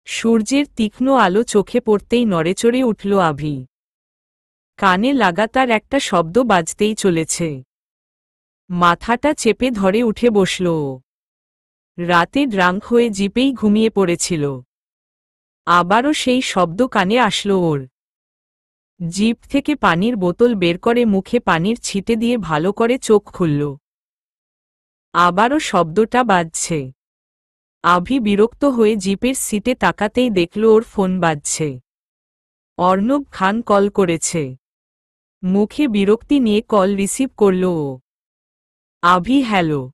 সূর্যের তীক্ষ্ণ আলো চোখে পড়তেই নড়েচড়ে উঠল আভি। কানে লাগাতার একটা শব্দ বাজতেই চলেছে। মাথাটা চেপে ধরে উঠে বসল ও। রাতে ড্রাঙ্ক হয়ে জিপেই ঘুমিয়ে পড়েছিল। আবারও সেই শব্দ কানে আসলো ওর। জিপ থেকে পানির বোতল বের করে মুখে পানির ছিটে দিয়ে ভালো করে চোখ খুলল। আবারও শব্দটা বাজছে। আভি বিরক্ত হয়ে জিপের সিটে তাকাতেই দেখল ওর ফোন বাজছে। অর্ণব খান কল করেছে। মুখে বিরক্তি নিয়ে কল রিসিভ করল ও। আভি হ্যালো।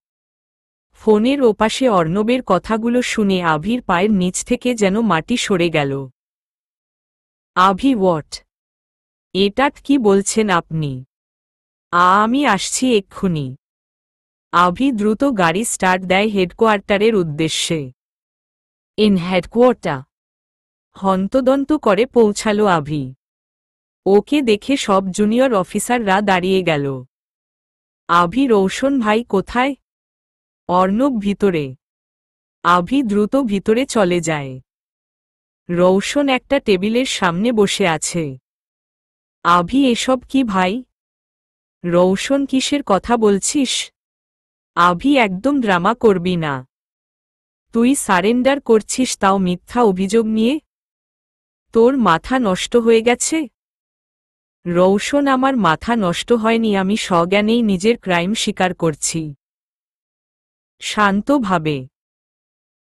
ফোনের ওপাশে অর্ণবের কথাগুলো শুনে আভির পায়ের নিচ থেকে যেন মাটি সরে গেল। আভি হোয়াট? এটাট কি বলছেন আপনি? আমি আসছি এক্ষুনি। আভি দ্রুত গাড়ি স্টার্ট দেয় হেডকোয়ার্টারের উদ্দেশ্যে। In headquarter. হন্তদন্ত করে পৌঁছালো আভি। ওকে দেখে সব জুনিয়র অফিসাররা দাঁড়িয়ে গেল। আভি রৌশন ভাই কোথায়? অর্ণব ভিতরে। আভি দ্রুত ভিতরে চলে যায়। রৌশন একটা টেবিলের সামনে বসে আছে। আভি এসব কি ভাই? রৌশন কিসের কথা বলছিস? আভি একদম ড্রামা করবি না। তুই সারেন্ডার করছিস তাও মিথ্যা অভিযোগ নিয়ে? তোর মাথা নষ্ট হয়ে গেছে? রৌশন আমার মাথা নষ্ট হয়নি, আমি সজ্ঞানেই নিজের ক্রাইম স্বীকার করছি। শান্তভাবে।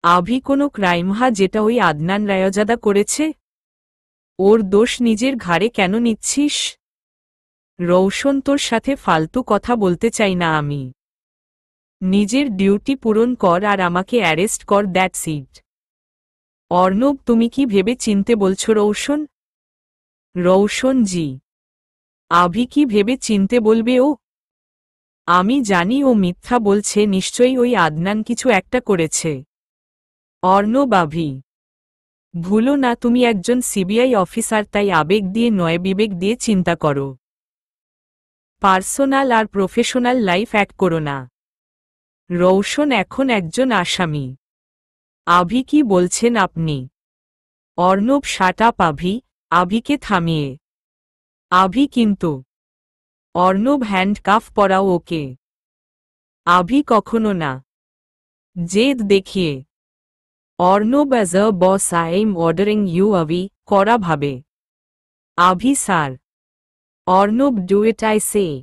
আভি কোনো ক্রাইম যেটা ওই আদনান রায়জাদা করেছে? ওর দোষ নিজের ঘাড়ে কেন নিচ্ছিস? রৌশন তোর সাথে ফালতু কথা বলতে চাই না আমি। নিজের ডিউটি পূরণ কর আর আমাকে অ্যারেস্ট কর, দ্যাটস ইট। অর্ণব তুমি কি ভেবে চিনতে বলছো রৌশন? রৌশন জি। আভি কি ভেবে চিনতে বলবে ও? আমি জানি ও মিথ্যা বলছে, নিশ্চয়ই ওই আদনান কিছু একটা করেছে। অর্ণব আভি ভুলো না তুমি একজন সিবিআই অফিসার, তাই আবেগ দিয়ে নয় বিবেক দিয়ে চিন্তা করো। পার্সোনাল আর প্রফেশনাল লাইফ এক করো না। রৌশন এখন একজন আসামি। আভি কি বলছেন আপনি? Arnab shut up Abhi. আভিকে থামিয়ে। আভি কিন্তু। অর্ণব হ্যান্ডকাফ পরাও ওকে। আভি কখনো না। জেদ দেখিয়ে। Arnab as a boss I am ordering you Abhi, করা ভাবে। Abhi sir. Arnab do it I say.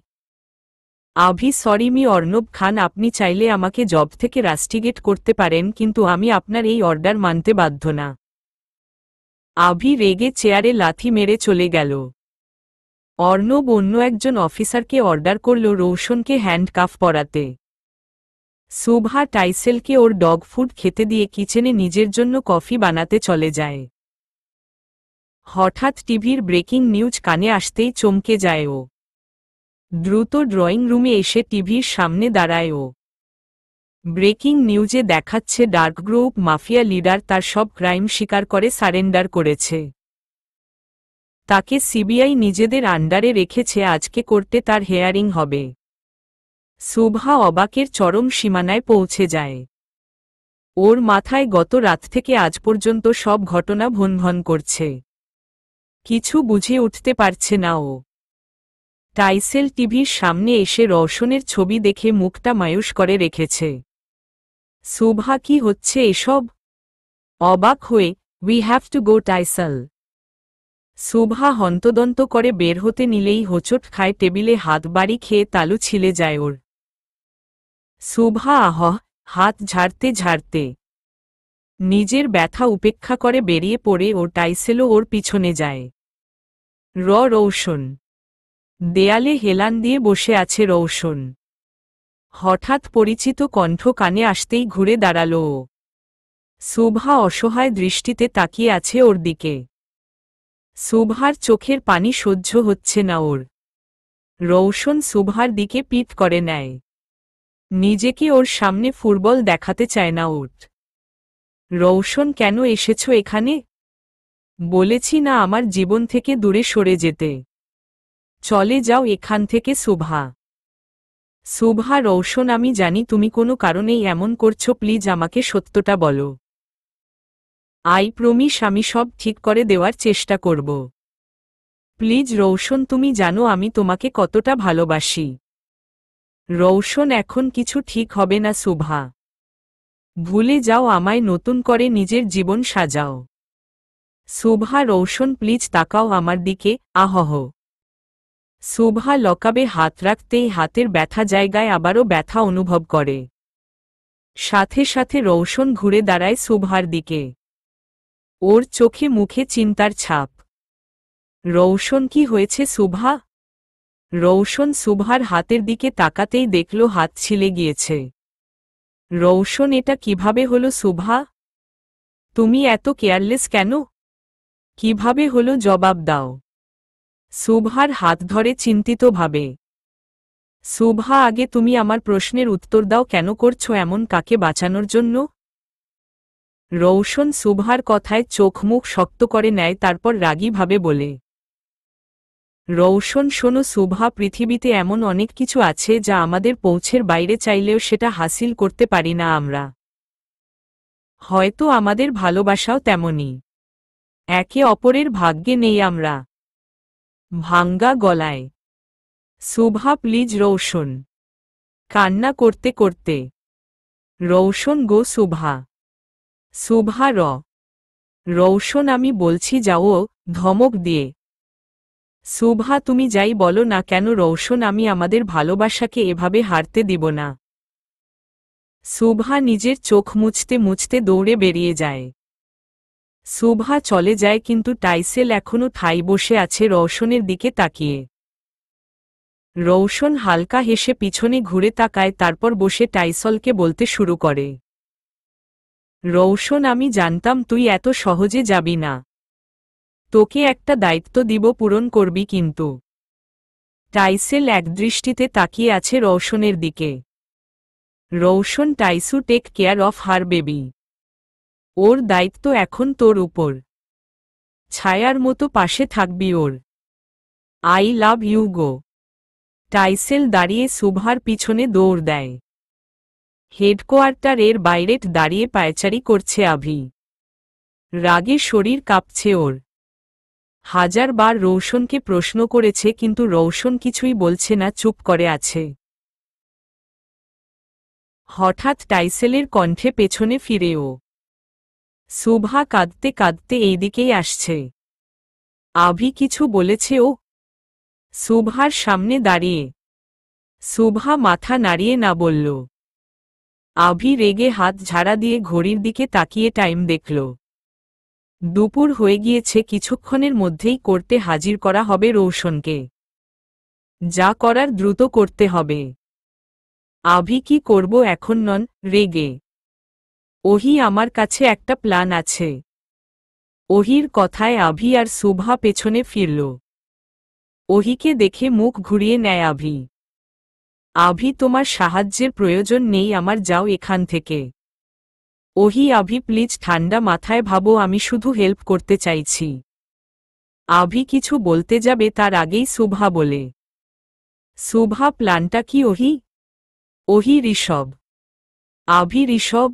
Abhi sorry মি অর্ণব খান, আপনি চাইলে আমাকে জব থেকে রাস্টিগেট করতে পারেন, কিন্তু আমি আপনার এই অর্ডার মানতে বাধ্য না। আভি রেগে চেয়ারে লাথি মেরে চলে গেল। অর্ণব অন্য একজন অফিসারকে অর্ডার করল রৌশনকে হ্যান্ডকাফ পরাতে। সুভা টাইসেলকে ওর ডগ ফুড খেতে দিয়ে কিচেনে নিজের জন্য কফি বানাতে চলে যায়। হঠাৎ টিভির ব্রেকিং নিউজ কানে আসতেই চমকে যায় ও। দ্রুত ড্রয়িং রুমে এসে টিভির সামনে দাঁড়ায় ও। ব্রেকিং নিউজে দেখাচ্ছে ডার্ক গ্রুপ মাফিয়া লিডার তার সব ক্রাইম স্বীকার করে সারেন্ডার করেছে। তাকে সিবিআই নিজেদের আন্ডারে রেখেছে, আজকে কোর্টে তার হেয়ারিং হবে। সুভা অবাকের চরম সীমানায় পৌঁছে যায়। ওর মাথায় গত রাত থেকে আজ পর্যন্ত সব ঘটনা ভনভন করছে। কিছু বুঝে উঠতে পারছে না ও। টাইসেল টিভির সামনে এসে রৌশনের ছবি দেখে মুখটা মায়ুস করে রেখেছে। সুভা কি হচ্ছে এসব? অবাক হয়ে, উই হ্যাভ টু গো টাইসেল। সুভা হন্তদন্ত করে বের হতে নিলেই হোঁচট খায়, টেবিলে হাত বাড়ি খেয়ে তালু ছিলে যায় ওর। সুভা হাত ঝাড়তে ঝাড়তে নিজের ব্যথা উপেক্ষা করে বেরিয়ে পড়ে ও টাইসেলও ওর পিছনে যায়। রৌশন। দেয়ালে হেলান দিয়ে বসে আছে রৌশন। হঠাৎ পরিচিত কণ্ঠ কানে আসতেই ঘুরে দাঁড়াল ও। সুভা অসহায় দৃষ্টিতে তাকিয়ে আছে ওর দিকে। সুভার চোখের পানি সহ্য হচ্ছে না ওর। রৌশন সুভার দিকে পিট করে নেয়। নিজেকে ওর সামনে ফুটবল দেখাতে চায় না ওর। রৌশন কেন এসেছো এখানে? বলেছি না আমার জীবন থেকে দূরে সরে যেতে। চলে যাও এখান থেকে সুভা। সুভা রৌশন আমি জানি তুমি কোনো কারণেই এমন করছো, প্লিজ আমাকে সত্যটা বলো। আই প্রমিস আমি সব ঠিক করে দেওয়ার চেষ্টা করব। প্লিজ রৌশন, তুমি জানো আমি তোমাকে কতটা ভালোবাসি। রৌশন, এখন কিছু ঠিক হবে না শুভা। ভুলে যাও আমায়, নতুন করে নিজের জীবন সাজাও। শুভা, রৌশন প্লিজ তাকাও আমার দিকে, আহহ। শুভা লকাবে হাত রাখতেই হাতের ব্যথা জায়গায় আবারও ব্যথা অনুভব করে। সাথে সাথে রৌশন ঘুরে দাঁড়ায় শুভার দিকে। ওর চোখে মুখে চিন্তার ছাপ। রৌশন, কি হয়েছে শুভা? রৌশন শুভার হাতের দিকে তাকাতেই দেখল হাত ছিলে গিয়েছে। রৌশন, এটা কিভাবে হলো শুভা? তুমি এত কেয়ারলেস কেন? কিভাবে হলো জবাব দাও। শুভার হাত ধরে চিন্তিতভাবে। শুভা, আগে তুমি আমার প্রশ্নের উত্তর দাও, কেন করছো এমন কাকে বাঁচানোর জন্য? রৌশন শুভার কথায় চোখ মুখ শক্ত করে নেয়, তারপর রাগীভাবে বলে, রৌশন শোনো শুভা, পৃথিবীতে এমন অনেক কিছু আছে যা আমাদের পৌঁছের বাইরে চাইলেও সেটা হাসিল করতে পারি না আমরা। হয়তো আমাদের ভালোবাসাও তেমনই। একে অপরের ভাগ্যে নেই আমরা। ভাঙ্গা গলায় শুভা, প্লিজ রৌশন। কান্না করতে করতে, রৌশন গো শুভা। শুভা রৌশন, আমি বলছি যাও, ধমক দিয়ে। শুভা, তুমি যাই বলো না কেন রৌশন, আমি আমাদের ভালোবাসাকে এভাবে হারতে দিব না। শুভা নিজের চোখ মুছতে মুছতে দৌড়ে বেরিয়ে যায়। শুভা চলে যায়, কিন্তু টাইসেল এখনো ঠাই বসে আছে রৌশনের দিকে তাকিয়ে। রৌশন হালকা হেসে পিছনে ঘুরে তাকায়, তারপর বসে টাইসলকে বলতে শুরু করে, রৌশন, আমি জানতাম তুই এত সহজে যাবি না। তোকে একটা দায়িত্ব দিব, পূরণ করবি কিন্তু। টাইসেল একদৃষ্টিতে তাকিয়ে আছে রৌশনের দিকে। রৌশন, টাইসু take care of her baby. ওর দায়িত্ব এখন তোর উপর। ছায়ার মতো পাশে থাকবি ওর। I love you go. টাইসেল দাঁড়িয়ে শুভার পিছনে দৌড় দেয়। হেডকোয়ার্টার বাইরে দাঁড়িয়ে পায়চারি করছে আভি। রাগে শরীর কাঁপছে ওর। হাজারবার রৌশনকে প্রশ্ন করেছে, কিন্তু রৌশন কিছুই বলছে না, চুপ করে আছে। হঠাৎ টাইসেলের কণ্ঠে পেছনে ফিরেও। শুভা কাঁদতে কাঁদতে এইদিকেই আসছে। আভি কিছু বলেছে ও? শুভার সামনে দাঁড়িয়ে। শুভা মাথা নাড়িয়ে না বলল। আভি রেগে হাত ঝাড়া দিয়ে ঘড়ির দিকে তাকিয়ে টাইম দেখল। দুপুর হয়ে গিয়েছে, কিছুক্ষণের মধ্যেই করতে হাজির করা হবে রৌশনকে। যা করার দ্রুত করতে হবে। আভি, কি করব এখন? নন রেগে। ওহি, আমার কাছে একটা প্ল্যান আছে। ওহির কথায় আভি আর শুভা পেছনে ফিরল। ওহিকে দেখে মুখ ঘুরিয়ে নেয় আভি। আভি, তোমার সাহায্যের প্রয়োজন নেই আমার, যাও এখান থেকে। ওহি, আভি প্লিজ ঠান্ডা মাথায় ভাবো, আমি শুধু হেল্প করতে চাইছি। আভি কিছু বলতে যাবে তার আগেই শুভা বলে, শুভা প্ল্যানটা কি ওহি? ওহি ঋষভ। আভি, ঋষভ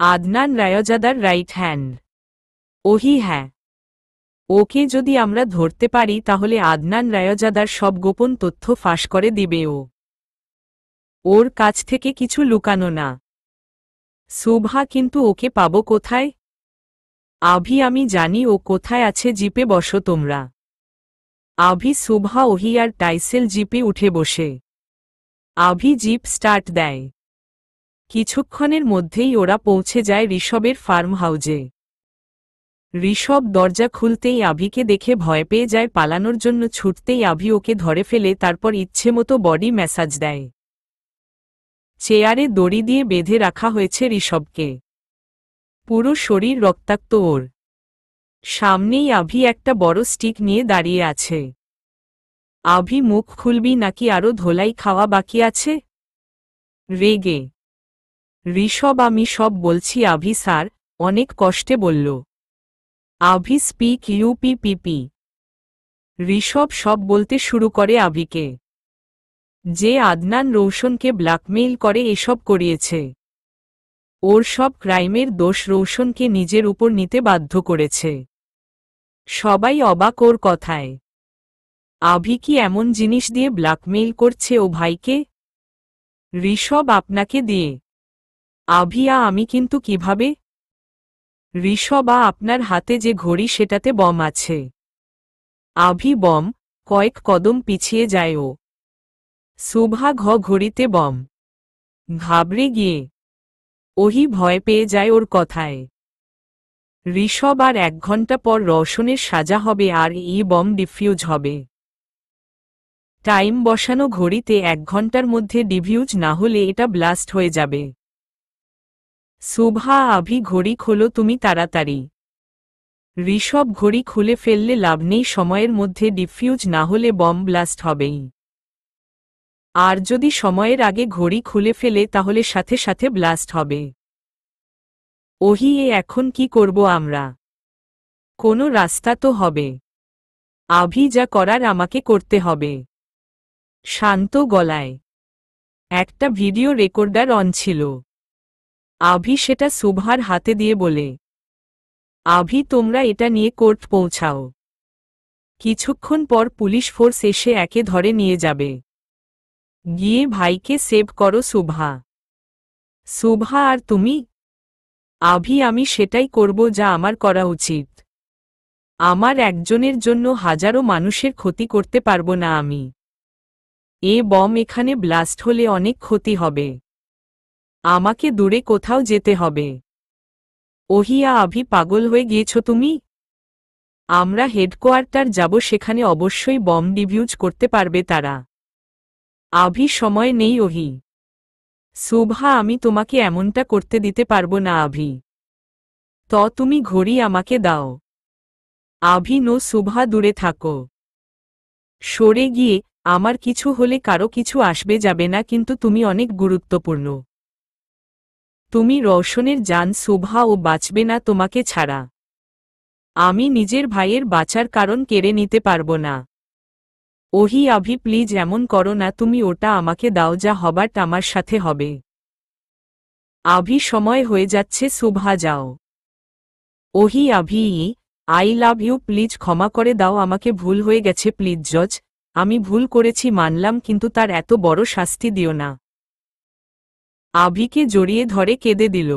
আদনান রায়জাদার রাইট হ্যান্ড। ওহি, হ্যাঁ। ওকে যদি আমরা ধরতে পারি তাহলে আদনান রায়জাদার সব গোপন তথ্য ফাঁস করে দিবে ও। ওর কাছ থেকে কিছু লুকানো না। শুভা, কিন্তু ওকে পাবো কোথায়? আভি, আমি জানি ও কোথায় আছে, জিপে বসো তোমরা। আভি, শুভা, ওহি আর টাইসেল জিপে উঠে বসে। আভি জিপ স্টার্ট দেয়। কিছুক্ষণের মধ্যেই ওরা পৌঁছে যায় ঋষভের ফার্ম হাউজে। ঋষভ দরজা খুলতেই আভিকে দেখে ভয় পেয়ে যায়, পালানোর জন্য ছুটতেই আভি ওকে ধরে ফেলে, তারপর ইচ্ছেমতো বডি ম্যাসাজ দেয়। চেয়ারে দড়ি দিয়ে বেঁধে রাখা হয়েছে ঋষভকে। পুরো শরীর রক্তাক্ত ওর। সামনেই আভি একটা বড় স্টিক নিয়ে দাঁড়িয়ে আছে। আভি, মুখ খুলবি নাকি আরও ধোলাই খাওয়া বাকি আছে? রেগে ঋষভ, আমি সব বলছি আভি স্যার, অনেক কষ্টে বলল। আভি, স্পিক ইউপিপিপি। ঋষভ সব বলতে শুরু করে আভিকে। যে আদনান রৌশনকে ব্ল্যাকমেইল করে এসব করিয়েছে। ওর সব ক্রাইমের দোষ রৌশনকে নিজের উপর নিতে বাধ্য করেছে। সবাই অবাক ওর কথায়। আভি কি এমন জিনিস দিয়ে ব্ল্যাকমেইল করছে ও ভাইকে? ঋষভ আপনাকে দিয়ে। আভিয়া আমি কিন্তু কিভাবে? ঋষভা আপনার হাতে যে ঘড়ি সেটাতে বম আছে। আভি বম? কয়েক কদম পিছিয়ে যায় ও। শুভা ঘড়িতে বম। ঘাবড়ে গিয়ে ওহি ভয় পেয়ে যায় ওর কথায়। ঋষভ আর 1 ঘন্টা পর রওশনের সাজা হবে আর এই বম ডিফিউজ হবে। টাইম বসানো ঘড়িতে 1 ঘন্টার মধ্যে ডিফিউজ না হলে এটা ব্লাস্ট হয়ে যাবে। শুভা আভি ঘড়ি খোলো তুমি তাড়াতাড়ি। ঋষভ ঘড়ি খুলে ফেললে লাভ নেই, সময়ের মধ্যে ডিফিউজ না হলে বম ব্লাস্ট হবেই। আর যদি সময়ের আগে ঘড়ি খুলে ফেলে তাহলে সাথে সাথে ব্লাস্ট হবে। ওহি এখন কি করব আমরা? কোনো রাস্তা তো হবে। আভি যা করার আমাকে করতে হবে। শান্ত গলায়। একটা ভিডিও রেকর্ডার অন ছিল। আভি সেটা শুভার হাতে দিয়ে বলে, আভি তোমরা এটা নিয়ে কোর্ট পৌঁছাও। কিছুক্ষণ পর পুলিশ ফোর্স এসে একে ধরে নিয়ে যাবে। গিয়ে ভাইকে সেভ করো শুভা। শুভা আর তুমি? আভি আমি সেটাই করব যা আমার করা উচিত। আমার একজনের জন্য হাজারো মানুষের ক্ষতি করতে পারবো না আমি। এ বম এখানে ব্লাস্ট হলে অনেক ক্ষতি হবে। আমাকে দূরে কোথাও যেতে হবে। ওহিয়া আভি পাগল হয়ে গিয়েছ তুমি? আমরা হেডকোয়ার্টার যাব, সেখানে অবশ্যই বম ডিফিউজ করতে পারবে তারা। আভি সময় নেই ওহি। শুভা আমি তোমাকে এমনটা করতে দিতে পারবো না আভি। তুমি ঘড়ি আমাকে দাও। আভি নো শুভা দূরে থাকো। সরে গিয়ে আমার কিছু হলে কারো কিছু আসবে যাবে না, কিন্তু তুমি অনেক গুরুত্বপূর্ণ। তুমি রওশনের জান শুভা, ও বাঁচবে না তোমাকে ছাড়া। আমি নিজের ভাইয়ের বাঁচার কারণ কেড়ে নিতে পারবো না। ওহি আভি প্লিজ এমন করো না, তুমি ওটা আমাকে দাও, যা হবার আমার সাথে হবে। আভি সময় হয়ে যাচ্ছে শুভা যাও। Ohi Abhi I love you, please ক্ষমা করে দাও আমাকে, ভুল হয়ে গেছে প্লিজ জজ, আমি ভুল করেছি মানলাম, কিন্তু তার এত বড় শাস্তি দিও না। আভিকে জড়িয়ে ধরে কেঁদে দিল।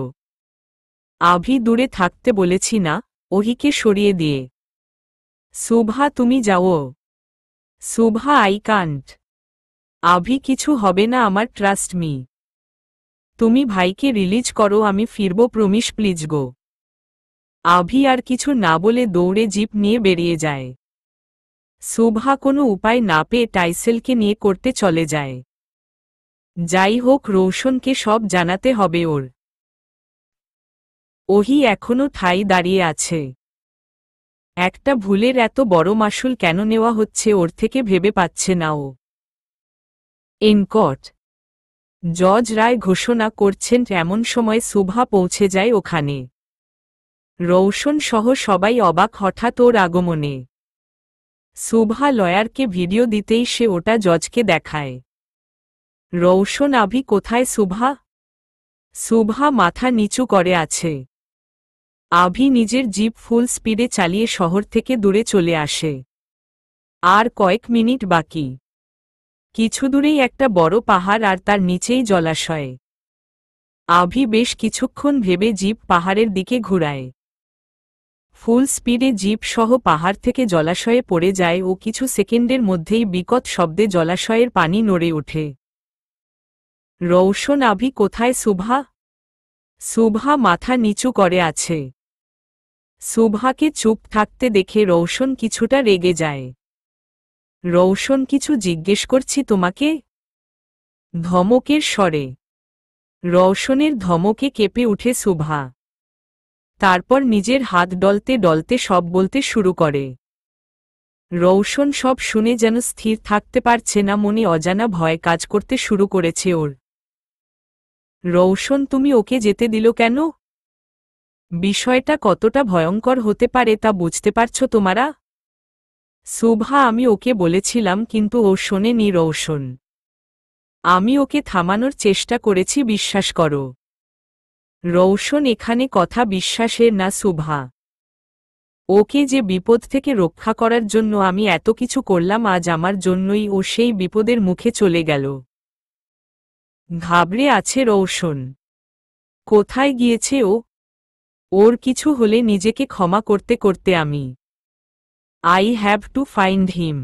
আভি দূরে থাকতে বলেছি না? ওহিকে সরিয়ে দিয়ে। শুভা তুমি যাও। Shubha I can't. আভি কিছু হবে না আমার, ট্রাস্ট মি। তুমি ভাইকে রিলিজ করো, আমি ফিরব প্রমিস প্লিজ গো। আভি আর কিছু না বলে দৌড়ে জিপ নিয়ে বেরিয়ে যায়। শুভা কোনো উপায় না পেয়ে টাইসেলকে নিয়ে করতে চলে যায়। যাই হোক রৌশনকে সব জানাতে হবে ওর। ওহি এখনো ঠাই দাঁড়িয়ে আছে। একটা ভুলের এত বড় মাশুল কেন নেওয়া হচ্ছে ওর থেকে ভেবে পাচ্ছে না ও। এনকট জজ রায় ঘোষণা করছেন, এমন সময় শুভা পৌঁছে যায় ওখানে। রৌশন সহ সবাই অবাক হঠাৎ ওর আগমনে। শুভা লয়ারকে ভিডিও দিতেই সে ওটা জজকে দেখায়। রৌশন আভি কোথায় শুভা? শুভা মাথা নিচু করে আছে। আভি নিজের জিপ ফুল স্পিডে চালিয়ে শহর থেকে দূরে চলে আসে। আর কয়েক মিনিট বাকি। কিছু দূরেই একটা বড় পাহাড় আর তার নিচেই জলাশয়। আভি বেশ কিছুক্ষণ ভেবে জিপ পাহাড়ের দিকে ঘুরায়। ফুল স্পিডে জিপ সহ পাহাড় থেকে জলাশয়ে পড়ে যায় ও কিছু সেকেন্ডের মধ্যেই বিকট শব্দে জলাশয়ের পানি নড়ে ওঠে। রৌশন আভি কোথায় শুভা? শুভা মাথা নিচু করে আছে। শুভাকে চুপ থাকতে দেখে রৌশন কিছুটা রেগে যায়। রৌশন কিছু জিজ্ঞেস করছি তোমাকে? ধমকের স্বরে। রৌশনের ধমকে কেঁপে উঠে শুভা। তারপর নিজের হাত ডলতে ডলতে সব বলতে শুরু করে। রৌশন সব শুনে যেন স্থির থাকতে পারছে না, মনে অজানা ভয় কাজ করতে শুরু করেছে ওর। রৌশন তুমি ওকে যেতে দিল কেন? বিষয়টা কতটা ভয়ঙ্কর হতে পারে তা বুঝতে পারছো তোমরা? শুভা আমি ওকে বলেছিলাম, কিন্তু ও শোনেনি রৌশন। আমি ওকে থামানোর চেষ্টা করেছি, বিশ্বাস করো। রৌশন এখানে কথা বিশ্বাসের না শুভা। ওকে যে বিপদ থেকে রক্ষা করার জন্য আমি এত কিছু করলাম আজ আমার জন্যই ও সেই বিপদের মুখে চলে গেল। ঘাবড়ে আছে রৌশন। কোথায় গিয়েছে ও? ওর কিছু হলে নিজেকে ক্ষমা করতে করতে আমি I have to find him.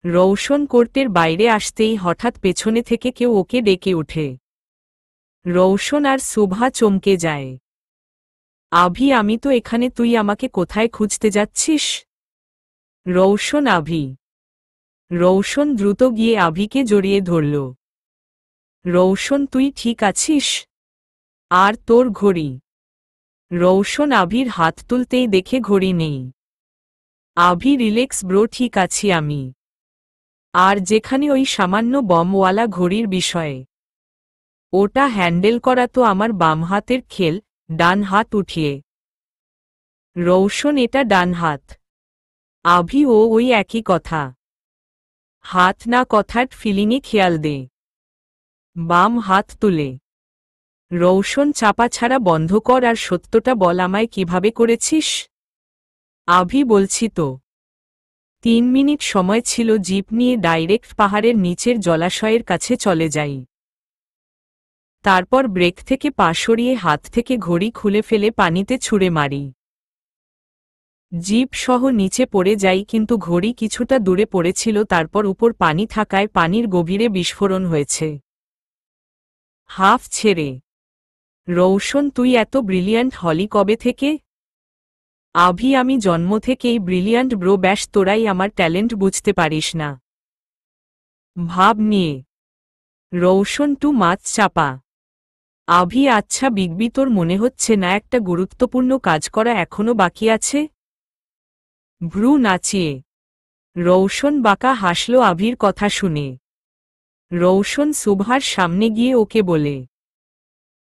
Roshan কোর্টের বাইরে আসতেই হঠাৎ পেছনে থেকে কেউ ওকে ডেকে ওঠে। রৌশন আর শুভা চমকে যায়। আভি, আমি তো এখানে, তুই আমাকে কোথায় খুঁজতে যাচ্ছিস? রৌশন, আভি। রৌশন দ্রুত গিয়ে আভিকে জড়িয়ে ধরল। রৌশন, তুই ঠিক আছিস? আর তোর ঘড়ি? রৌশন আভির হাত তুলতেই দেখে ঘড়ি নেই। আভি, রিল্যাক্স ব্রো, ঠিক আছি আমি। আর যেখানে ওই সামান্য বমওয়ালা ঘড়ির বিষয়ে, ওটা হ্যান্ডেল করা তো আমার বাম হাতের খেল, ডান হাত উঠিয়ে। রৌশন, এটা ডান হাত। আভি, ওই একই কথা। হাত না, কথার ফিলিংয়ে খেয়াল দে। বাম হাত তুলে। রৌশন, চাপা ছাড়া বন্ধ কর আর সত্যটা বল, আমায় কিভাবে করেছিস? আভি, বলছি তো। 3 মিনিট সময় ছিল, জিপ নিয়ে ডাইরেক্ট পাহাড়ের নিচের জলাশয়ের কাছে চলে যাই। তারপর ব্রেক থেকে পা সরিয়ে হাত থেকে ঘড়ি খুলে ফেলে পানিতে ছুঁড়ে মারি। জিপ সহ নিচে পড়ে যাই, কিন্তু ঘড়ি কিছুটা দূরে পড়েছিল। তারপর উপর পানি থাকায় পানির গভীরে বিস্ফোরণ হয়েছে। হাফ ছেড়ে। রৌশন, তুই এত ব্রিলিয়ান্ট হলি কবে থেকে? আভি, আমি জন্ম থেকেই ব্রিলিয়ান্ট ব্রো, ব্যাস তোরাই আমার ট্যালেন্ট বুঝতে পারিস না। ভাব নিয়ে। রৌশন, টু মাছ চাপা। আভি, আচ্ছা বিগবি, তোর মনে হচ্ছে না একটা গুরুত্বপূর্ণ কাজ করা এখনো বাকি আছে? ভ্রু নাচিয়ে। রৌশন বাঁকা হাসল আভির কথা শুনে। রৌশন শুভার সামনে গিয়ে ওকে বলে,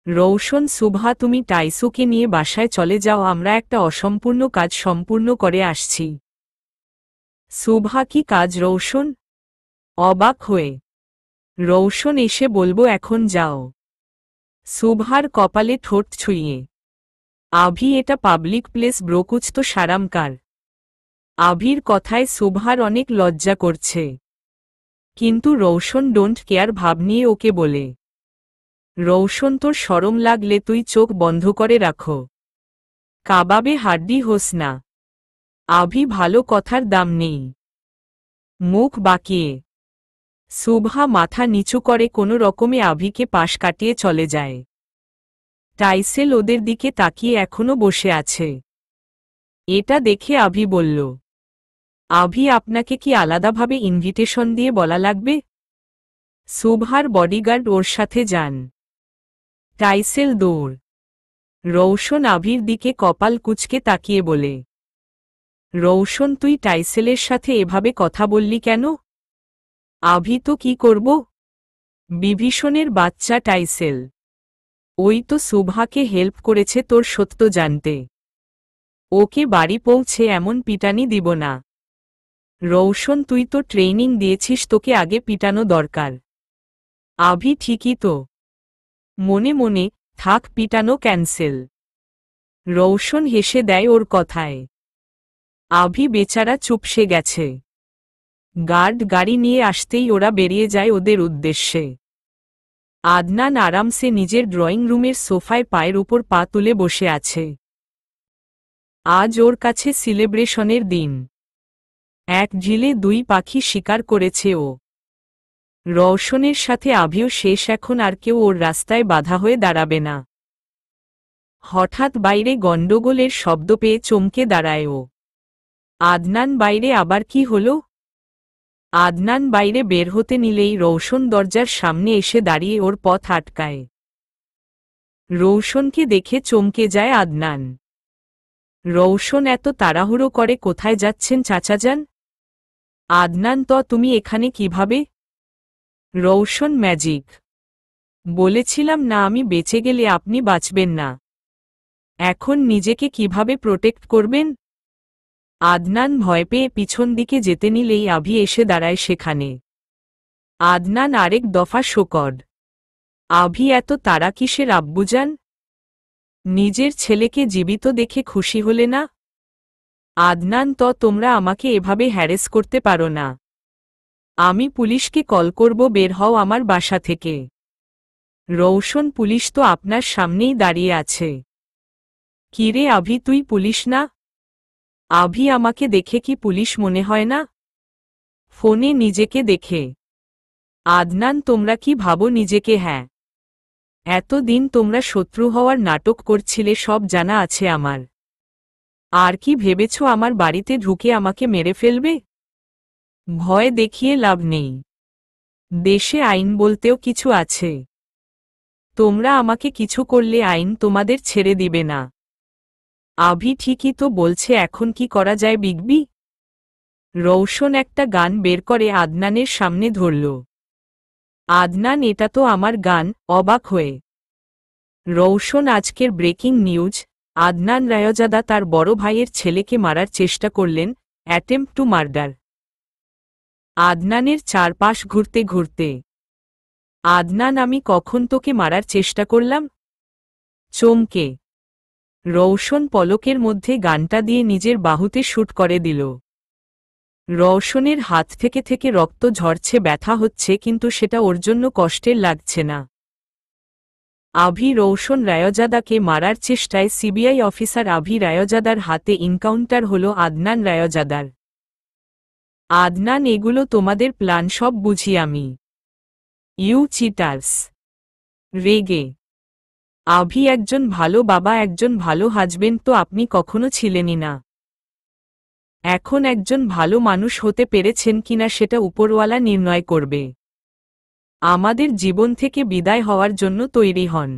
রৌশন, শুভা, তুমি টাইসুকে নিয়ে বাসায় চলে যাও, আমরা একটা অসম্পূর্ণ কাজ সম্পূর্ণ করে আসছি। শুভা, কি কাজ রৌশন? অবাক হয়ে। রৌশন, এসে বলবো, এখন যাও। শুভার কপালে ঠোঁট ছুঁইয়ে। আভি, এটা পাবলিক প্লেস ব্রো, কুছ তো সারাম কার। আভির কথায় শুভার অনেক লজ্জা করছে, কিন্তু রৌশন ডোন্ট কেয়ার ভাব নিয়ে ওকে বলে, রৌশন, তোর শরম লাগলে তুই চোখ বন্ধ করে রাখো। কাবাবে হাড্ডি হোস না। আভি, ভালো কথার দাম নেই। মুখ বাঁকিয়ে। শুভা মাথা নিচু করে কোনো রকমে আভিকে পাশ কাটিয়ে চলে যায়। টাইসেল ওদের দিকে তাকিয়ে এখনো বসে আছে। এটা দেখে আভি বলল, আভি, আপনাকে কি আলাদাভাবে ইনভিটেশন দিয়ে বলা লাগবে? শুভার বডিগার্ড ওর সাথে যান। টাইসেল দৌড়। রৌশন আভির দিকে কপাল কুঁচকে তাকিয়ে বলে, রৌশন, তুই টাইসেলের সাথে এভাবে কথা বললি কেন? আভি, তো কি করব? বিভীষণের বাচ্চা টাইসেল। ওই তো শুভাকে হেল্প করেছে তোর সত্য জানতে। ওকে বাড়ি পৌঁছে এমন পিটানি দিব না। রৌশন, তুই তো ট্রেনিং দিয়েছিস, তোকে আগে পিটানো দরকার। আভি, ঠিকই তো। মনে মনে, থাক, পিটানো ক্যান্সেল। রৌশন হেসে দেয় ওর কথায়। আভি বেচারা চুপসে গেছে। গার্ড গাড়ি নিয়ে আসতেই ওরা বেরিয়ে যায় ওদের উদ্দেশ্যে। আদনান আরামসে নিজের ড্রয়িং রুমের সোফায় পায়ের উপর পা তুলে বসে আছে। আজ ওর কাছে সেলিব্রেশনের দিন। এক ঝিলে 2 পাখি শিকার করেছে ও। রৌশনের সাথে আভিও শেষ, এখন আর কেউ ওর রাস্তায় বাধা হয়ে দাঁড়াবে না। হঠাৎ বাইরে গণ্ডগোলের শব্দ পেয়ে চমকে দাঁড়ায় ও। আদনান, বাইরে আবার কি হলো? আদনান বাইরে বের হতে নিলেই রৌশন দরজার সামনে এসে দাঁড়িয়ে ওর পথ আটকায়। রৌশনকে দেখে চমকে যায় আদনান। রৌশন এত তাড়াহুড়ো করে কোথায় যাচ্ছেন চাচাজান? আদনান, তো তুমি এখানে কিভাবে? রৌশন, ম্যাজিক। বলেছিলাম না আমি বেঁচে গেলে আপনি বাঁচবেন না। এখন নিজেকে কিভাবে প্রোটেক্ট করবেন? আদনান ভয় পেয়ে পিছন দিকে যেতে নিলেই আভি এসে দাঁড়ায় সেখানে। আদনান আরেক দফা শোকড। আভি, এত তাড়া কিসের আব্বুজান? নিজের ছেলেকে জীবিত দেখে খুশি হলে না? আদনান, তো তোমরা আমাকে এভাবে হ্যারেস করতে পারো না। আমি পুলিশকে কল করব, বের হও আমার বাসা থেকে। রৌশন, পুলিশ তো আপনার সামনেই দাঁড়িয়ে আছে। কিরে আভি, তুই পুলিশ না? আভি, আমাকে দেখে কি পুলিশ মনে হয় না? ফোনে নিজেকে দেখে। আদনান, তোমরা কি ভাবো নিজেকে? হ্যাঁ, এতদিন তোমরা শত্রু হওয়ার নাটক করছিলে, সব জানা আছে আমার। আর কি ভেবেছ আমার বাড়িতে ঢুকে আমাকে মেরে ফেলবে? ভয় দেখিয়ে লাভ নেই। দেশে আইন বলতেও কিছু আছে। তোমরা আমাকে কিছু করলে আইন তোমাদের ছেড়ে দিবে না। আভি ঠিকই তো বলছে, এখন কি করা যায় বিগবি? রৌশন একটা গান বের করে আদনানের সামনে ধরল। আদনান, এটা তো আমার গান। অবাক হয়ে রৌশন, আজকের ব্রেকিং নিউজ, আদনান রায়জাদা তার বড় ভাইয়ের ছেলেকে মারার চেষ্টা করলেন, অ্যাটেম্প্ট টু মার্ডার। আদনানের চারপাশ ঘুরতে ঘুরতে। আদনান, আমি কখন তোকে মারার চেষ্টা করলাম? চমকে রৌশন পলকের মধ্যে গানটা দিয়ে নিজের বাহুতে শুট করে দিল। রৌশনের হাত থেকে থেকে রক্ত ঝরছে, ব্যথা হচ্ছে, কিন্তু সেটা ওর জন্য কষ্টের লাগছে না। আভি রৌশন রায়জাদাকে মারার চেষ্টায় সিবিআই অফিসার আভি রায়জাদার হাতে ইনকাউন্টার হল আদনান রায়জাদার। আদনান, এগুলো তোমাদের প্ল্যান, সব বুঝি আমি। ইউ চিটার্স। রেগে আভি, একজন ভালো বাবা, একজন ভালো হাজবেন্ড তো আপনি কখনো ছিলেনই না। এখন একজন ভালো মানুষ হতে পেরেছেন কিনা সেটা উপরওয়ালা নির্ণয় করবে। আমাদের জীবন থেকে বিদায় হওয়ার জন্য তৈরি হন।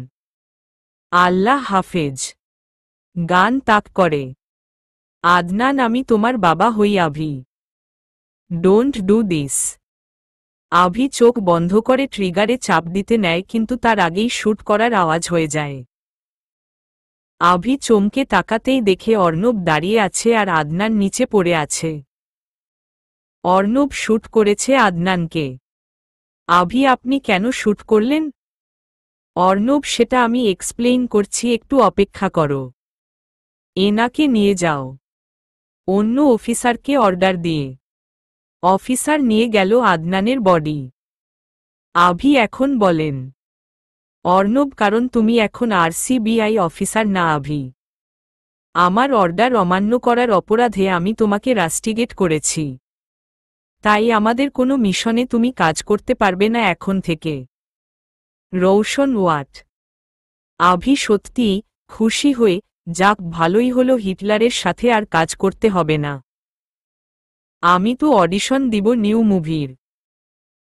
আল্লাহ হাফেজ। গান তাক করে। আদনান, আমি তোমার বাবা হই Avi. Don't do this. Avi চোখ বন্ধ করে ট্রিগারে চাপ দিতে নেয়, কিন্তু তার আগেই শুট করার আওয়াজ হয়ে যায়। আভি চমকে তাকাতেই দেখে অর্ণব দাঁড়িয়ে আছে আর আদনান নিচে পড়ে আছে। অর্ণব শুট করেছে আদনানকে। আভি, আপনি কেন শুট করলেন? অর্ণব, সেটা আমি এক্সপ্লেইন করছি, একটু অপেক্ষা করো। এনাকে নিয়ে যাও। অন্য অফিসারকে অর্ডার দিয়ে অফিসার নিয়ে গেল আদনানের বডি। আভি, এখন বলেন। অর্ণব, কারণ তুমি এখন আর সিবিআই অফিসার না আভি। আমার অর্ডার অমান্য করার অপরাধে আমি তোমাকে রাস্টিগেট করেছি। তাই আমাদের কোনো মিশনে তুমি কাজ করতে পারবে না এখন থেকে। রৌশন ওয়াট? আভি সত্যিই খুশি হয়ে, যাক ভালোই হলো, হিটলারের সাথে আর কাজ করতে হবে না। আমি তো অডিশন দিব নিউ মুভির।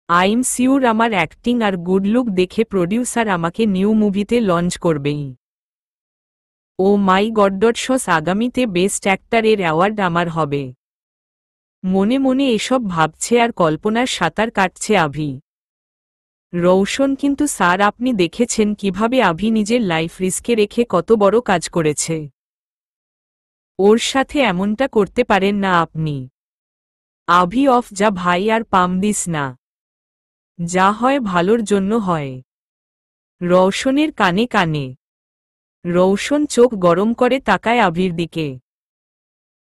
আইম সিউর আমার অ্যাক্টিং আর গুড লুক দেখে প্রডিউসার আমাকে নিউ মুভিতে লঞ্চ করবেই। ও মাই গডডটসস, আগামীতে বেস্ট অ্যাক্টরের অ্যাওয়ার্ড আমার হবে। মনে মনে এসব ভাবছে আর কল্পনার সাঁতার কাটছে আভি। রৌশন, কিন্তু স্যার, আপনি দেখেছেন কিভাবে আভি নিজের লাইফ রিস্কে রেখে কত বড় কাজ করেছে। ওর সাথে এমনটা করতে পারেন না আপনি। আভি, অফ যা ভাই, আর পাম দিস না। যা হয় ভালোর জন্য হয়। রৌশনের কানে কানে। রৌশন চোখ গরম করে তাকায় আভির দিকে।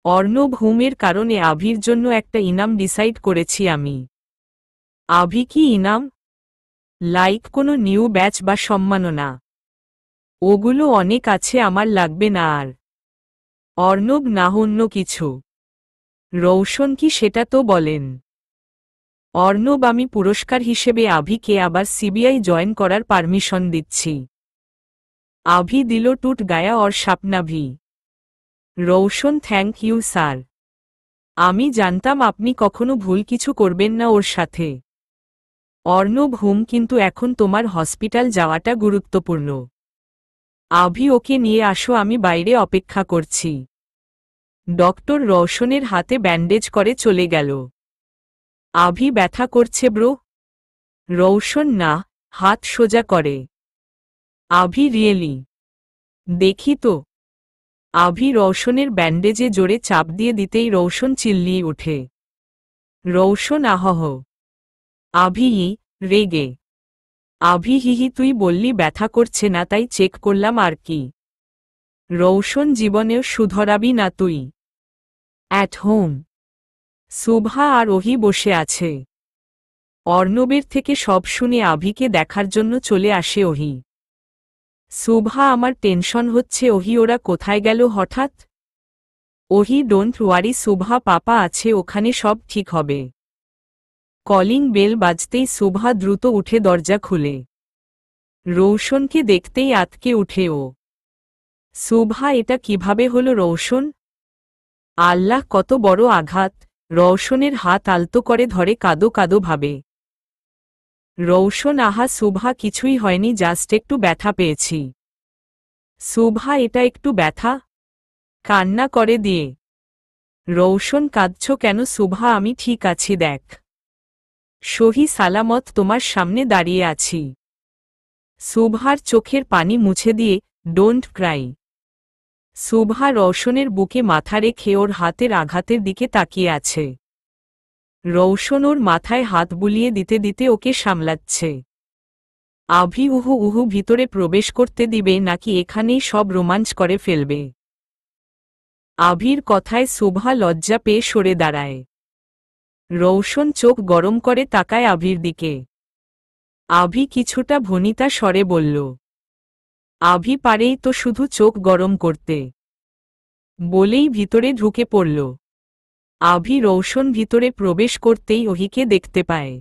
অর্ণব হুমের কারণে আভির জন্য একটা ইনাম ডিসাইড করেছি আমি। আভি, কি ইনাম? লাইক কোনো নিউ ব্যাচ বা সম্মাননা? ওগুলো অনেক আছে, আমার লাগবে না আর। অর্ণব, না অন্য কিছু? রৌশন, কি সেটা তো বলেন। অর্ণব, আমি পুরস্কার হিসেবে আভিকে আবার সিবিআই জয়েন করার পারমিশন দিচ্ছি। আভি দিল টুট গায়া और স্বপ্না ভি। Roshan, thank you sir. আমি জানতাম আপনি কখনো ভুল কিছু করবেন না ওর সাথে। অর্ণব হুম, কিন্তু এখন তোমার হসপিটাল যাওয়াটা গুরুত্বপূর্ণ। আভি, ওকে নিয়ে আসো, আমি বাইরে অপেক্ষা করছি। ডক্টর রৌশনের হাতে ব্যান্ডেজ করে চলে গেল। আভি, ব্যথা করছে ব্রো? রৌশন, না, হাত সোজা করে। আভি, রিয়েলি? দেখি তো। আভি রৌশনের ব্যান্ডেজে জোরে চাপ দিয়ে দিতেই রৌশন চিল্লিয়ে ওঠে। রৌশন, আহহ। আভি রেগে। আভি, হিহি, তুই বললি ব্যথা করছে না, তাই চেক করলাম আর কি। রৌশন জীবনেও শুধরাবি না তুই। At home. শুভা আর ওহি বসে আছে। অর্ণবের থেকে সব শুনে আভিকে দেখার জন্য চলে আসে ওহি। শুভা, আমার টেনশন হচ্ছে ওহি, ওরা কোথায় গেল হঠাৎ? ওহি, ডোন্ট ওয়ারি শুভা, পাপা আছে ওখানে, সব ঠিক হবে। কলিং বেল বাজতেই শুভা দ্রুত উঠে দরজা খুলে। রৌশনকে দেখতেই আতকে উঠে ও। শুভা, এটা কিভাবে হলো রৌশন? আল্লাহ, কত বড় আঘাত! রৌশনের হাত আলতো করে ধরে কাঁদো কাঁদো ভাবে। রৌশন, আহা শুভা, কিছুই হয়নি, জাস্ট একটু ব্যথা পেয়েছি। শুভা, এটা একটু ব্যথা? কান্না করে দিয়ে। রৌশন, কাঁদছ কেন শুভা? আমি ঠিক আছি, দেখ। সহি সালামত তোমার সামনে দাঁড়িয়ে আছি। শুভার চোখের পানি মুছে দিয়ে, ডোন্ট ক্রাই। শুভা রৌশনের বুকে মাথা রেখে ওর হাতের আঘাতের দিকে তাকিয়ে আছে। রৌশন ওর মাথায় হাত বুলিয়ে দিতে দিতে ওকে সামলাচ্ছে। আভি উহু উহু ভিতরে প্রবেশ করতে দিবে নাকি এখানেই সব রোমাঞ্চ করে ফেলবে? আভির কথায় শুভা লজ্জা পেয়ে সরে দাঁড়ায়। রৌশন চোখ গরম করে তাকায় আভির দিকে। আভি কিছুটা ভনিতা স্বরে বলল, আভি পারেই তো শুধু চোখ গরম করতে। বলেই ভিতরে ঢুকে পড়ল। আভি রৌশন ভিতরে প্রবেশ করতেই ওহিকে দেখতে পায়।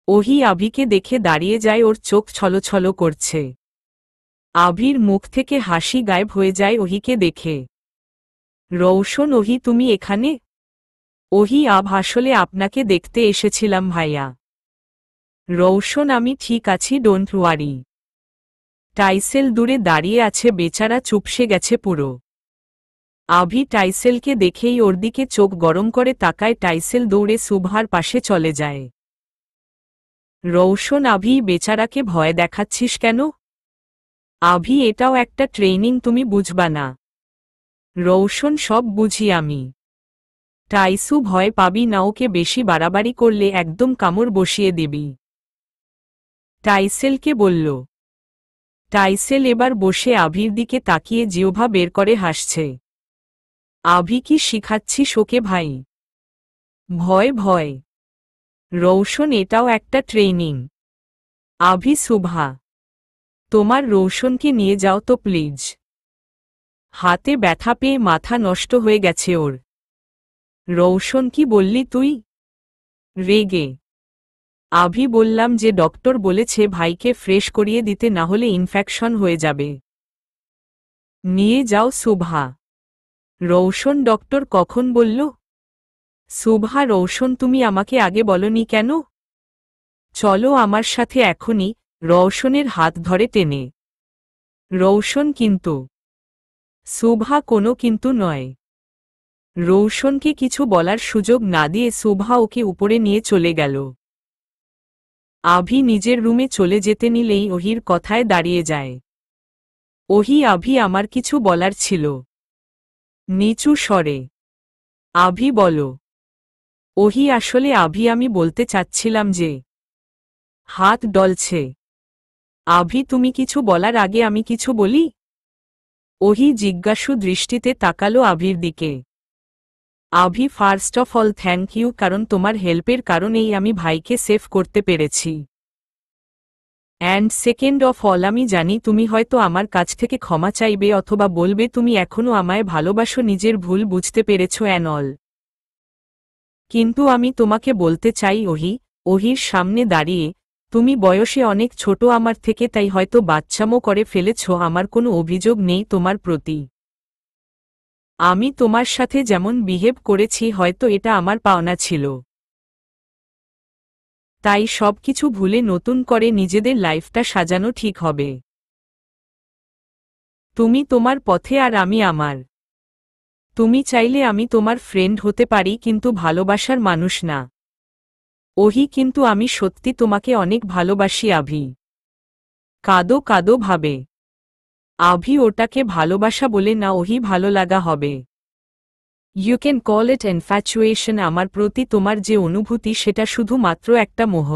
ওহি আভিকে দেখে দাঁড়িয়ে যায়, ওর চোখ ছলছল করছে। আভির মুখ থেকে হাসি গায়েব হয়ে যায় ওহিকে দেখে। রৌশন, ওহি তুমি এখানে? ওহি, আসলে আপনাকে দেখতে এসেছিলাম ভাইয়া। রৌশন, আমি ঠিক আছি, ডোন্ট ওয়ারি। টাইসেল দূরে দাঁড়িয়ে আছে, বেচারা চুপসে গেছে পুরো। আভি টাইসেলকে দেখেই ওর দিকে চোখ গরম করে তাকায়। টাইসেল দৌড়ে শুভার পাশে চলে যায়। রৌশন, আভি, বেচারাকে ভয় দেখাচ্ছিস কেন? আভি, এটাও একটা ট্রেনিং, তুমি বুঝবা না? রৌশন, সব বুঝি আমি। টাইসু, ভয় পাবি না, ওকে বেশি বাড়াবাড়ি করলে একদম কামড় বসিয়ে দিবি। টাইসেলকে বলল। টাইসেল এবার বসে আভির দিকে তাকিয়ে জিহ্বা বের করে হাসছে। আভি, কি শিখাচ্ছিস ওকে ভাই? ভয় ভয়? রৌশন, এটাও একটা ট্রেনিং। আভি, শুভা, তোমার রৌশনকে নিয়ে যাও তো প্লিজ। হাতে ব্যথা পেয়ে মাথা নষ্ট হয়ে গেছে ওর। রৌশন, কি বললি তুই? রেগে। আভি, বললাম যে ডক্টর বলেছে ভাইকে ফ্রেশ করিয়ে দিতে, না হলে ইনফেকশন হয়ে যাবে। নিয়ে যাও শুভা। রৌশন, ডক্টর কখন বলল? শুভা, রৌশন, তুমি আমাকে আগে বলনি কেন? চলো আমার সাথে এখনই। রৌশনের হাত ধরে টেনে। রৌশন, কিন্তু। শুভা, কোনো কিন্তু নয়। রৌশনকে কিছু বলার সুযোগ না দিয়ে শুভা ওকে উপরে নিয়ে চলে গেল। আভি নিজের রুমে চলে যেতে নিলেই ওহির কথায় দাঁড়িয়ে যায়। ওহি, আভি, আমার কিছু বলার ছিল। নিচু স্বরে। আভি, বলো। ওহি, আসলে আভি, আমি বলতে চাচ্ছিলাম যে। হাত ডলছে। আভি, তুমি কিছু বলার আগে আমি কিছু বলি? ওহি জিজ্ঞাসু দৃষ্টিতে তাকালো আভির দিকে। Abhi, first of all thank you, কারণ তোমার হেল্পের কারণেই আমি ভাইকে সেভ করতে পেরেছি। অ্যান্ড সেকেন্ড অফ অল, আমি জানি তুমি হয়তো আমার কাছ থেকে ক্ষমা চাইবে অথবা বলবে তুমি এখনও আমায় ভালোবাসো, নিজের ভুল বুঝতে পেরেছ অ্যান অল। কিন্তু আমি তোমাকে বলতে চাই ওহি, ওহির সামনে দাঁড়িয়ে, তুমি বয়সে অনেক ছোট আমার থেকে, তাই হয়তো বাচ্চামো করে ফেলেছ, আমার কোনো অভিযোগ নেই তোমার প্রতি। আমি তোমার সাথে যেমন বিহেভ করেছি হয়তো এটা আমার পাওনা ছিল। তাই সবকিছু ভুলে নতুন করে নিজেদের লাইফটা সাজানো ঠিক হবে। তুমি তোমার পথে আর আমি আমার। তুমি চাইলে আমি তোমার ফ্রেন্ড হতে পারি, কিন্তু ভালোবাসার মানুষ না। ওহি, কিন্তু আমি সত্যি তোমাকে অনেক ভালোবাসি আভি। কাঁদো কাঁদো ভাবে। আভি, ওটাকে ভালোবাসা বলে না ওহি, ভালো লাগা হবে। You can call it infatuation. আমার প্রতি তোমার যে অনুভূতি সেটা শুধুমাত্র একটা মোহ।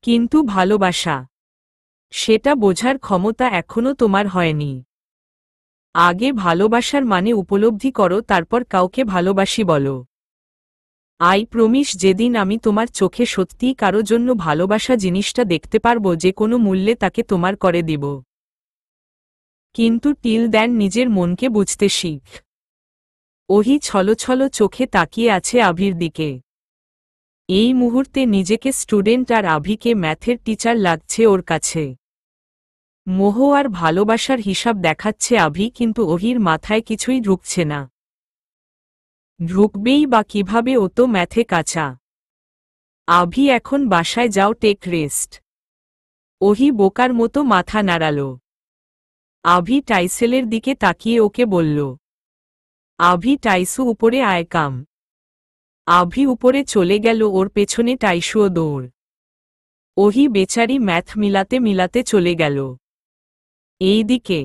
কিন্তু ভালোবাসা, সেটা বোঝার ক্ষমতা এখনো তোমার হয়নি। আগে ভালোবাসার মানে উপলব্ধি করো, তারপর কাউকে ভালোবাসি বলো। আই প্রমিস, যেদিন আমি তোমার চোখে সত্যিই কারো জন্য ভালোবাসা জিনিসটা দেখতে পারবো, যে কোনো মূল্যে তাকে তোমার করে দিব। কিন্তু টিল দেন নিজের মনকে বুঝতে শিখ। ওহি ছলছল চোখে তাকিয়ে আছে আভির দিকে। এই মুহূর্তে নিজেকে স্টুডেন্ট আর আভিকে ম্যাথের টিচার লাগছে ওর কাছে। মোহ আর ভালোবাসার হিসাব দেখাচ্ছে আভি, কিন্তু ওহির মাথায় কিছুই ঢুকছে না। ঢুকবেই বা কিভাবে, ও তো ম্যাথে কাঁচা। আভি এখন বাসায় যাও, টেক রেস্ট। ওহি বোকার মতো মাথা নাড়াল। আভি টাইসেলের দিকে তাকিয়ে ওকে বলল, আভি টাইসু উপরে আয় কাম। আভি উপরে চলে গেল, ওর পেছনে টাইসুও দৌড়। ওহি বেচারি ম্যাথ মিলাতে মিলাতে চলে গেল। এইদিকে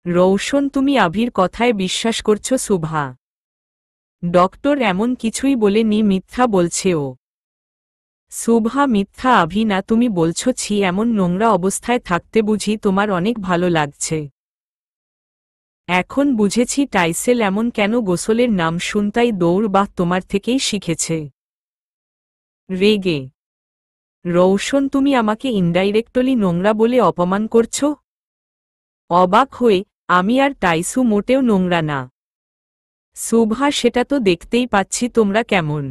রৌশন, তুমি আভির কথায় বিশ্বাস করছো শুভা? ডক্টর এমন কিছুই বলেনি, মিথ্যা বলছে ও। শুভা, মিথ্যা আভি না, তুমি বলছো ছি, এমন নোংরা অবস্থায় থাকতে বুঝি তোমার অনেক ভালো লাগছে। এখন বুঝেছি টাইসেল এমন কেন গোসলের নাম শুনতাই দৌড়, বাহ তোমার থেকেই শিখেছে। রেগে রৌশন, তুমি আমাকে ইনডাইরেক্টলি নোংরা বলে অপমান করছো? অবাক হয়ে, আমি আর টাইসু মোটেও নোংরা না। শুভা, সেটা তো দেখতেই পাচ্ছি, তোমরা কেমন।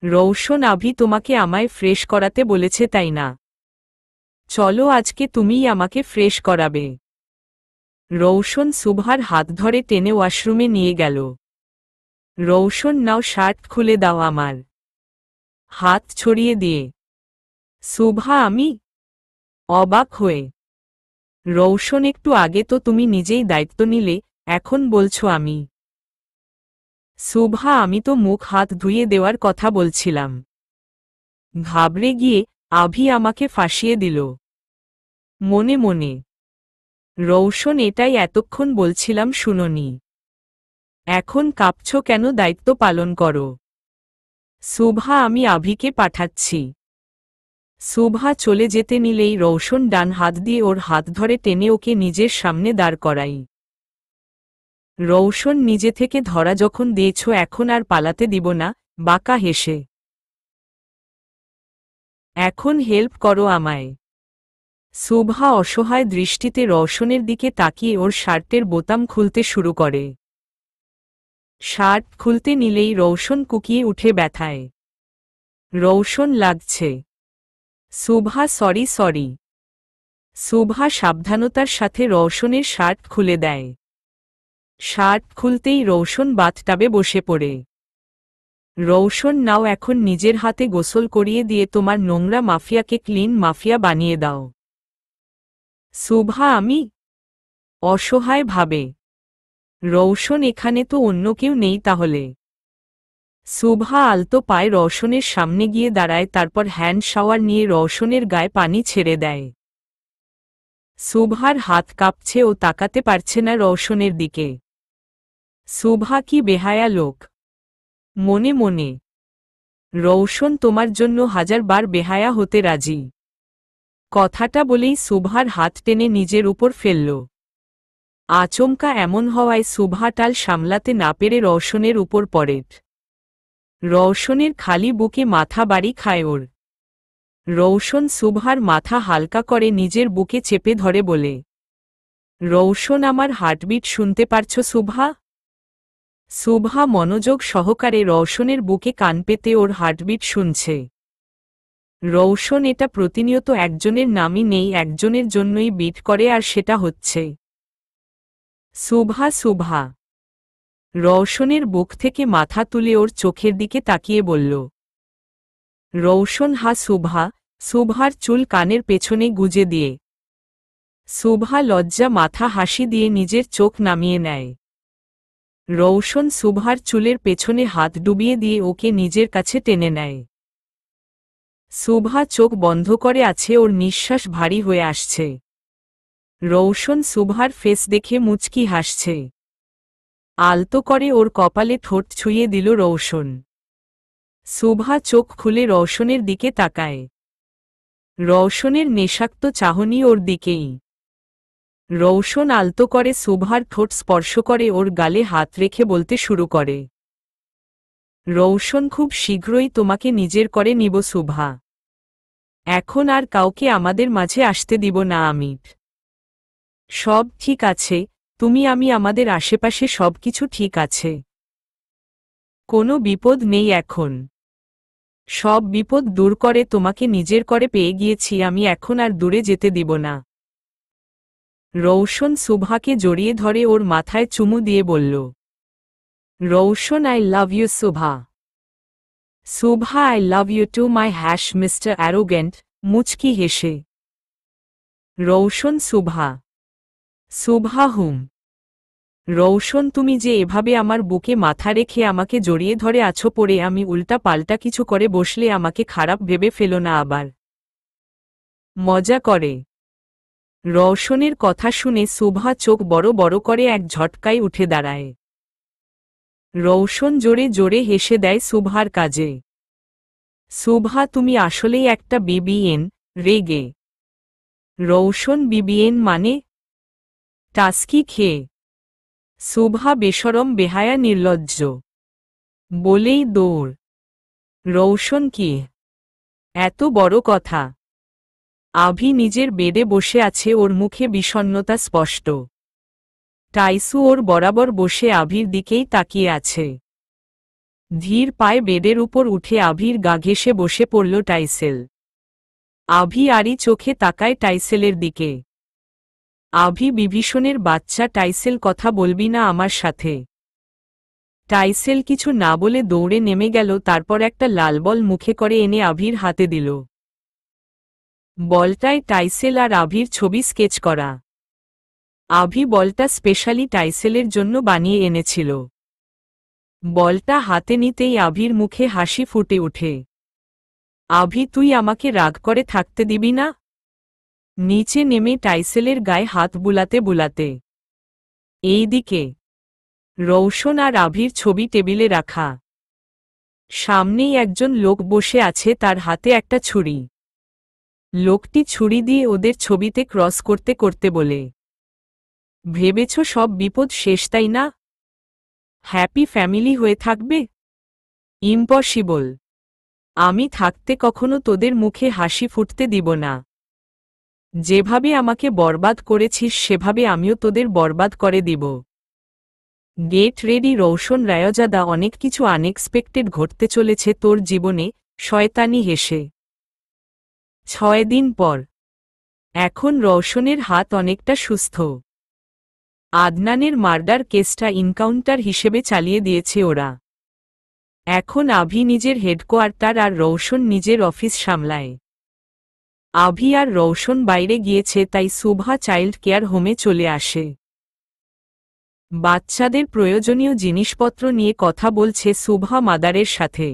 রৌশন, আভি তোমাকে আমায় ফ্রেশ করাতে বলেছে তাই না? চলো আজকে তুমিই আমাকে ফ্রেশ করাবে। রৌশন শুভার হাত ধরে টেনে ওয়াশরুমে নিয়ে গেল। রৌশন, নাও শার্ট খুলে দাও আমার। হাত ছড়িয়ে দিয়ে শুভা, আমি? অবাক হয়ে রৌশন, একটু আগে তো তুমি নিজেই দায়িত্ব নিলে, এখন বলছো আমি? শুভা, আমি তো মুখ হাত ধুয়ে দেওয়ার কথা বলছিলাম। ঘাবড়ে গিয়ে আভি আমাকে ফাঁসিয়ে দিল। মনে মনে রৌশন, এটাই এতক্ষণ বলছিলাম, শুনোনি? এখন কাঁপছ কেন? দায়িত্ব পালন করো। শুভা, আমি আভিকে পাঠাচ্ছি। শুভা চলে যেতে নিলেই রৌশন ডান হাত দিয়ে ওর হাত ধরে টেনে ওকে নিজের সামনে দাঁড় করাই। রৌশন, নিজে থেকে ধরা যখন দিয়েছ, এখন আর পালাতে দিব না, বাঁকা হেসে। এখন হেল্প করো আমায়। শুভা অসহায় দৃষ্টিতে রৌশনের দিকে তাকিয়ে ওর শার্টের বোতাম খুলতে শুরু করে। শার্ট খুলতে নিলেই রৌশন কুকিয়ে উঠে ব্যথায়। রৌশন, লাগছে। Shubha, sorry sorry. শুভা সাবধানতার সাথে রৌশনের শার্ট খুলে দেয়। শার্ট খুলতেই রৌশন বাথটাবে বসে পড়ে। রৌশন, নাও এখন নিজের হাতে গোসল করিয়ে দিয়ে তোমার নোংরা মাফিয়াকে ক্লিন মাফিয়া বানিয়ে দাও। শুভা, আমি? অসহায় ভাবে রৌশন, এখানে তো অন্য কেউ নেই তাহলে? শুভা আলতো পায়ে রৌশনের সামনে গিয়ে দাঁড়ায়, তারপর হ্যান্ড শাওয়ার নিয়ে রৌশনের গায়ে পানি ছেড়ে দেয়। শুভার হাত কাঁপছে, ও তাকাতে পারছে না রৌশনের দিকে। শুভা কি বেহায়া লোক! মনে মনে রৌশন, তোমার জন্য 1000 বার বেহায়া হতে রাজি। কথাটা বলেই শুভার হাত টেনে নিজের উপর ফেলল। আচমকা এমন হওয়ায় শুভা টাল সামলাতে না পেরে রৌশনের উপর পড়ে। রৌশনের খালি বুকে মাথা বাড়ি খায় ওর। রৌশন শুভার মাথা হালকা করে নিজের বুকে চেপে ধরে বলে, রৌশন, আমার হার্টবিট শুনতে পারছো শুভা? শুভা মনোযোগ সহকারে রৌশনের বুকে কান পেতে ওর হার্টবিট শুনছে। রৌশন, এটা প্রতিনিয়ত একজনের নামই নেই, একজনের জন্যই বিট করে, আর সেটা হচ্ছে শুভা। শুভা রৌশনের বুক থেকে মাথা তুলে ওর চোখের দিকে তাকিয়ে বলল, রৌশন, হা শুভা। শুভার চুল কানের পেছনে গুজে দিয়ে শুভা লজ্জা মাথা হাসি দিয়ে নিজের চোখ নামিয়ে নেয়। রৌশন শুভার চুলের পেছনে হাত ডুবিয়ে দিয়ে ওকে নিজের কাছে টেনে নেয়। শুভা চোখ বন্ধ করে আছে, ওর নিঃশ্বাস ভারী হয়ে আসছে। রৌশন শুভার ফেস দেখে মুচকি হাসছে। আলতো করে ওর কপালে ঠোঁট ছুঁয়ে দিল রৌশন। শুভা চোখ খুলে রৌশনের দিকে তাকায়। রৌশনের নেশাক্ত চাহনি ওর দিকেই। রৌশন আলতো করে শুভার ঠোঁট স্পর্শ করে ওর গালে হাত রেখে বলতে শুরু করে, রৌশন খুব শীঘ্রই তোমাকে নিজের করে নিব শুভা। এখন আর কাউকে আমাদের মাঝে আসতে দিব না আমি। সব ঠিক আছে, তুমি আমি আমাদের আশেপাশে সবকিছু ঠিক আছে। কোনো বিপদ নেই এখন। সব বিপদ দূর করে তোমাকে নিজের করে পেয়ে গিয়েছি আমি, এখন আর দূরে যেতে দিব না। রৌশন শুভাকে জড়িয়ে ধরে ওর মাথায় চুমু দিয়ে বলল, Roshan I love you Shubha. Shubha I love you too my hash mister arrogant, মুচকি হেসে। রৌশন শুভা। শুভা হুম। রৌশন তুমি যে এভাবে আমার বুকে মাথা রেখে আমাকে জড়িয়ে ধরে আছো, পড়ে আমি উল্টা পাল্টা কিছু করে বসলে আমাকে খারাপ ভেবে ফেলো না আবার। মজা করে। রৌশনের কথা শুনে শুভা চোখ বড় বড় করে এক ঝটকায় উঠে দাঁড়ায়। রৌশন জোরে জোরে হেসে দেয় শুভার কাজে। শুভা তুমি আসলেই একটা বিবিএন, রেগে। রৌশন বিবিএন মানে? টাস্কি খেয়ে। শুভা বেশরম বেহায়া নির্লজ্জ। বলেই দৌড়। রৌশন কি এত বড় কথা? আভি নিজের বেডে বসে আছে, ওর মুখে বিষণ্ণতা স্পষ্ট। টাইসু ওর বরাবর বসে আভির দিকেই তাকিয়ে আছে। ধীর পায়ে বেডের উপর উঠে আভির গা ঘেঁষে বসে পড়ল টাইসেল। আভি আড়ি চোখে তাকায় টাইসেলের দিকে। আভি বিভীষণের বাচ্চা, টাইসেল কথা বলবি না আমার সাথে? টাইসেল কিছু না বলে দৌড়ে নেমে গেল, তারপর একটা লাল বল মুখে করে এনে আভির হাতে দিল। বলটায় টাইসেল আর আভির ছবি স্কেচ করা। আভি বলটা স্পেশালি টাইসেলের জন্য বানিয়ে এনেছিল। বলটা হাতে নিতেই আভির মুখে হাসি ফুটে ওঠে। আভি তুই আমাকে রাগ করে থাকতে দিবি না? নিচে নেমে টাইসেলের গায়ে হাত বুলাতে বুলাতে। এইদিকে রৌশন আর আভির ছবি টেবিলে রাখা। সামনেই একজন লোক বসে আছে, তার হাতে একটা ছুরি। লোকটি ছুরি দিয়ে ওদের ছবিতে ক্রস করতে করতে বলে, ভেবেছ সব বিপদ শেষ, তাই না? হ্যাপি ফ্যামিলি হয়ে থাকবে? ইম্পসিবল। আমি থাকতে কখনো তোদের মুখে হাসি ফুটতে দিব না। যেভাবে আমাকে বরবাদ করেছিস সেভাবে আমিও তোদের বরবাদ করে দিব। গেট রেডি রৌশন রায়জাদা, অনেক কিছু আনএক্সপেক্টেড ঘটতে চলেছে তোর জীবনে। শয়তানি হেসে। 6 দিন পর। এখন রৌশনের হাত অনেকটা সুস্থ। আদনানের মার্ডার কেসটা ইনকাউন্টার হিসেবে চালিয়ে দিয়েছে ওরা। এখন আভি নিজের হেডকোয়ার্টার আর রৌশন নিজের অফিস সামলায়। আভি আর রৌশন বাইরে গিয়েছে, তাই শুভা চাইল্ড কেয়ার হোমে চলে আসে। বাচ্চাদের প্রয়োজনীয় জিনিসপত্র নিয়ে কথা বলছে শুভা মাদারের সাথে।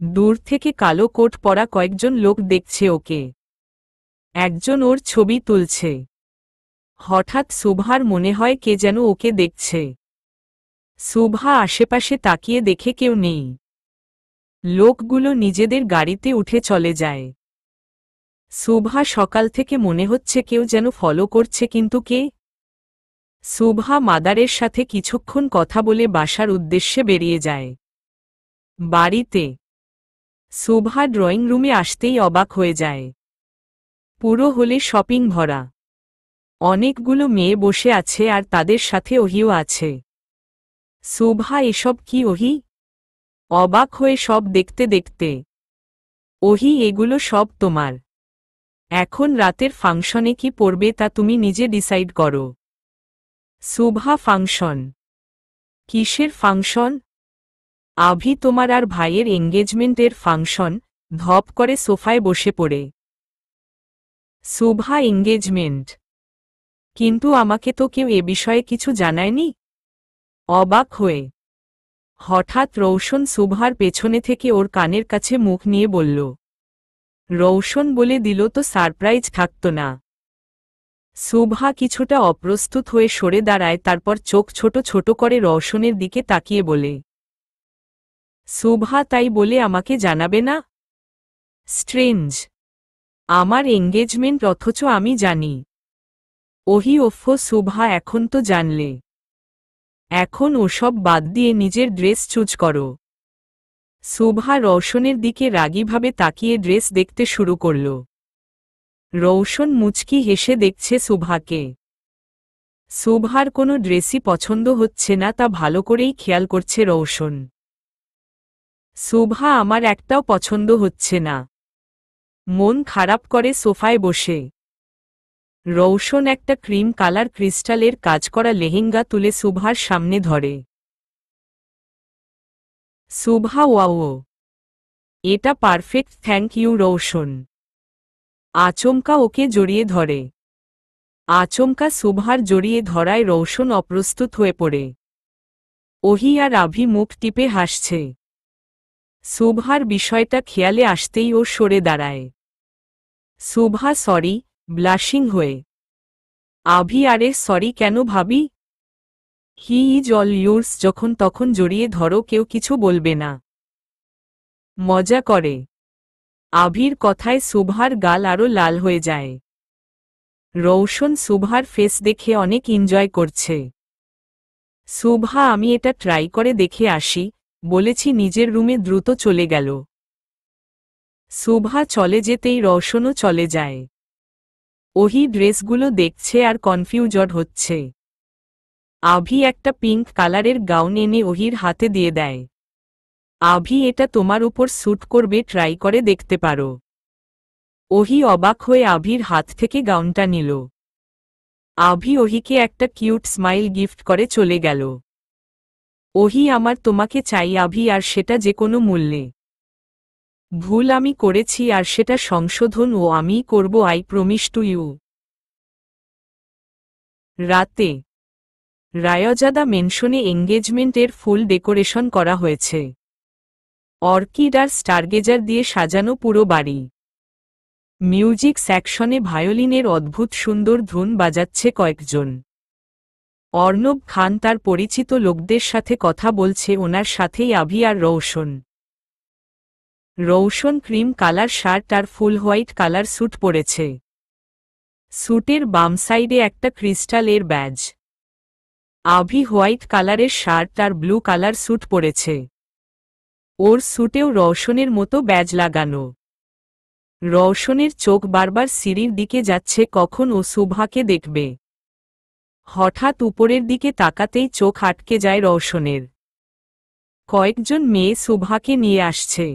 দূর থেকে কালো কোট পরা কয়েকজন লোক দেখছে ওকে। একজন ওর ছবি তুলছে। হঠাৎ শুভার মনে হয় কে যেন ওকে দেখছে। শুভা আশেপাশে তাকিয়ে দেখে কেউ নেই। লোকগুলো নিজেদের গাড়িতে উঠে চলে যায়। শুভা সকাল থেকে মনে হচ্ছে কেউ যেন ফলো করছে, কিন্তু কে? শুভা মাদারের সাথে কিছুক্ষণ কথা বলে বাসার উদ্দেশ্যে বেরিয়ে যায়। বাড়িতে শুভা ড্রয়িং রুমে আসতেই অবাক হয়ে যায়। পুরো হলে শপিং ভরা। অনেকগুলো মেয়ে বসে আছে আর তাদের সাথে ওহিও আছে। শুভা এসব কি ওহি? অবাক হয়ে সব দেখতে দেখতে। ওহি এগুলো সব তোমার। এখন রাতের ফাংশনে কি পরবে তা তুমি নিজে ডিসাইড করো। শুভা ফাংশন? কিসের ফাংশন? আভি তোমার আর ভাইয়ের এঙ্গেজমেন্টের ফাংশন। ধপ করে সোফায় বসে পড়ে। শুভা এঙ্গেজমেন্ট? কিন্তু আমাকে তো কেউ এ বিষয়ে কিছু জানায়নি। অবাক হয়ে হঠাৎ রৌশন শুভার পেছনে থেকে ওর কানের কাছে মুখ নিয়ে বলল। রৌশন বলে দিল তো সারপ্রাইজ থাকত না। শুভা কিছুটা অপ্রস্তুত হয়ে সরে দাঁড়ায়, তারপর চোখ ছোট ছোট করে রৌশনের দিকে তাকিয়ে বলে, শুভা তাই বলে আমাকে জানাবে না? স্ট্রেঞ্জ। আমার এঙ্গেজমেন্ট অথচ আমি জানি। ওহি ওফো শুভা, এখন তো জানলে। এখন ওসব বাদ দিয়ে নিজের ড্রেস চুজ করো। শুভা রওশনের দিকে রাগীভাবে তাকিয়ে ড্রেস দেখতে শুরু করল। রওশন মুচকি হেসে দেখছে শুভাকে। শুভার কোনো ড্রেসই পছন্দ হচ্ছে না তা ভালো করেই খেয়াল করছে রওশন। শুভা, আমার একটাও পছন্দ হচ্ছে না। মন খারাপ করে সোফায় বসে। রওশন একটা ক্রিম কালার ক্রিস্টালের কাজ করা লেহেঙ্গা তুলে শুভার সামনে ধরে। শুভা, ওয়াও, এটা পারফেক্ট, থ্যাংক ইউ রওশন। আচমকা ওকে জড়িয়ে ধরে। আচমকা শুভার জড়িয়ে ধরায় রওশন অপ্রস্তুত হয়ে পড়ে। ওহি আর আভি মুখ টিপে হাসছে। শুভার বিষয়টা খেয়ালে আসতেই ও সরে দাঁড়ায়। শুভা, সরি, ব্লাশিং হয়ে। আভি, আরে সরি কেন ভাবি? হি ইজ অল ইউর্স, যখন তখন জড়িয়ে ধরো, কেউ কিছু বলবে না। মজা করে। আভির কথায় শুভার গাল আরও লাল হয়ে যায়। রওশন শুভার ফেস দেখে অনেক এনজয় করছে। শুভা, আমি এটা ট্রাই করে দেখে আসি বলেছি, নিজের রুমে দ্রুত চলে গেল। শুভা চলে যেতেই রওশনও চলে যায়। ওহি ড্রেসগুলো দেখছে আর কনফিউজড হচ্ছে। আভি একটা পিঙ্ক কালারের গাউন এনে ওহির হাতে দিয়ে দেয়। আভি, এটা তোমার উপর স্যুট করবে, ট্রাই করে দেখতে পারো। ওহি অবাক হয়ে আভির হাত থেকে গাউনটা নিল। আভি ওহিকে একটা কিউট স্মাইল গিফট করে চলে গেল। ওহি, আমার তোমাকে চাই আভি, আর সেটা যে কোনো মূল্যে। ভুল আমি করেছি আর সেটা সংশোধন ও আমিই করব, আই প্রমিস টু ইউ। রাতে রায়জাদা মেনশনে এঙ্গেজমেন্টের ফুল ডেকোরেশন করা হয়েছে। অর্কিড আর স্টারগেজার দিয়ে সাজানো পুরো বাড়ি। মিউজিক সেকশনে ভায়োলিনের অদ্ভুত সুন্দর ধুন বাজাচ্ছে কয়েকজন। অর্ণব খান তার পরিচিত লোকদের সাথে কথা বলছে, ওনার সাথেই আভি আর Roshan. Roshan cream colour shirt আর ফুল হোয়াইট কালার স্যুট পরেছে। স্যুটের বাম সাইডে একটা ক্রিস্টালের ব্যাজ। আভি হোয়াইট কালারের শার্ট আর ব্লু কালার স্যুট পরেছে। ওর স্যুটেও রওশনের মতো ব্যাজ লাগানো। রওশনের চোখ বারবার সিঁড়ির দিকে যাচ্ছে, কখন ও শুভাকে দেখবে। হঠাৎ উপরের দিকে তাকাতেই চোখ আটকে যায় রওশনের। কয়েকজন মেয়ে শুভাকে নিয়ে আসছে।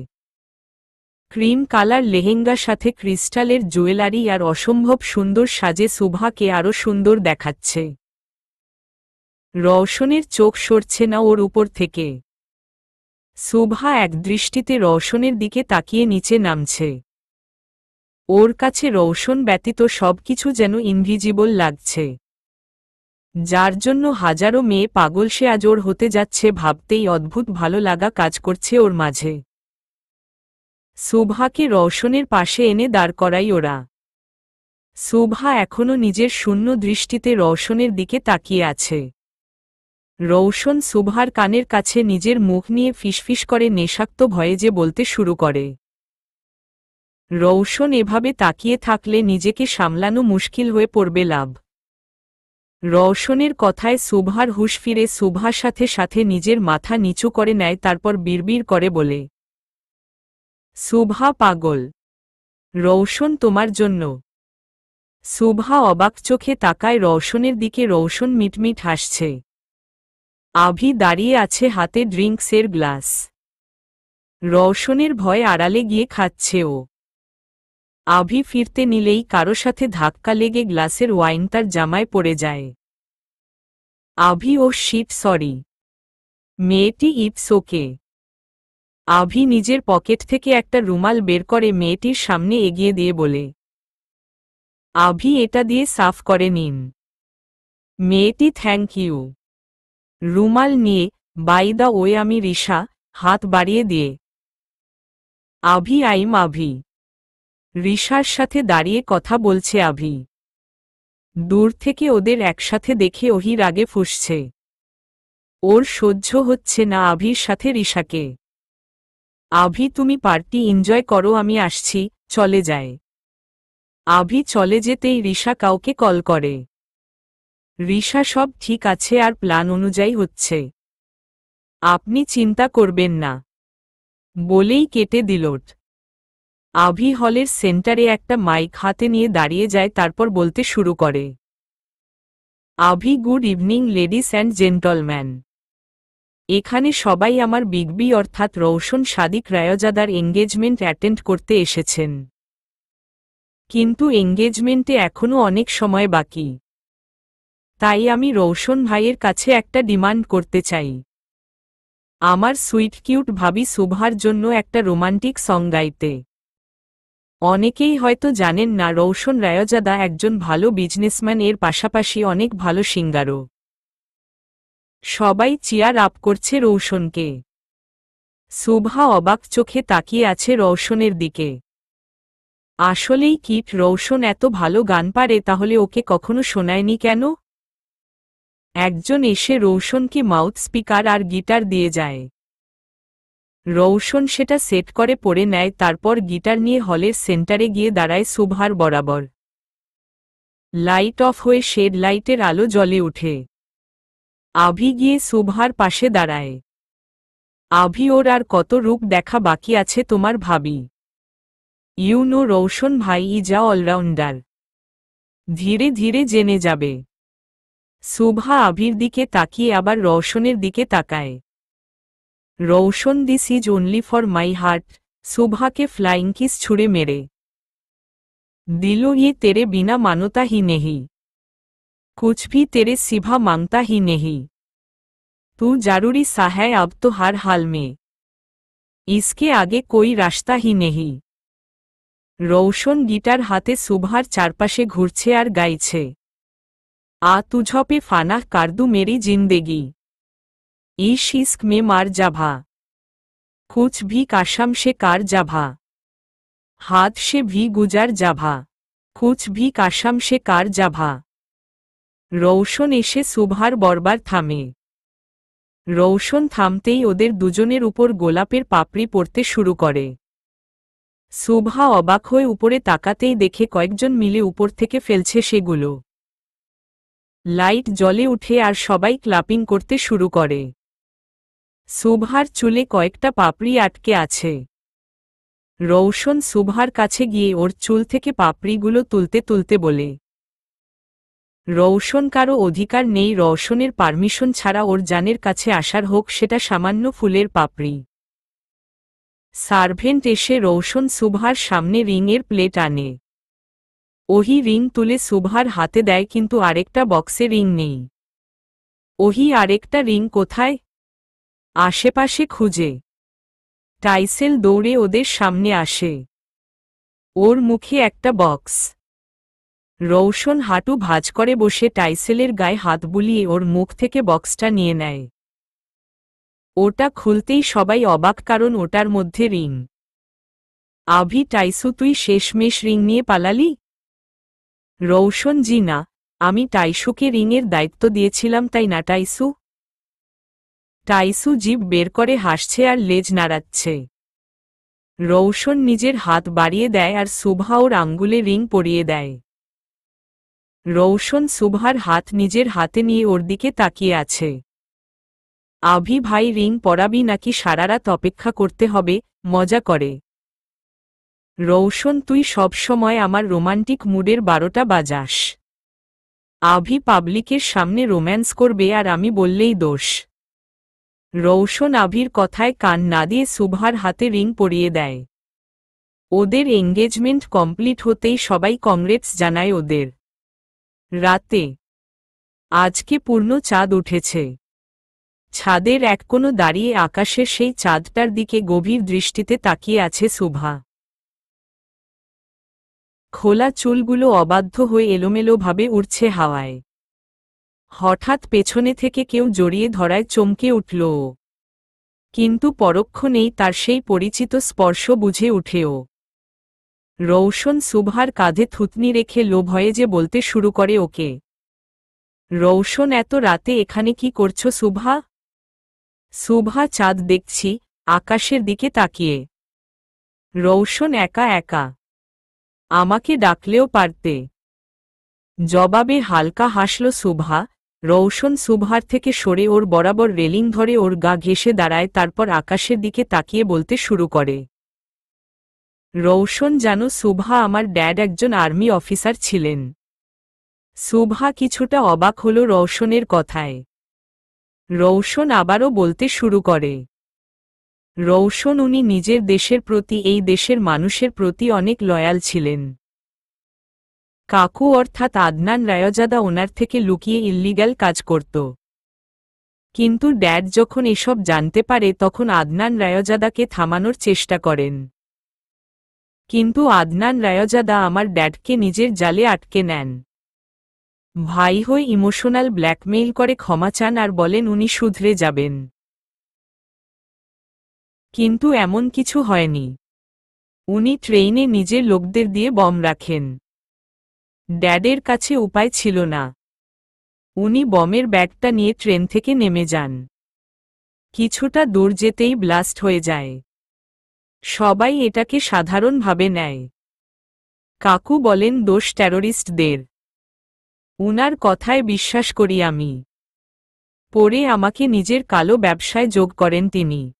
ক্রিম কালার লেহেঙ্গার সাথে ক্রিস্টালের জুয়েলারি আর অসম্ভব সুন্দর সাজে শুভাকে আরও সুন্দর দেখাচ্ছে। রওশনের চোখ সরছে না ওর উপর থেকে। শুভা একদৃষ্টিতে রওশনের দিকে তাকিয়ে নিচে নামছে। ওর কাছে রওশন ব্যতীত সবকিছু যেন ইনভিজিবল লাগছে, যার জন্য হাজারো মেয়ে পাগল। সে আজ ওর হতে যাচ্ছে ভাবতেই অদ্ভুত ভালো লাগা কাজ করছে ওর মাঝে। শুভাকে রওশনের পাশে এনে দাঁড় করাই ওরা। শুভা এখনও নিজের শূন্য দৃষ্টিতে রওশনের দিকে তাকিয়ে আছে। রওশন শুভার কানের কাছে নিজের মুখ নিয়ে ফিসফিস করে নেশাক্ত ভয়ে যে বলতে শুরু করে। রওশন এভাবে তাকিয়ে থাকলে নিজেকে সামলানো মুশকিল হয়ে পড়বে লাভ। রওশনের কথায় শুভার হুঁশ ফিরে শুভার সাথে সাথে নিজের মাথা নিচু করে নেয়, তারপর বিড়বিড় করে বলে, শুভা পাগল, রওশন তোমার জন্য। শুভা অবাক চোখে তাকায় রওশনের দিকে। রওশন মিটমিট হাসছে। আভি দাঁড়িয়ে আছে, হাতে ড্রিঙ্কসের গ্লাস। রওশনের ভয়ে আড়ালে গিয়ে খাচ্ছে ও। আভি ফিরতে নিলেই কারো সাথে ধাক্কা লেগে গ্লাসের ওয়াইন তার জামায় পড়ে যায়। আভি, ও শিট, সরি। মেয়েটি, ইটস ওকে। আভি নিজের পকেট থেকে একটা রুমাল বের করে মেয়েটির সামনে এগিয়ে দিয়ে বলে, আভি, এটা দিয়ে সাফ করে নিন। মেয়েটি, থ্যাংক ইউ। রুমাল নিয়ে, বাই দ্য ওয়ে আমি রিশা, হাত বাড়িয়ে দিয়ে। আভি, আইম আভি। রিশার সাথে দাঁড়িয়ে কথা বলছে আভি। দূর থেকে ওদের একসাথে দেখে ওহি রাগে ফুঁসছে। ওর সহ্য হচ্ছে না আভির সাথে রিশাকে। আভি, তুমি পার্টি এনজয় করো, আমি আসছি, চলে যায়। আভি চলে যেতেই রিশা কাউকে কল করে। রিশা সব ঠিক আছে আর প্ল্যান অনুযায়ী হচ্ছে। আপনি চিন্তা করবেন না, বলেই কেটে দিলট। আভি হলের সেন্টারে একটা মাইক হাতে নিয়ে দাঁড়িয়ে যায়, তারপর বলতে শুরু করে, Avi, good evening ladies and gentleman. এখানে সবাই আমার বিগবি অর্থাৎ রৌশন সাদিক রায়জাদার এঙ্গেজমেন্ট অ্যাটেন্ড করতে এসেছেন। কিন্তু এঙ্গেজমেন্টে এখনও অনেক সময় বাকি। তাই আমি রৌশন ভাইয়ের কাছে একটা ডিমান্ড করতে চাই। আমার সুইট কিউট ভাবি শুভার জন্য একটা রোমান্টিক সং গাইতে। অনেকেই হয়তো জানেন না, রৌশন রায়জাদা একজন ভালো বিজনেসম্যান, এর পাশাপাশি অনেক ভালো সিঙ্গারও। সবাই চিয়ার আপ করছে রৌশনকে। শুভা অবাক চোখে তাকিয়ে আছে রৌশনের দিকে। আসলেই কিট, রৌশন এত ভালো গান পারে, তাহলে ওকে কখনো শোনায়নি কেন? একজন এসে রৌশনকে মাউথ স্পিকার আর গিটার দিয়ে যায়। রৌশন সেটা সেট করে পড়ে নেয়, তারপর গিটার নিয়ে হলের সেন্টারে গিয়ে দাঁড়ায় শুভার বরাবর। লাইট অফ হয়ে শেড লাইটের আলো জ্বলে ওঠে। আভি গিয়ে শুভার পাশে দাঁড়ায়। আভি, ওর আর কত রূপ দেখা বাকি আছে তোমার ভাবি? ইউ নো রৌশন ভাই ইজ আ অলরাউন্ডার। ধীরে ধীরে জেনে যাবে। শুভা আভির দিকে তাকিয়ে আবার রৌশনের দিকে তাকায়। Roshan, this is only for my heart. শুভাকে ফ্লাইং কিস ছুড়ে মেরে দিল, ये तेरे बिना मानता ही नहीं, कुछ भी तेरे सिवा मांगता ही नहीं, तू जरूरी सा है अब तो हर हाल में, इसके आगे कोई रास्ता ही नहीं। রৌশন গিটার হাতে শুভার চারপাশে ঘুরছে আর গাইছে, आ तुझ पे फाना कर दूं मेरी जिंदगी, इस इश्क में मार जाभा, कुछ भी काशम से कार जाभा, हाथ से भी गुजर जाभा, कुछ भी काशम से कार जाभा। রৌশন এসে শুভার বরবার থামে। রৌশন থামতেই ওদের দুজনের উপর গোলাপের পাপড়ি পড়তে শুরু করে। শুভা অবাক হয়ে উপরে তাকাতেই দেখে কয়েকজন মিলে উপর থেকে ফেলছে সেগুলো। লাইট জ্বলে উঠে আর সবাই ক্লাপিং করতে শুরু করে। শুভার চুলে কয়েকটা পাপড়ি আটকে আছে। রৌশন শুভার কাছে গিয়ে ওর চুল থেকে পাপড়িগুলো তুলতে তুলতে বলে, রৌশন, কারো অধিকার নেই রৌশনের পারমিশন ছাড়া ওর জানের কাছে আসার, হোক সেটা সামান্য ফুলের পাপড়ি। সার্ভেন্ট এসে রৌশন শুভার সামনে রিংয়ের প্লেট আনে। ওহি রিং তুলে শুভার হাতে দেয়, কিন্তু আরেকটা বক্সে রিং নেই। ওহি, আরেকটা রিং কোথায়? আশেপাশে খুঁজে। টাইসেল দৌড়ে ওদের সামনে আসে। ওর মুখে একটা বক্স। রৌশন হাঁটু ভাঁজ করে বসে টাইসেলের গায়ে হাত বুলিয়ে ওর মুখ থেকে বক্সটা নিয়ে নেয়। ওটা খুলতেই সবাই অবাক, কারণ ওটার মধ্যে রিং। আভি, টাইসু, তুই শেষমেশ রিং নিয়ে পালালি? রৌশন, জি না, আমি টাইসুকে রিংয়ের দায়িত্ব দিয়েছিলাম, তাই না টাইসু? টাইসু জিভ বের করে হাসছে আর লেজ নাড়াচ্ছে। রৌশন নিজের হাত বাড়িয়ে দেয় আর শুভা ওর আঙ্গুলে রিং পরিয়ে দেয়। রৌশন শুভার হাত নিজের হাতে নিয়ে ওর দিকে তাকিয়ে আছে। আভি ভাই, রিং পরাবি নাকি সারারাত অপেক্ষা করতে হবে? মজা করে। রৌশন, তুই সব সময় আমার রোমান্টিক মুডের 12টা বাজাস। আভি পাবলিকের সামনে রোম্যান্স করবে আর আমি বললেই দোষ। রৌশন আভির কথায় কান না দিয়ে শুভার হাতে রিং পরিয়ে দেয়। ওদের এঙ্গেজমেন্ট কমপ্লিট হতেই সবাই কংগ্রেটস জানায় ওদের। রাতে আজকে পূর্ণ চাঁদ উঠেছে। ছাদের এক কোণে দাঁড়িয়ে আকাশের সেই চাঁদটার দিকে গভীর দৃষ্টিতে তাকিয়ে আছে শুভা। খোলা চুলগুলো অবাধ্য হয়ে এলোমেলোভাবে উড়ছে হাওয়ায়। হঠাৎ পেছনে থেকে কেউ জড়িয়ে ধরায় চমকে উঠল ও। কিন্তু পরক্ষণেই তার সেই পরিচিত স্পর্শ বুঝে উঠেও। রৌশন শুভার কাঁধে থুতনি রেখে লোভ হয়ে যে বলতে শুরু করে, ওকে। রৌশন, এত রাতে এখানে কি করছো শুভা? শুভা, চাঁদ দেখছি, আকাশের দিকে তাকিয়ে। রৌশন, একা একা? আমাকে ডাকলেও পারতে। জবাবে হালকা হাসল শুভা। রৌশন শুভার থেকে সরে ওর বরাবর রেলিং ধরে ওর গা ঘেঁষে দাঁড়ায়, তারপর আকাশের দিকে তাকিয়ে বলতে শুরু করে। রৌশন, জানো শুভা, আমার ড্যাড একজন আর্মি অফিসার ছিলেন। শুভা কিছুটা অবাক হল রৌশনের কথায়। রৌশন আবারও বলতে শুরু করে। রৌশন, উনি নিজের দেশের প্রতি, এই দেশের মানুষের প্রতি অনেক লয়াল ছিলেন। কাকু অর্থাৎ আদনান রায়জাদা ওনার থেকে লুকিয়ে ইল্লিগ্যাল কাজ করত। কিন্তু ড্যাড যখন এসব জানতে পারে তখন আদনান রায়জাদাকে থামানোর চেষ্টা করেন। কিন্তু আদনান রায়জাদা আমার ড্যাডকে নিজের জালে আটকে নেন। ভাই হয়ে ইমোশনাল ব্ল্যাকমেইল করে ক্ষমা চান আর বলেন উনি শুধরে যাবেন। কিন্তু এমন কিছু হয়নি। উনি ট্রেইনে নিজের লোকদের দিয়ে বম রাখেন। ড্যাডের কাছে উপায় ছিল না। উনি বমের ব্যাগটা নিয়ে ট্রেন থেকে নেমে যান। কিছুটা দূর যেতেই ব্লাস্ট হয়ে যায়। সবাই এটাকে সাধারণভাবে নেয়। কাকু বলেন দোষ টেরোরিস্টদের। উনার কথায় বিশ্বাস করি আমি। পরে আমাকে নিজের কালো ব্যবসায় যোগ করেন তিনি।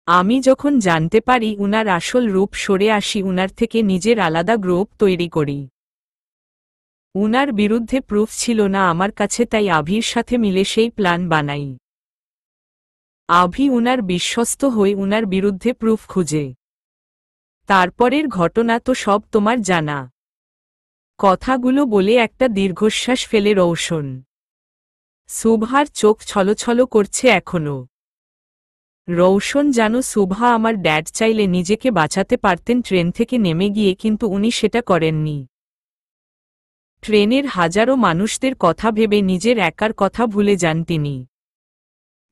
আমি যখন জানতে পারি উনার আসল রূপ, সরে আসি, উনার থেকে নিজের আলাদা গ্রুপ তৈরি করি। উনার বিরুদ্ধে প্রুফ ছিল না আমার কাছে, তাই আভির সাথে মিলে সেই প্ল্যান বানাই। আভি উনার বিশ্বস্ত হয়ে উনার বিরুদ্ধে প্রুফ খুঁজে। তারপরের ঘটনা তো সব তোমার জানা। কথাগুলো বলে একটা দীর্ঘশ্বাস ফেলে রৌশন। শুভার চোখ ছলছল করছে এখনো। রৌশন, জানো শুভা, আমার ড্যাড চাইলে নিজেকে বাঁচাতে পারতেন ট্রেন থেকে নেমে গিয়ে, কিন্তু উনি সেটা করেননি। ট্রেনের হাজারো মানুষদের কথা ভেবে নিজের একার কথা ভুলে যান তিনি।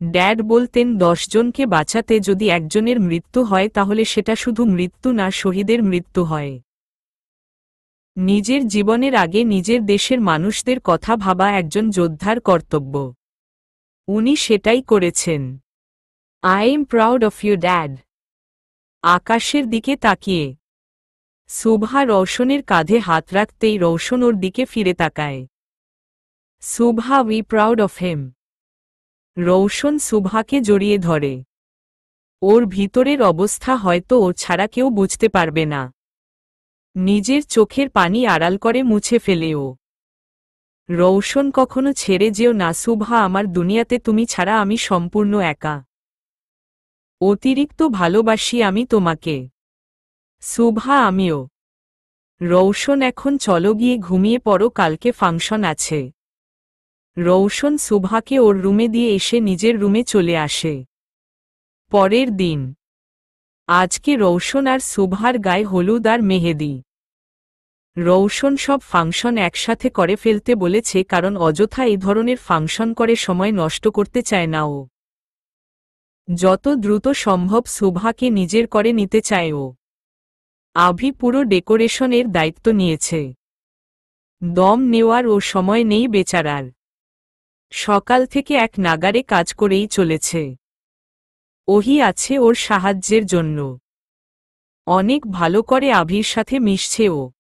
ড্যাড বলতেন 10 জনকে বাঁচাতে যদি একজনের মৃত্যু হয় তাহলে সেটা শুধু মৃত্যু না, শহীদের মৃত্যু হয়। নিজের জীবনের আগে নিজের দেশের মানুষদের কথা ভাবা একজন যোদ্ধার কর্তব্য। উনি সেটাই করেছেন। I am proud of you dad. আকাশের দিকে তাকিয়ে শুভা রৌশনের কাঁধে হাত রাখতেই রৌশন ওর দিকে ফিরে তাকায়। Shubha, we proud of him. Roshan শুভাকে জড়িয়ে ধরে। ওর ভিতরের অবস্থা হয়তো ও ছাড়া কেউ বুঝতে পারবে না। নিজের চোখের পানি আড়াল করে মুছে ফেলে ও। রৌশন, কখনো ছেড়ে যেও না শুভা, আমার দুনিয়াতে তুমি ছাড়া আমি সম্পূর্ণ একা। অতিরিক্ত ভালোবাসি আমি তোমাকে শুভা, আমিও। রৌশন, এখন চলো গিয়ে ঘুমিয়ে পড়ো, কালকে ফাংশন আছে। রৌশন শুভাকে ওর রুমে দিয়ে এসে নিজের রুমে চলে আসে। পরের দিন। আজকে রৌশন আর শুভার গায়ে হলুদ আর মেহেদি। রৌশন সব ফাংশন একসাথে করে ফেলতে বলেছে, কারণ অযথা এই ধরনের ফাংশন করে সময় নষ্ট করতে চায় না ও। যত দ্রুত সম্ভব শুভাকে নিজের করে নিতে চায় ও। আভি পুরো ডেকোরেশনের দায়িত্ব নিয়েছে। দম নেওয়ার ও সময় নেই বেচারার। সকাল থেকে এক নাগারে কাজ করেই চলেছে। ওহি আছে ওর সাহায্যের জন্য। অনেক ভালো করে আভির সাথে মিশছে ও।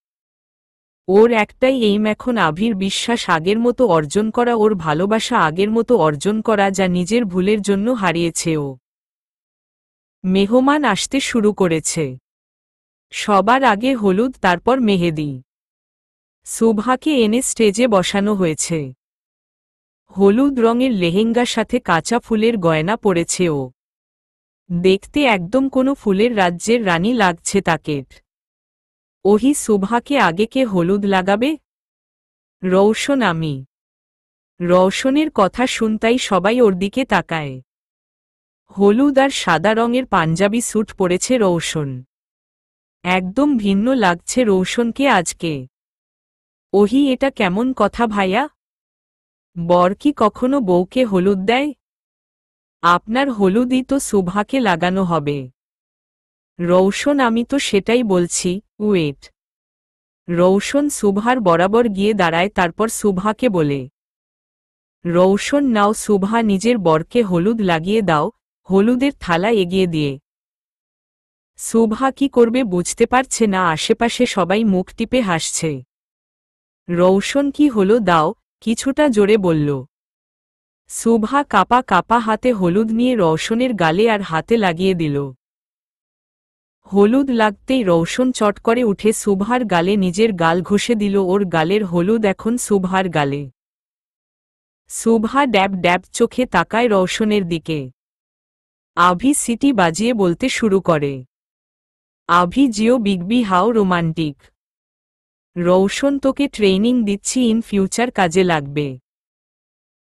ওর একটাই এইম এখন আভির বিশ্বাস আগের মতো অর্জন করা, ওর ভালোবাসা আগের মতো অর্জন করা, যা নিজের ভুলের জন্য হারিয়েছে ও। মেহমান আসতে শুরু করেছে। সবার আগে হলুদ, তারপর মেহেদি। শুভাকে এনে স্টেজে বসানো হয়েছে। হলুদ রঙের লেহেঙ্গার সাথে কাঁচা ফুলের গয়না পরেছে ও। দেখতে একদম কোনো ফুলের রাজ্যের রানী লাগছে তাকে। ওহি শুভাকে আগে কে হলুদ লাগাবে? রৌশন, আমি। রৌশনের কথা শুনতাই সবাই ওর দিকে তাকায়। হলুদ আর সাদা রঙের পাঞ্জাবি স্যুট পরেছে রৌশন। একদম ভিন্ন লাগছে রৌশনকে আজকে। ওহি, এটা কেমন কথা ভাইয়া? বর কি কখনো বউকে হলুদ দেয়? আপনার হলুদই তো শুভাকে লাগানো হবে। রৌশন, আমি তো সেটাই বলছি, ওয়েট। রৌশন শুভার বরাবর গিয়ে দাঁড়ায়, তারপর শুভাকে বলে। রৌশন, নাও শুভা, নিজের বরকে হলুদ লাগিয়ে দাও, হলুদের থালা এগিয়ে দিয়ে। শুভা কি করবে বুঝতে পারছে না, আশেপাশে সবাই মুখ টিপে হাসছে। রৌশন কি হলো দাও, কিছুটা জোরে বলল। শুভা কাপা কাপা হাতে হলুদ নিয়ে রৌশনের গালে আর হাতে লাগিয়ে দিল। হলুদ লাগতেই রৌশন চট করে উঠে শুভার গালে নিজের গাল ঘষে দিল। ওর গালের হলুদ এখন শুভার গালে। শুভা ড্যাব ড্যাব চোখে তাকায় রৌশনের দিকে। আভি সিটি বাজিয়ে বলতে শুরু করে, আভি জিও বিগবি হাও রোমান্টিক। রৌশন তোকে ট্রেনিং দিচ্ছি, ইন ফিউচার কাজে লাগবে।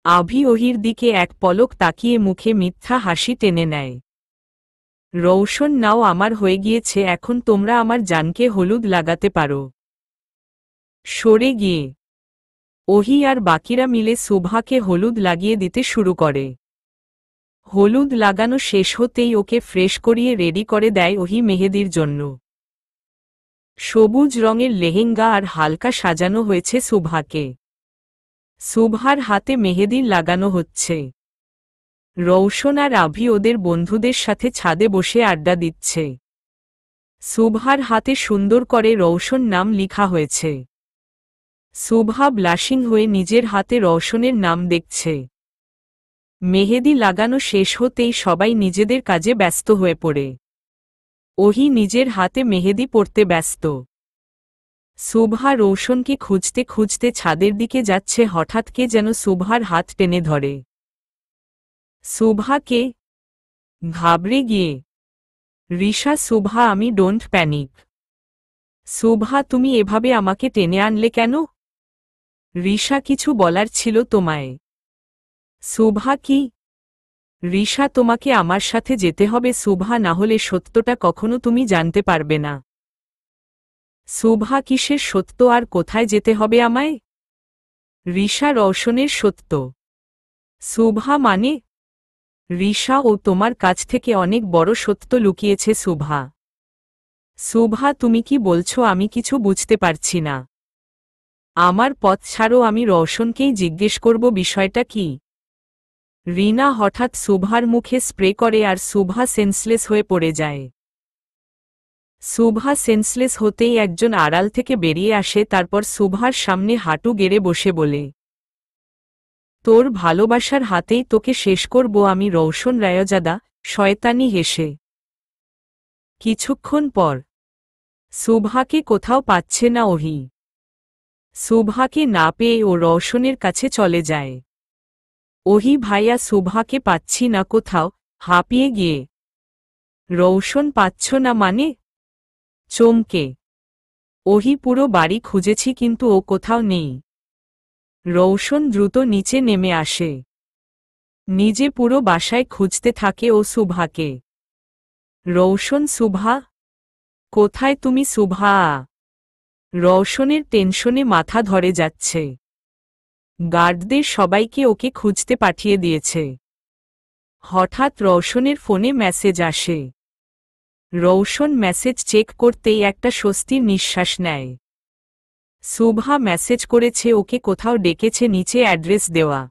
আভি ওহির দিকে এক পলক তাকিয়ে মুখে মিথ্যা হাসি টেনে নেয়। রৌশন নাও আমার হয়ে গিয়েছে, এখন তোমরা আমার জানকে হলুদ লাগাতে পারো। সরে গিয়ে ওহি আর বাকিরা মিলে শুভাকে হলুদ লাগিয়ে দিতে শুরু করে। হলুদ লাগানো শেষ হতেই ওকে ফ্রেশ করিয়ে রেডি করে দেয় ওহি মেহেদির জন্য। সবুজ রঙের লেহেঙ্গা আর হালকা সাজানো হয়েছে শুভাকে। শুভার হাতে মেহেদি লাগানো হচ্ছে। রৌশন আর আভি ওদের বন্ধুদের সাথে ছাদে বসে আড্ডা দিচ্ছে। শুভার হাতে সুন্দর করে রৌশন নাম লিখা হয়েছে। শুভা ব্লাশিং হয়ে নিজের হাতে রৌশনের নাম দেখছে। মেহেদি লাগানো শেষ হতেই সবাই নিজেদের কাজে ব্যস্ত হয়ে পড়ে। ওহি নিজের হাতে মেহেদি পরতে ব্যস্ত। শুভা রৌশনকে খুঁজতে খুঁজতে ছাদের দিকে যাচ্ছে, হঠাৎ কে যেন শুভার হাত টেনে ধরে। শুভাকে ঘাবড়ে গিয়ে রিশা, শুভা আমি ডোন্ট প্যানিক। শুভা তুমি এভাবে আমাকে টেনে আনলে কেন? রিশা কিছু বলার ছিল তোমায়। শুভা কি? রিশা তোমাকে আমার সাথে যেতে হবে শুভা, না হলে সত্যটা কখনো তুমি জানতে পারবে না। শুভা কিসের সত্য আর কোথায় যেতে হবে আমায়? রিশা রৌশনের সত্য। শুভা মানে? রিশা ও তোমার কাছ থেকে অনেক বড় সত্য লুকিয়েছে শুভা। শুভা তুমি কি বলছো আমি কিছু বুঝতে পারছি না। আমার পথ ছাড়ো, আমি রৌশনকেই জিজ্ঞেস করব বিষয়টা কি। রিনা হঠাৎ শুভার মুখে স্প্রে করে আর শুভা সেন্সলেস হয়ে পড়ে যায়। শুভা সেন্সলেস হতেই একজন আড়াল থেকে বেরিয়ে আসে, তারপর শুভার সামনে হাঁটু গেড়ে বসে বলে, তোর ভালোবাসার হাতেই তোকে শেষ করব আমি। রৌশন রায়জাদা শয়তানি হেসে। কিছুক্ষণ পর শুভাকে কোথাও পাচ্ছে না ওহি। শুভাকে না পেয়ে ও রৌশনের কাছে চলে যায়। ওহি ভাইয়া শুভাকে পাচ্ছি না কোথাও, হাঁপিয়ে গিয়ে। রৌশন পাচ্ছ না মানে? চমকে। ওহি পুরো বাড়ি খুঁজেছি কিন্তু ও কোথাও নেই। রৌশন দ্রুত নিচে নেমে আসে। নিজে পুরো বাসায় খুঁজতে থাকে ও শুভাকে। রৌশন, শুভা কোথায় তুমি? শুভা। রৌশনের টেনশনে মাথা ধরে যাচ্ছে। গার্ডদের সবাইকে ওকে খুঁজতে পাঠিয়ে দিয়েছে। হঠাৎ রৌশনের ফোনে মেসেজ আসে। রৌশন মেসেজ চেক করতেই একটা স্বস্তির নিঃশ্বাস নেয়। শুভা মেসেজ করেছে ওকে কোথাও ডেকেছে, নিচে অ্যাড্রেস দেওয়া।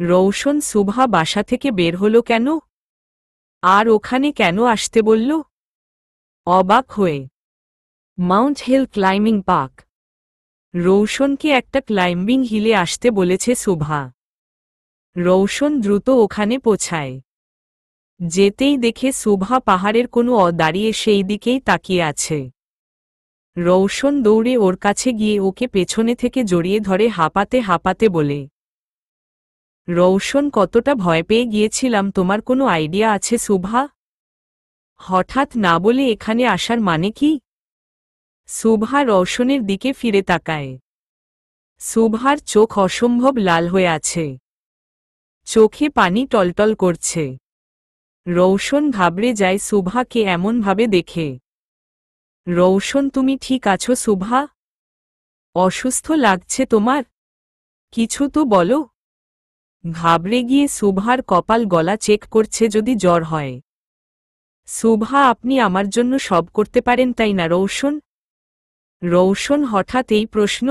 রৌশন, শুভা বাসা থেকে বের হলো কেন? আর ওখানে কেন আসতে বলল? অবাক হয়ে মাউন্ট হিল ক্লাইম্বিং পার্ক। রৌশনকে একটা ক্লাইম্বিং হিলে আসতে বলেছে শুভা। রৌশন দ্রুত ওখানে পৌঁছায়। যেতেই দেখে শুভা পাহাড়ের কোনো দাঁড়িয়ে সেই দিকেই তাকিয়ে আছে। রৌশন দৌড়ে ওর কাছে গিয়ে ওকে পেছনে থেকে জড়িয়ে ধরে হাঁপাতে হাঁপাতে বলে, রৌশন কতটা ভয় পেয়ে গিয়েছিলাম তোমার কোনো আইডিয়া আছে শুভা? হঠাৎ না বলে এখানে আসার মানে কি? শুভা রৌশনের দিকে ফিরে তাকায়। শুভার চোখ অসম্ভব লাল হয়ে আছে। চোখে পানি টলটল করছে। রৌশন ঘাবড়ে যায় শুভাকে এমনভাবে দেখে। রৌশন তুমি ঠিক আছো শুভা? অসুস্থ লাগছে তোমার? কিছু তো বলো। ঘাবড়ে গিয়ে শুভার কপাল গলা চেক করছে যদি জ্বর হয়। শুভা আপনি আমার জন্য সব করতে পারেন তাই না রৌশন? রৌশন হঠাৎ এই প্রশ্ন।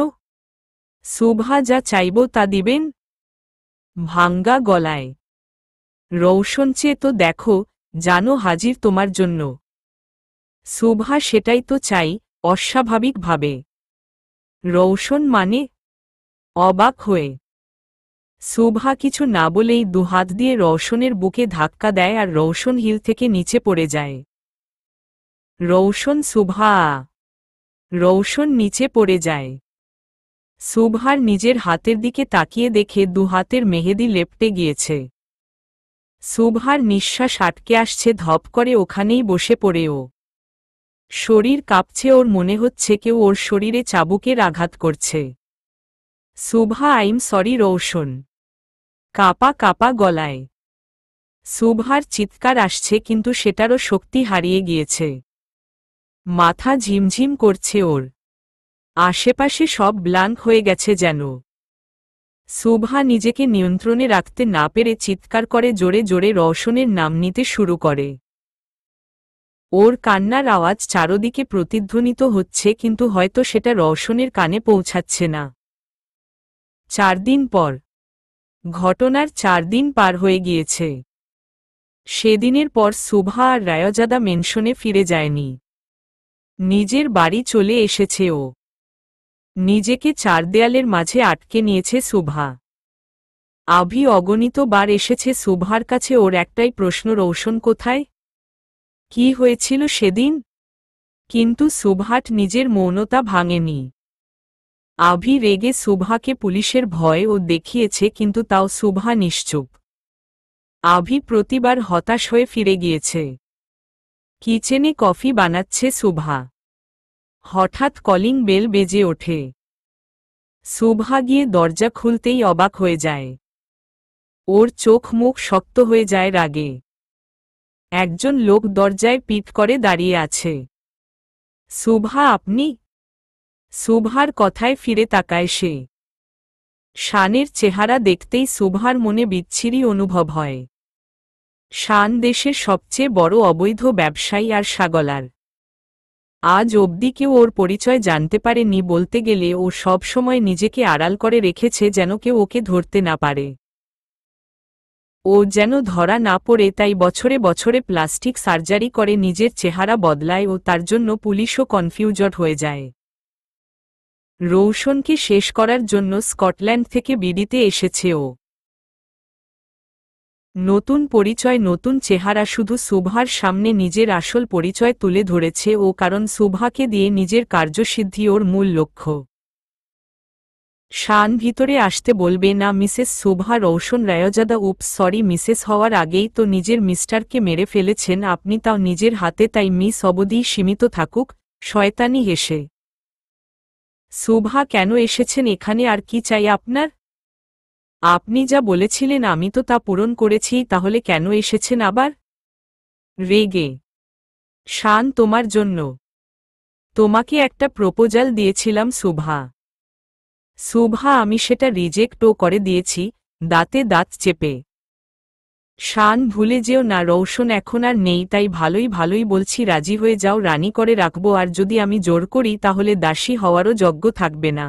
শুভা যা চাইব তা দিবেন? ভাঙ্গা গলায়। রৌশন চেয়ে তো দেখো, জানো হাজির তোমার জন্য। শুভা সেটাই তো চাই, অস্বাভাবিকভাবে। রৌশন মানে? অবাক হয়ে শুভা কিছু না বলেই দুহাত দিয়ে রৌশনের বুকে ধাক্কা দেয় আর রৌশন হিল থেকে নিচে পড়ে যায়। রৌশন শুভা! রৌশন নিচে পড়ে যায়। শুভার নিজের হাতের দিকে তাকিয়ে দেখে দুহাতের মেহেদি লেপটে গিয়েছে। শুভার নিঃশ্বাস আটকে আসছে, ধপ করে ওখানেই বসে পড়ে ও। শরীর কাঁপছে, ওর মনে হচ্ছে কেউ ওর শরীরে চাবুকের আঘাত করছে। Shubha, I'm sorry Rowshan. কাঁপা কাঁপা গলায় শুভার চিৎকার আসছে, কিন্তু সেটারও শক্তি হারিয়ে গিয়েছে। মাথা ঝিমঝিম করছে ওর। আশেপাশে সব ব্ল্যাঙ্ক হয়ে গেছে যেন। শুভা নিজেকে নিয়ন্ত্রণে রাখতে না পেরে চিৎকার করে জোরে জোরে রৌশনের নাম নিতে শুরু করে। ওর কান্নার আওয়াজ চারদিকে প্রতিধ্বনিত হচ্ছে, কিন্তু হয়তো সেটা রৌশনের কানে পৌঁছাচ্ছে না। 4 দিন পর। ঘটনার 4 দিন পার হয়ে গিয়েছে। সেদিনের পর শুভা আর রায়জাদা মেনশনে ফিরে যায়নি। নিজের বাড়ি চলে এসেছে ও। নিজেকে 4 দেয়ালের মাঝে আটকে নিয়েছে শুভা। আভি অগণিত বার এসেছে শুভার কাছে, ওর একটাই প্রশ্ন, রৌশন কোথায়? কি হয়েছিল সেদিন? কিন্তু শুভাট নিজের মৌনতা ভাঙেনি। আভি রেগে শুভাকে পুলিশের ভয় ও দেখিয়েছে, কিন্তু তাও শুভা নিশ্চুপ। আভি প্রতিবার হতাশ হয়ে ফিরে গিয়েছে। কিচেনে কফি বানাচ্ছে শুভা। হঠাৎ কলিং বেল বেজে ওঠে। শুভা গিয়ে দরজা খুলতেই অবাক হয়ে যায়। ওর চোখ মুখ শক্ত হয়ে যায় রাগে। একজন লোক দরজায় পিট করে দাঁড়িয়ে আছে। শুভা, আপনি? শুভার কথায় ফিরে তাকায় সে। শানের চেহারা দেখতেই শুভার মনে বিচ্ছিরি অনুভব হয়। শান দেশের সবচেয়ে বড় অবৈধ ব্যবসায়ী আর সাগলার। আজ অবধি কেউ ওর পরিচয় জানতে পারেনি, বলতে গেলে ও সব সময় নিজেকে আড়াল করে রেখেছে যেন কেউ ওকে ধরতে না পারে। ও যেন ধরা না পড়ে, তাই বছরে বছরে প্লাস্টিক সার্জারি করে নিজের চেহারা বদলায় ও তার জন্য পুলিশও কনফিউজড হয়ে যায়। রৌশনকে শেষ করার জন্য স্কটল্যান্ড থেকে বিডিতে এসেছে ও। নতুন পরিচয়, নতুন চেহারা, শুধু শুভার সামনে নিজের আসল পরিচয় তুলে ধরেছে ও, কারণ শুভাকে দিয়ে নিজের কার্যসিদ্ধি ওর মূল লক্ষ্য। শান ভিতরে আসতে বলবে না Mrs Shubha. Rowshan, Raizada, oops sorry, Mrs হওয়ার আগেই তো নিজের মিস্টারকে মেরে ফেলেছেন আপনি, তাও নিজের হাতে, তাই মিস অবধি সীমিত থাকুক। শয়তানি হেসে শুভা, কেন এসেছেন এখানে, আর কি চাই আপনার? আপনি যা বলেছিলেন আমি তো তা পূরণ করেছি, তাহলে কেন এসেছেন আবার? রেগে শান, তোমার জন্য। তোমাকে একটা প্রপোজাল দিয়েছিলাম শুভা। শুভা, আমি সেটা রিজেক্টও করে দিয়েছি। দাঁতে দাঁত চেপে শান, ভুলে যেও না রৌশন এখন আর নেই, তাই ভালোই ভালোই বলছি রাজি হয়ে যাও, রানী করে রাখবো, আর যদি আমি জোর করি তাহলে দাসী হওয়ারও যোগ্য থাকবে না।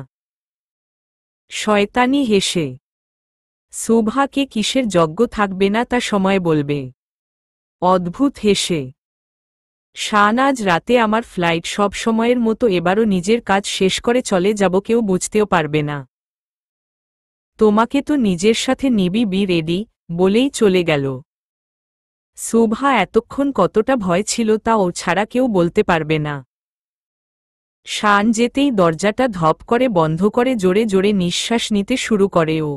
শয়তানি হেসে শুভাকে কিসের যোগ্য থাকবে না তা সময় বলবে। অদ্ভুত হেসে শান, আজ রাতে আমার ফ্লাইট, সব সময়ের মতো এবারও নিজের কাজ শেষ করে চলে যাব, কেউ বুঝতেও পারবে না। তোমাকে তো নিজের সাথে নিবি, বি রেডি, বলেই চলে গেল। শুভা এতক্ষণ কতটা ভয় ছিল তা ও ছাড়া কেউ বলতে পারবে না। শান যেতেই দরজাটা ধপ করে বন্ধ করে জোরে জোরে নিঃশ্বাস নিতে শুরু করে ও।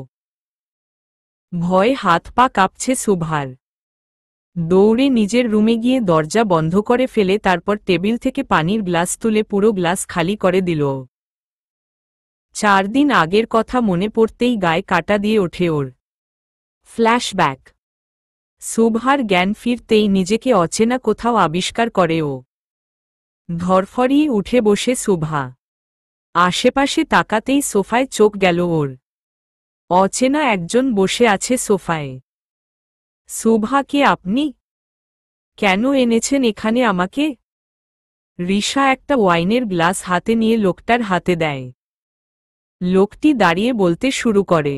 ভয়ে হাত পা কাঁপছে শুভার। দৌড়ে নিজের রুমে গিয়ে দরজা বন্ধ করে ফেলে, তারপর টেবিল থেকে পানির গ্লাস তুলে পুরো গ্লাস খালি করে দিল। 4 দিন আগের কথা মনে পড়তেই গায়ে কাঁটা দিয়ে ওঠে ওর। ফ্ল্যাশব্যাক। শুভার জ্ঞান ফিরতেই নিজেকে অচেনা কোথাও আবিষ্কার করে ও। ধরফরিয়ে উঠে বসে শুভা। আশেপাশে তাকাতেই সোফায় চোখ গেল ওর। অচেনা একজন বসে আছে সোফায়। শুভা, কে আপনি? কেন এনেছেন এখানে আমাকে? রিশা একটা ওয়াইনের গ্লাস হাতে নিয়ে লোকটার হাতে দেয়। লোকটি দাঁড়িয়ে বলতে শুরু করে,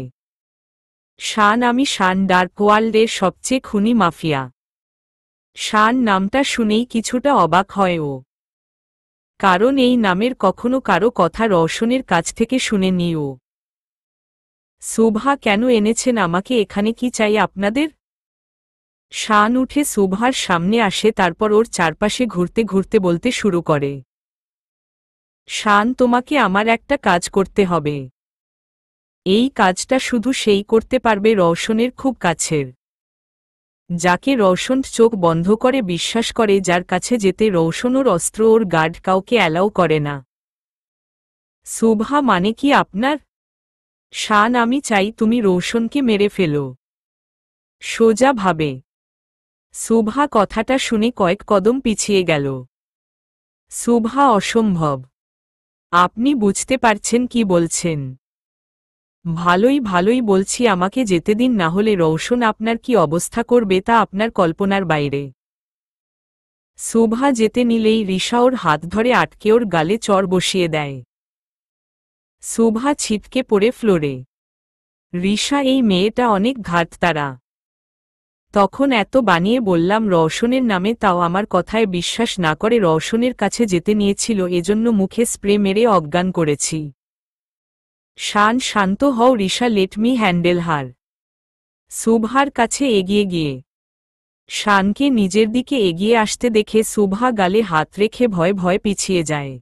শান, আমি শান, ডার্কওয়ার্ল্ডের সবচেয়ে খুনি মাফিয়া। শান নামটা শুনেই কিছুটা অবাক হয় ও। কারণ এই নামের কখনো কারো কথা রওশনের কাছ থেকে শুনেনি ও। সুভা কেন এনেছেন আমাকে এখানে, কি চাই আপনাদের? শান উঠে সুভার সামনে আসে, তারপর ওর চারপাশে ঘুরতে ঘুরতে বলতে শুরু করে, শান তোমাকে আমার একটা কাজ করতে হবে। এই কাজটা শুধু সেই করতে পারবে রওশনের খুব কাছের, যাকে রওশন চোখ বন্ধ করে বিশ্বাস করে, যার কাছে যেতে রওশন ওর অস্ত্র ওর গার্ড কাউকে অ্যালাউ করে না। সুভা মানে কি আপনার? শান আমি চাই তুমি রওশনকে মেরে ফেলো। সোজা ভাবে। সুভা কথাটা শুনে কয়েক কদম পিছিয়ে গেল। সুভা অসম্ভব। আপনি বুঝতে পারছেন কি বলছেন? ভালোই ভালোই বলছি, আমাকে যেতে দিন, না হলে রওশন আপনার কি অবস্থা করবে তা আপনার কল্পনার বাইরে। সুভা যেতে নিলেই রিশা ওর হাত ধরে আটকে ওর গালে চড় বসিয়ে দেয়। সুভা ছিটকে পড়ে ফ্লোরে। রিশা এই মেয়েটা অনেক ঘাটতারা। তখন এত বানিয়ে বললাম রওশনের নামে, তাও আমার কথায় বিশ্বাস না করে রওশনের কাছে যেতে নিয়েছিল, এজন্য মুখে স্প্রে মেরে অজ্ঞান করেছি। শান শান্ত হও রিশা, লেট মি হ্যান্ডেল হার। সুভার কাছে এগিয়ে গিয়ে শানকে নিজের দিকে এগিয়ে আসতে দেখে সুভা গালে হাত রেখে ভয় ভয় পিছিয়ে যায়।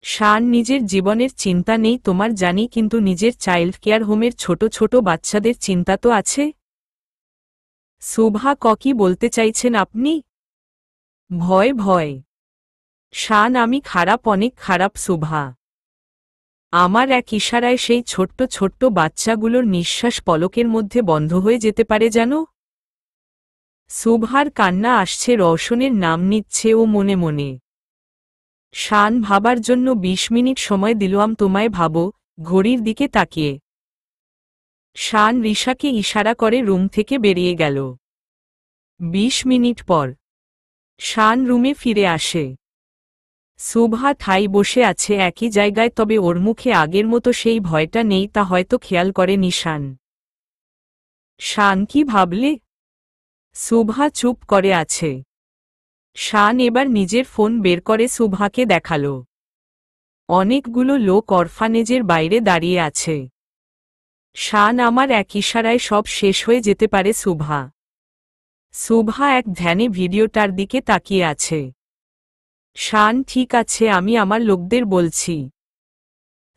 শান নিজের জীবনের চিন্তা নেই তোমার জানি, কিন্তু নিজের চাইল্ড কেয়ার হোমের ছোট ছোট বাচ্চাদের চিন্তা তো আছে। সুভা কি বলতে চাইছেন আপনি? ভয় ভয়। শান আমি খারাপ, অনেক খারাপ সুভা। আমার এক ইশারায় সেই ছোট্ট ছোট্ট বাচ্চাগুলোর নিঃশ্বাস পলকের মধ্যে বন্ধ হয়ে যেতে পারে জানো। সুভার কান্না আসছে, রওশনের নাম নিচ্ছে ও মনে মনে। শান ভাবার জন্য ২০ মিনিট সময় দিলাম তোমায়, ভাবো। ঘড়ির দিকে তাকিয়ে শান রিশাকে ইশারা করে রুম থেকে বেরিয়ে গেল। ২০ মিনিট পর শান রুমে ফিরে আসে। সুভা ঠাই বসে আছে একই জায়গায়, তবে ওর মুখে আগের মতো সেই ভয়টা নেই, তা হয়তো খেয়াল করেনি শান। শান কি ভাবলে? সুভা চুপ করে আছে। শান এবার নিজের ফোন বের করে সুভাকে দেখাল। অনেকগুলো লোক অরফানেজের বাইরে দাঁড়িয়ে আছে। শান আমার এক ইশারায় সব শেষ হয়ে যেতে পারে সুভা। সুভা এক ধ্যানে ভিডিওটার দিকে তাকিয়ে আছে। শান ঠিক আছে, আমি আমার লোকদের বলছি।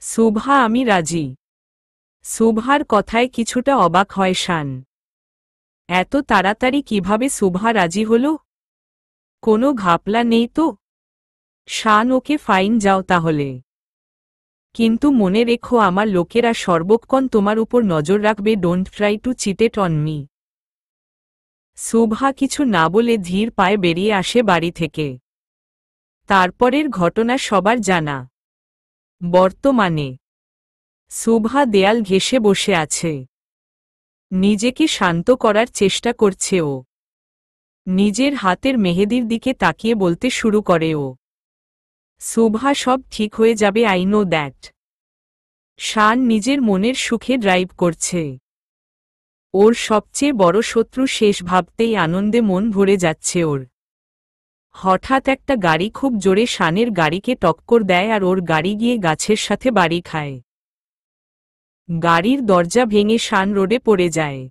সুভা আমি রাজি। সুভার কথায় কিছুটা অবাক হয় শান। এত তাড়াতাড়ি কিভাবে সুভা রাজি হল? কোনো ঘাপলা নেই তো? শান ওকে ফাইন, যাও তাহলে। কিন্তু মনে রেখো আমার লোকেরা সর্বক্ষণ তোমার উপর নজর রাখবে, don't try to cheat on me. Shubha কিছু না বলে ধীর পায়ে বেরিয়ে আসে বাড়ি থেকে। তারপরের ঘটনা সবার জানা। বর্তমানে সুভা দেয়াল ঘেঁষে বসে আছে। নিজেকে শান্ত করার চেষ্টা করছে ও। নিজের হাতের মেহেদির দিকে তাকিয়ে বলতে শুরু করে ও, সুভা সব ঠিক হয়ে যাবে, আই নো দ্যাট। শান নিজের মনের সুখে ড্রাইভ করছে। ওর সবচেয়ে বড় শত্রু শেষ ভাবতেই আনন্দে মন ভরে যাচ্ছে ওর। হঠাৎ একটা গাড়ি খুব জোরে শানের গাড়িকে টক্কর দেয়, আর ওর গাড়ি গিয়ে গাছের সাথে বাড়ি খায়। গাড়ির দরজা ভেঙে শান রোডে পড়ে যায়।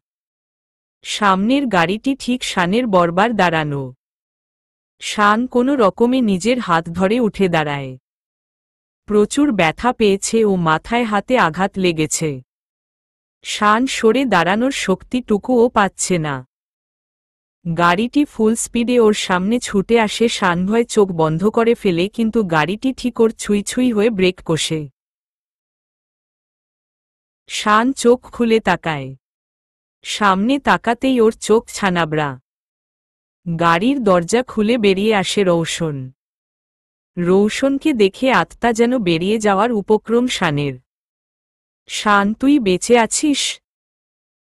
সামনের গাড়িটি ঠিক শানের বরবার দাঁড়ানো। শান কোনো রকমে নিজের হাত ধরে উঠে দাঁড়ায়। প্রচুর ব্যথা পেয়েছে ও মাথায় হাতে আঘাত লেগেছে। শান সরে দাঁড়ানোর শক্তিটুকুও পাচ্ছে না। গাড়িটি ফুল স্পিডে ওর সামনে ছুটে আসে। শান ভয়ে চোখ বন্ধ করে ফেলে, কিন্তু গাড়িটি ঠিক ওর ছুঁই ছুঁই হয়ে ব্রেক কষে। শান চোখ খুলে তাকায়। সামনে তাকাতেই ওর চোখ ছানাবড়া। গাড়ির দরজা খুলে বেরিয়ে আসে রওশন। রওশনকে দেখে আত্মা যেন বেরিয়ে যাওয়ার উপক্রম শানের। শান তুই বেঁচে আছিস?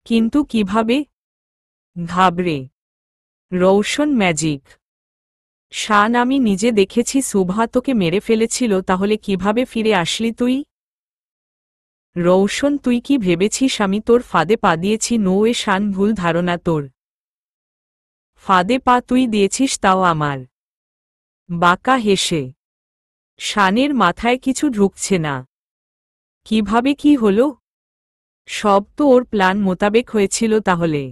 কিন্তু কিভাবে? ঘাবড়ে রওশন ম্যাজিক। শান আমি নিজে দেখেছি সুভা তোকে মেরে ফেলেছিল, তাহলে কিভাবে ফিরে আসলি তুই? রওশন তুই কি ভেবেছিস আমি তোর ফাঁদে পা দিয়েছি? নো এ শান, ভুল ধারণা তোর। ফাঁদে পা তুই দিয়েছিস, তাও আমার। বাঁকা হেসে শানের মাথায় কিছু ঢুকছে না। কিভাবে কি হলো? সব তো ওর প্ল্যান মোতাবেক হয়েছিল তাহলে।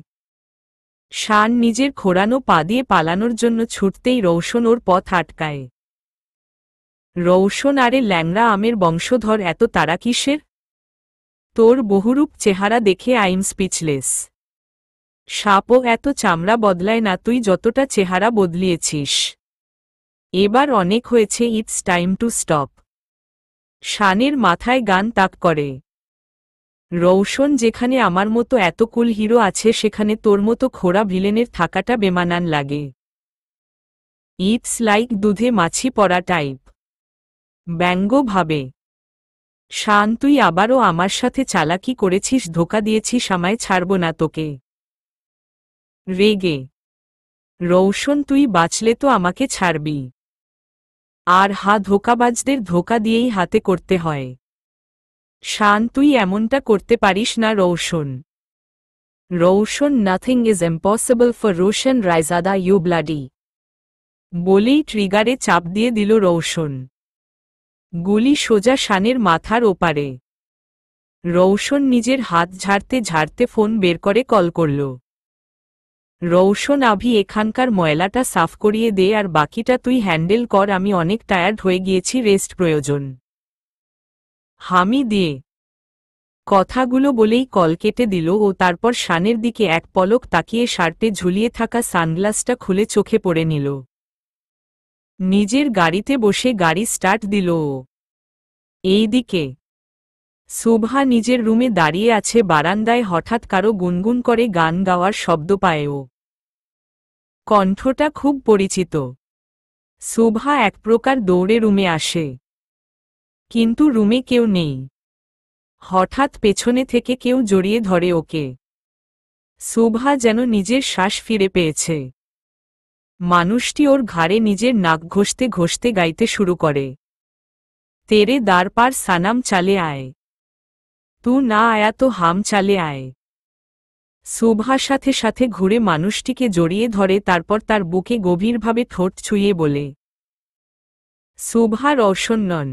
শান নিজের খোঁড়ানো পা দিয়ে পালানোর জন্য ছুটতেই রৌশন ওর পথ আটকায়। রৌশন, আরে ল্যাংড়া আমের বংশধর, এত তাড়া কিসের? তোর বহুরূপ চেহারা দেখে আইম স্পিচলেস। সাপও এত চামড়া বদলায় না তুই যতটা চেহারা বদলিয়েছিস। এবার অনেক হয়েছে, ইটস টাইম টু স্টপ। শানের মাথায় গান তাক করে। রৌশন, যেখানে আমার মতো এত কুল হিরো আছে সেখানে তোর মতো খোড়া ভিলেনের থাকাটা বেমানান লাগে। ইটস লাইক দুধে মাছি পড়া টাইপ। ব্যঙ্গ ভাবে। শান, তুই আবারও আমার সাথে চালাকি করেছিস, ধোঁকা দিয়েছিস, আমায় ছাড়ব না তোকে। রেগে। রৌশন, তুই বাঁচলে তো আমাকে ছাড়বি। আর ধোঁকাবাজদের ধোঁকা দিয়েই হাতে করতে হয়। শান, তুই এমনটা করতে পারিস না Roshan. Roshan, nothing is impossible for Roshan Raizada, you bloody. বলেই ট্রিগারে চাপ দিয়ে দিল রৌশন। গুলি সোজা শানের মাথার ওপারে। রৌশন নিজের হাত ঝাড়তে ঝাড়তে ফোন বের করে কল করল। রৌশন, আভি, এখানকার ময়লাটা সাফ করিয়ে দে আর বাকিটা তুই হ্যান্ডেল কর, আমি অনেক টায়ার্ড হয়ে গিয়েছি, রেস্ট প্রয়োজন। হামি দিয়ে কথাগুলো বলেই কল কেটে দিল ও তারপর শানের দিকে এক পলক তাকিয়ে শার্টে ঝুলিয়ে থাকা সানগ্লাসটা খুলে চোখে পড়ে নিল। নিজের গাড়িতে বসে গাড়ি স্টার্ট দিল ও। এইদিকে শুভা নিজের রুমে দাঁড়িয়ে আছে বারান্দায়, হঠাৎ কারো গুনগুন করে গান গাওয়ার শব্দ পায় ও। কণ্ঠটা খুব পরিচিত। শুভা এক প্রকার দৌড়ে রুমে আসে, কিন্তু রুমে কেউ নেই। হঠাৎ পেছনে থেকে কেউ জড়িয়ে ধরে ওকে। শুভা যেন নিজের শ্বাস ফিরে পেয়েছে। মানুষটি ওর ঘাড়ে নিজের নাক ঘষতে ঘষতে গাইতে শুরু করে, তেরে দার পার সানাম চালে আয়, তু না আয়া তো হাম চালে আয়। শুভা সাথে সাথে ঘুরে মানুষটিকে জড়িয়ে ধরে, তারপর তার বুকে গভীরভাবে ঠোঁট ছুঁয়ে বলে, শুভা রৌশন নন।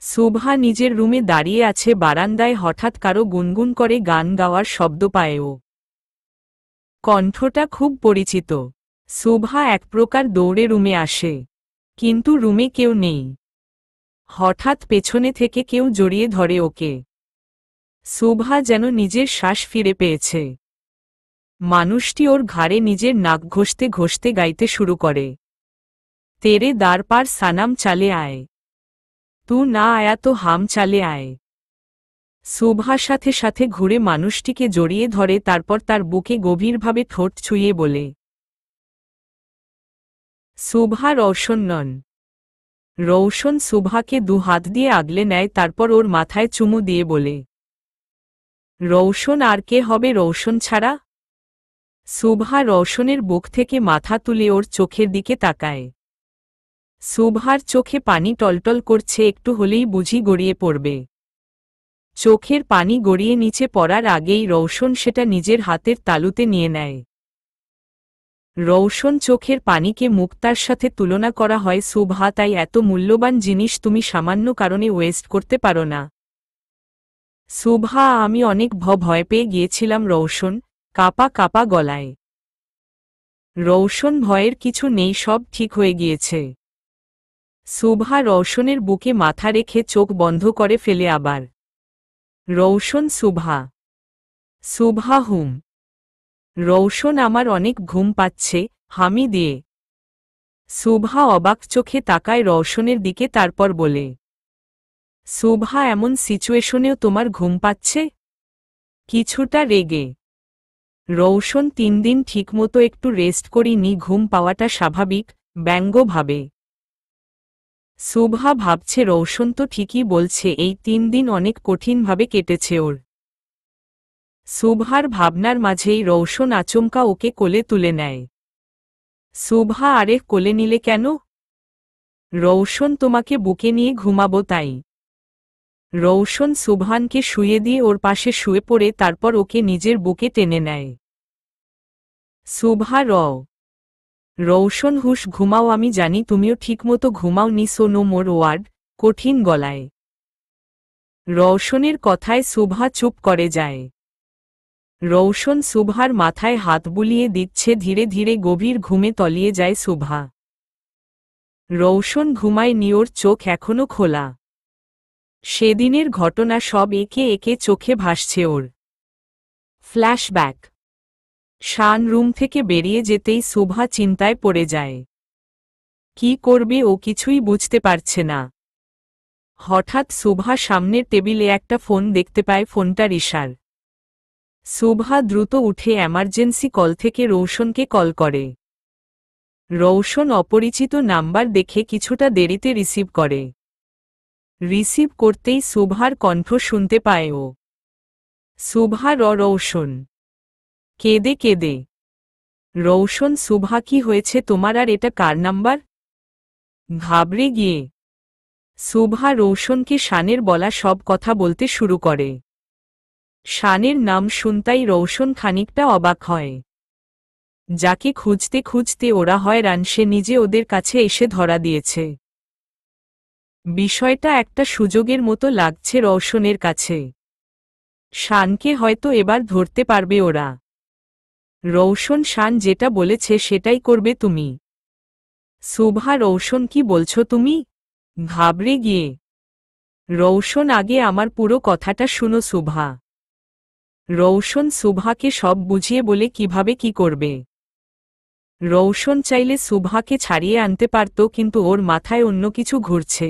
শুভা নিজের রুমে দাঁড়িয়ে আছে বারান্দায়, হঠাৎ কারো গুনগুন করে গান গাওয়ার শব্দ পায় ও। কণ্ঠটা খুব পরিচিত। শুভা এক প্রকার দৌড়ে রুমে আসে, কিন্তু রুমে কেউ নেই। হঠাৎ পেছনে থেকে কেউ জড়িয়ে ধরে ওকে। শুভা যেন নিজের শ্বাস ফিরে পেয়েছে। মানুষটি ওর ঘাড়ে নিজের নাক ঘষতে ঘষতে গাইতে শুরু করে, তেরে দার পার সানাম চালে আয়, তু না আয়া তো হাম চালে আয়। শুভা সাথে সাথে ঘুরে মানুষটিকে জড়িয়ে ধরে, তারপর তার বুকে গভীরভাবে ঠোঁট ছুঁয়ে বলে, শুভা রৌশন নন। রৌশন শুভাকে দু হাত দিয়ে আগলে নেয়, তারপর ওর মাথায় চুমু দিয়ে বলে, রৌশন, আর কে হবে রৌশন ছাড়া? শুভা রৌশনের বুক থেকে মাথা তুলে ওর চোখের দিকে তাকায়। শুভার চোখে পানি টলটল করছে, একটু হলেই বুঝি গড়িয়ে পড়বে। চোখের পানি গড়িয়ে নিচে পড়ার আগেই রৌশন সেটা নিজের হাতের তালুতে নিয়ে নেয়। রৌশন চোখের পানিকে মুক্তার সাথে তুলনা করা হয় শুভা, তাই এত মূল্যবান জিনিস তুমি সামান্য কারণে ওয়েস্ট করতে পারো না। শুভা, আমি অনেক ভয় পেয়ে গিয়েছিলাম রৌশন, কাপা কাপা গলায়। রৌশন, ভয়ের কিছু নেই, সব ঠিক হয়ে গিয়েছে। শুভা রৌশনের বুকে মাথা রেখে চোখ বন্ধ করে ফেলে আবার। রৌশন, শুভা। শুভা, হুম। রৌশন, আমার অনেক ঘুম পাচ্ছে, হামি দিয়ে। শুভা অবাক চোখে তাকায় রৌশনের দিকে, তারপর বলে, শুভা, এমন সিচুয়েশনেও তোমার ঘুম পাচ্ছে? কিছুটা রেগে। রৌশন, 3 দিন ঠিকমতো একটু রেস্ট করিনি, ঘুম পাওয়াটা স্বাভাবিক, ব্যঙ্গ ভাবে। শুভা ভাবছে রৌশন তো ঠিকই বলছে, এই 3 দিন অনেক কঠিনভাবে কেটেছে ওর। শুভার ভাবনার মাঝেই রৌশন আচমকা ওকে কোলে তুলে নেয়। শুভা, আরে কোলে নিলে কেন? রৌশন, তোমাকে বুকে নিয়ে ঘুমাবো তাই। রৌশন শুভানকে শুয়ে দিয়ে ওর পাশে শুয়ে পড়ে, তারপর ওকে নিজের বুকে টেনে নেয়। শুভা রৌশন হুশ ঘুমাও, আমি জানি তুমিও ঠিকমতো ঘুমাও নি, সো নো মোর ওয়ার্ড, কঠিন গলায়। রৌশনের কথায় শুভা চুপ করে যায়। রৌশন শুভার মাথায় হাত বুলিয়ে দিচ্ছে, ধীরে ধীরে গভীর ঘুমে তলিয়ে যায় শুভা। রৌশন ঘুমায় নি, ওর চোখ এখনো খোলা। সেদিনের ঘটনা সব একে একে চোখে ভাসছে ওর। ফ্ল্যাশব্যাক। শান রুম থেকে বেরিয়ে যেতেই শুভা চিন্তায় পড়ে যায়। কি করবে ও কিছুই বুঝতে পারছে না। হঠাৎ শুভা সামনের টেবিলে একটা ফোন দেখতে পায়, ফোনটা রিশার। শুভা দ্রুত উঠে এমার্জেন্সি কল থেকে রৌশনকে কল করে। রৌশন অপরিচিত নাম্বার দেখে কিছুটা দেরিতে রিসিভ করে। রিসিভ করতেই শুভার কণ্ঠ শুনতে পায় ও। শুভা রৌশন কেঁদে কেঁদে। রৌশন শুভা, কি হয়েছে তোমার, আর এটা কার নাম্বার? ঘাবড়ে গিয়ে শুভা রৌশনকে শানের বলা সব কথা বলতে শুরু করে। শানের নাম শুনতাই রৌশন খানিকটা অবাক হয়। যাকে খুঁজতে খুঁজতে ওরা হয়রান, সে নিজে ওদের কাছে এসে ধরা দিয়েছে। বিষয়টা একটা সুযোগের মতো লাগছে রৌশনের কাছে। শানকে হয়তো এবার ধরতে পারবে ওরা। রৌশন, শান যেটা বলেছে সেটাই করবে তুমি? শুভা, রৌশন কি বলছো তুমি? ঘাবড়ে গিয়ে রৌশন, আগে আমার পুরো কথাটা শুনো শুভা। রৌশন শুভাকে সব বুঝিয়ে বলে কিভাবে কি করবে। রৌশন চাইলে শুভাকে ছাড়িয়ে আনতে পারত, কিন্তু ওর মাথায় অন্য কিছু ঘুরছে।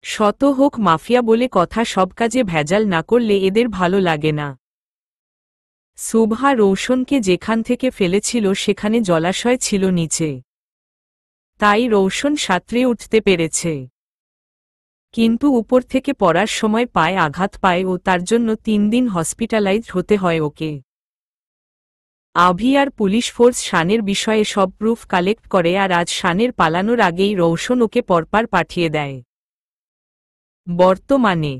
শত হোক মাফিয়া বলে কথা, সব কাজে ভেজাল না করলে এদের ভালো লাগে না। শুভা রৌশনকে যেখান থেকে ফেলেছিল সেখানে জলাশয় ছিল নিচে, তাই রৌশন সাঁতরে উঠতে পেরেছে। কিন্তু উপর থেকে পড়ার সময় পায়ে আঘাত পায় ও তার জন্য 3 দিন হসপিটালাইজড হতে হয় ওকে। আভি আর পুলিশ ফোর্স শানের বিষয়ে সব প্রুফ কালেক্ট করে, আর আজ শানের পালানোর আগেই রৌশন ওকে পরপার পাঠিয়ে দেয়। বর্তমানে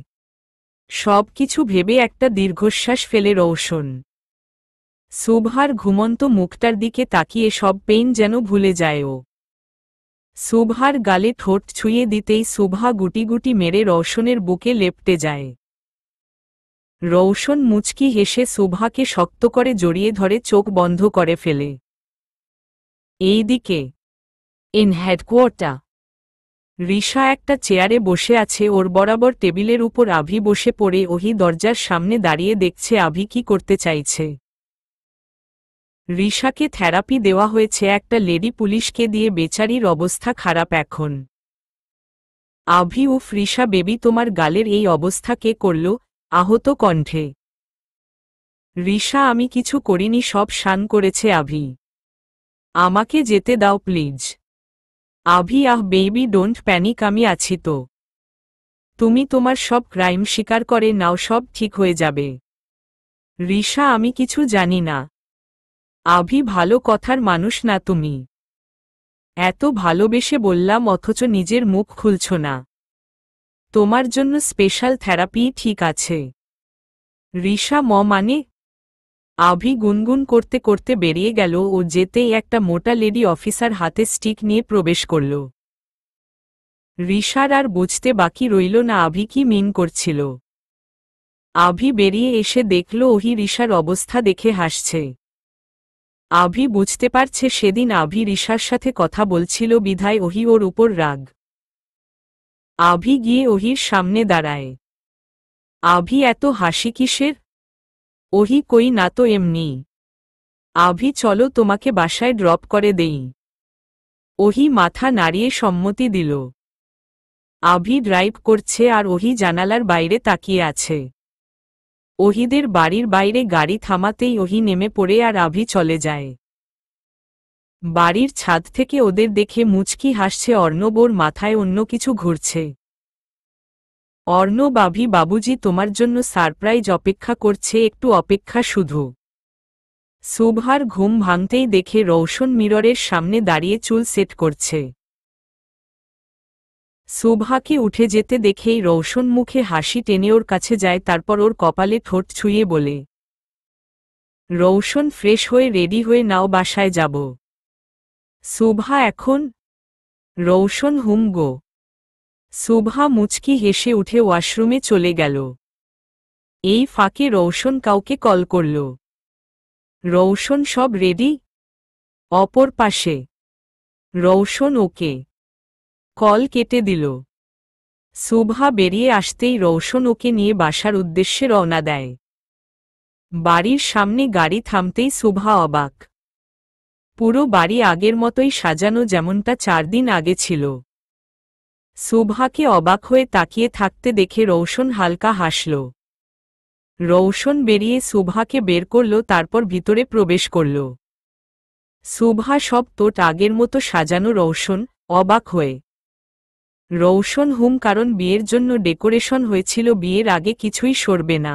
সব কিছু ভেবে একটা দীর্ঘশ্বাস ফেলে রৌশন। শুভার ঘুমন্ত মুখটার দিকে তাকিয়ে সব পেইন যেন ভুলে যায় ও। শুভার গালে ঠোঁট ছুঁয়ে দিতেই শুভা গুটি গুটি মেরে রৌশনের বুকে লেপ্টে যায়। রৌশন মুচকি হেসে শুভাকে শক্ত করে জড়িয়ে ধরে চোখ বন্ধ করে ফেলে। এইদিকে ইন হেডকোয়ার্টার রিশা একটা চেয়ারে বসে আছে, ওর বরাবর টেবিলের উপর আভি বসে পড়ে ওহি দরজার সামনে দাঁড়িয়ে দেখছে আভি কি করতে চাইছে। রিশাকে থেরাপি দেওয়া হয়েছে একটা লেডি পুলিশকে দিয়ে, বেচারির অবস্থা খারাপ এখন। আভি, উফ রিশা বেবি, তোমার গালের এই অবস্থা কে করল? আহত কণ্ঠে রিশা, আমি কিছু করিনি, সব শান করেছে আভি। আমাকে যেতে দাও please. Abhi, ah baby don't panic, আমি আছি তো। তুমি তোমার সব ক্রাইম স্বীকার করে নাও, সব ঠিক হয়ে যাবে। রিশা, আমি কিছু জানি না। আভি, ভালো কথার মানুষ না তুমি। এত ভালোবেসে বললাম অথচ নিজের মুখ খুলছ না। তোমার জন্য স্পেশাল থেরাপি ঠিক আছে। রিশা, মানে? আভি গুনগুন করতে করতে বেরিয়ে গেল ও যেতেই একটা মোটা লেডি অফিসার হাতে স্টিক নিয়ে প্রবেশ করল। রিশার আর বুঝতে বাকি রইল না আভি কি মিন করছিল। আভি বেরিয়ে এসে দেখল ওহি রিশার অবস্থা দেখে হাসছে। আভি বুঝতে পারছে সেদিন আভি রিশার সাথে কথা বলছিল বিধায় ওহি ওর উপর রাগ। আভি গিয়ে ওহির সামনে দাঁড়ায়। আভি, এত হাসি কিসের? ওহি, কই না তো, এমনি। আভি, চলো তোমাকে বাসায় ড্রপ করে দেই। ওহি মাথা নাড়িয়ে সম্মতি দিল। আভি ড্রাইভ করছে আর ওহি জানালার বাইরে তাকিয়ে আছে। ওহিদের বাড়ির বাইরে গাড়ি থামাতেই ওহি নেমে পড়ে আর আভি চলে যায়। বাড়ির ছাদ থেকে ওদের দেখে মুচকি হাসছে অর্ণব, ওর মাথায় অন্য কিছু ঘুরছে। অর্ণব, আভি বাবুজি তোমার জন্য সারপ্রাইজ অপেক্ষা করছে, একটু অপেক্ষা শুধু। শুভার ঘুম ভাঙতেই দেখে রৌশন মিররের সামনে দাঁড়িয়ে চুল সেট করছে। শুভাকে উঠে যেতে দেখেই রৌশন মুখে হাসি টেনে ওর কাছে যায়, তারপর ওর কপালে ঠোঁট ছুঁয়ে বলে, রৌশন ফ্রেশ হয়ে রেডি হয়ে নাও, বাসায় যাব। শুভা এখন? রৌশন হুম গো। শুভা মুচকি হেসে উঠে ওয়াশরুমে চলে গেল। এই ফাঁকে রৌশন কাউকে কল করল। রৌশন সব রেডি? অপর পাশে। রৌশন ওকে। কল কেটে দিল। শুভা বেরিয়ে আসতেই রৌশন ওকে নিয়ে বাসার উদ্দেশ্যে রওনা দেয়। বাড়ির সামনে গাড়ি থামতেই শুভা অবাক। পুরো বাড়ি আগের মতোই সাজানো, যেমনটা 4 দিন আগে ছিল। শুভাকে অবাক হয়ে তাকিয়ে থাকতে দেখে রৌশন হালকা হাসল। রৌশন বেরিয়ে শুভাকে বের করল, তারপর ভিতরে প্রবেশ করল। শুভা সব তোট আগের মতো সাজানো। রৌশন অবাক হয়ে। রৌশন হুম, কারণ বিয়ের জন্য ডেকোরেশন হয়েছিল, বিয়ের আগে কিছুই সরবে না।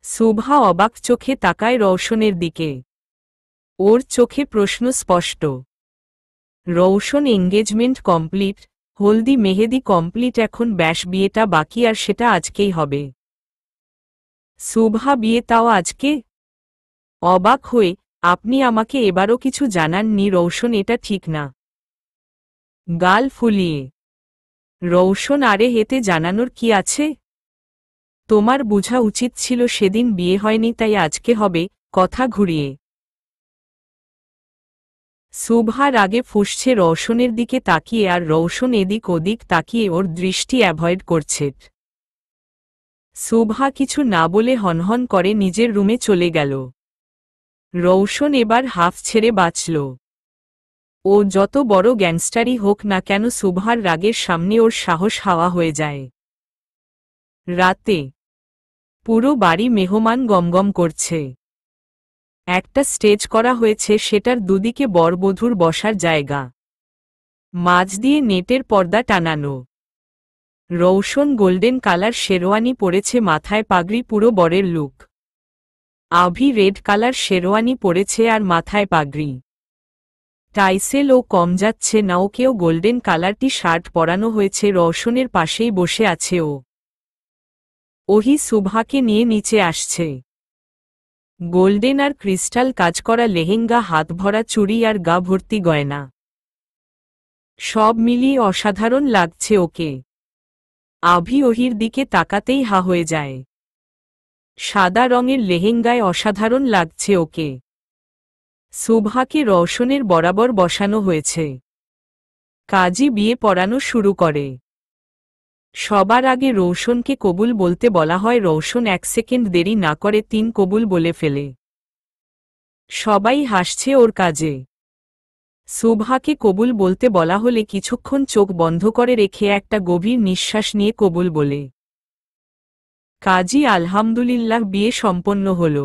শুভা অবাক চোখে তাকায় রৌশনের দিকে। ওর চোখে প্রশ্ন স্পষ্ট। রৌশন এঙ্গেজমেন্ট কমপ্লিট, হলদি মেহেদি কমপ্লিট, এখন ব্যাস বিয়েটা বাকি, আর সেটা আজকেই হবে। শুভা বিয়ে, তাও আজকে? অবাক হয়ে, আপনি আমাকে এবারও কিছু জানাননি রৌশন, এটা ঠিক না। গাল ফুলিয়ে। রৌশন আরে হেতে জানানোর কি আছে? তোমার বোঝা উচিত ছিল সেদিন বিয়ে হয়নি, তাই আজকে হবে। কথা ঘুরিয়ে। শুভার আগে ফুঁসছে রৌশনের দিকে তাকিয়ে, আর রৌশন এদিক ওদিক তাকিয়ে ওর দৃষ্টি অ্যাভয়েড করছে। শুভা কিছু না বলে হনহন করে নিজের রুমে চলে গেল। রৌশন এবার হাফ ছেড়ে বাঁচল। ও যত বড় গ্যাংস্টারই হোক না কেন, শুভার রাগের সামনে ওর সাহস হাওয়া হয়ে যায়। রাতে পুরো বাড়ি মেহমান গমগম করছে। একটা স্টেজ করা হয়েছে, সেটার দুদিকে বরবধূর বসার জায়গা। মাঝ দিয়ে নেটের পর্দা টানানো। রৌশন গোল্ডেন কালার শেরওয়ানি পরেছে, মাথায় পাগড়ি, পুরো বরের look. Avi red colour sherwani পরেছে আর মাথায় পাগড়ি। টাইসেল ও কম যাচ্ছে না, ওকেও গোল্ডেন কালারটি শার্ট পরানো হয়েছে। রৌশনের পাশেই বসে আছে ও। ওহি শুভাকে নিয়ে নিচে আসছে। গোল্ডেন আর ক্রিস্টাল কাজ করা লেহেঙ্গা, হাত ভরা চুড়ি আর গা ভর্তি গয়না, সব মিলিয়ে অসাধারণ লাগছে ওকে। আভি ওহির দিকে তাকাতেই হা হয়ে যায়। সাদা রঙের লেহেঙ্গায় অসাধারণ লাগছে ওকে। শুভাকে রৌশনের বরাবর বসানো হয়েছে। কাজী বিয়ে পড়ানো শুরু করে। সবার আগে রৌশনকে কবুল বলতে বলা হয়। রৌশন 1 সেকেন্ড দেরি না করে 3 কবুল বলে ফেলে। সবাই হাসছে ওর কাজে। শুভাকে কবুল বলতে বলা হলে কিছুক্ষণ চোখ বন্ধ করে রেখে একটা গভীর নিঃশ্বাস নিয়ে কবুল বলে। কাজী আলহামদুলিল্লাহ, বিয়ে সম্পন্ন হল।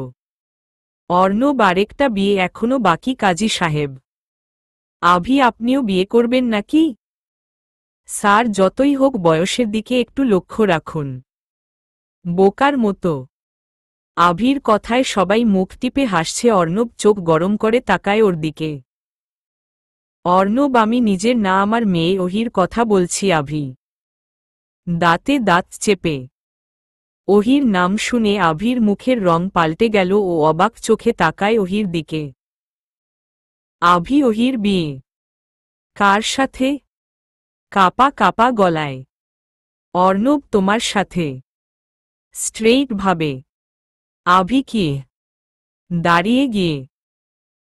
অর্ণব আরেকটা বিয়ে এখনো বাকি। কাজী সাহেব, আভি আপনিও বিয়ে করবেন নাকি? স্যার, যতই হোক বয়সের দিকে একটু লক্ষ্য রাখুন। বোকার মতো। আভির কথায় সবাই মুখ টিপে হাসছে। অর্ণব চোখ গরম করে তাকায় ওর দিকে। অর্ণব, আমি নিজের না, আমার মেয়ে ওহির কথা বলছি। আভি দাঁতে দাঁত চেপে। ওহির নাম শুনে আভির মুখের রং পাল্টে গেল। ও অবাক চোখে তাকায় ওহির দিকে। আভি, ওহির বিয়ে কার সাথে? কাপা কাপা গলায়। অর্ণব, তোমার সাথে। স্ট্রেইট ভাবে। আভি কি? দাঁড়িয়ে গিয়ে।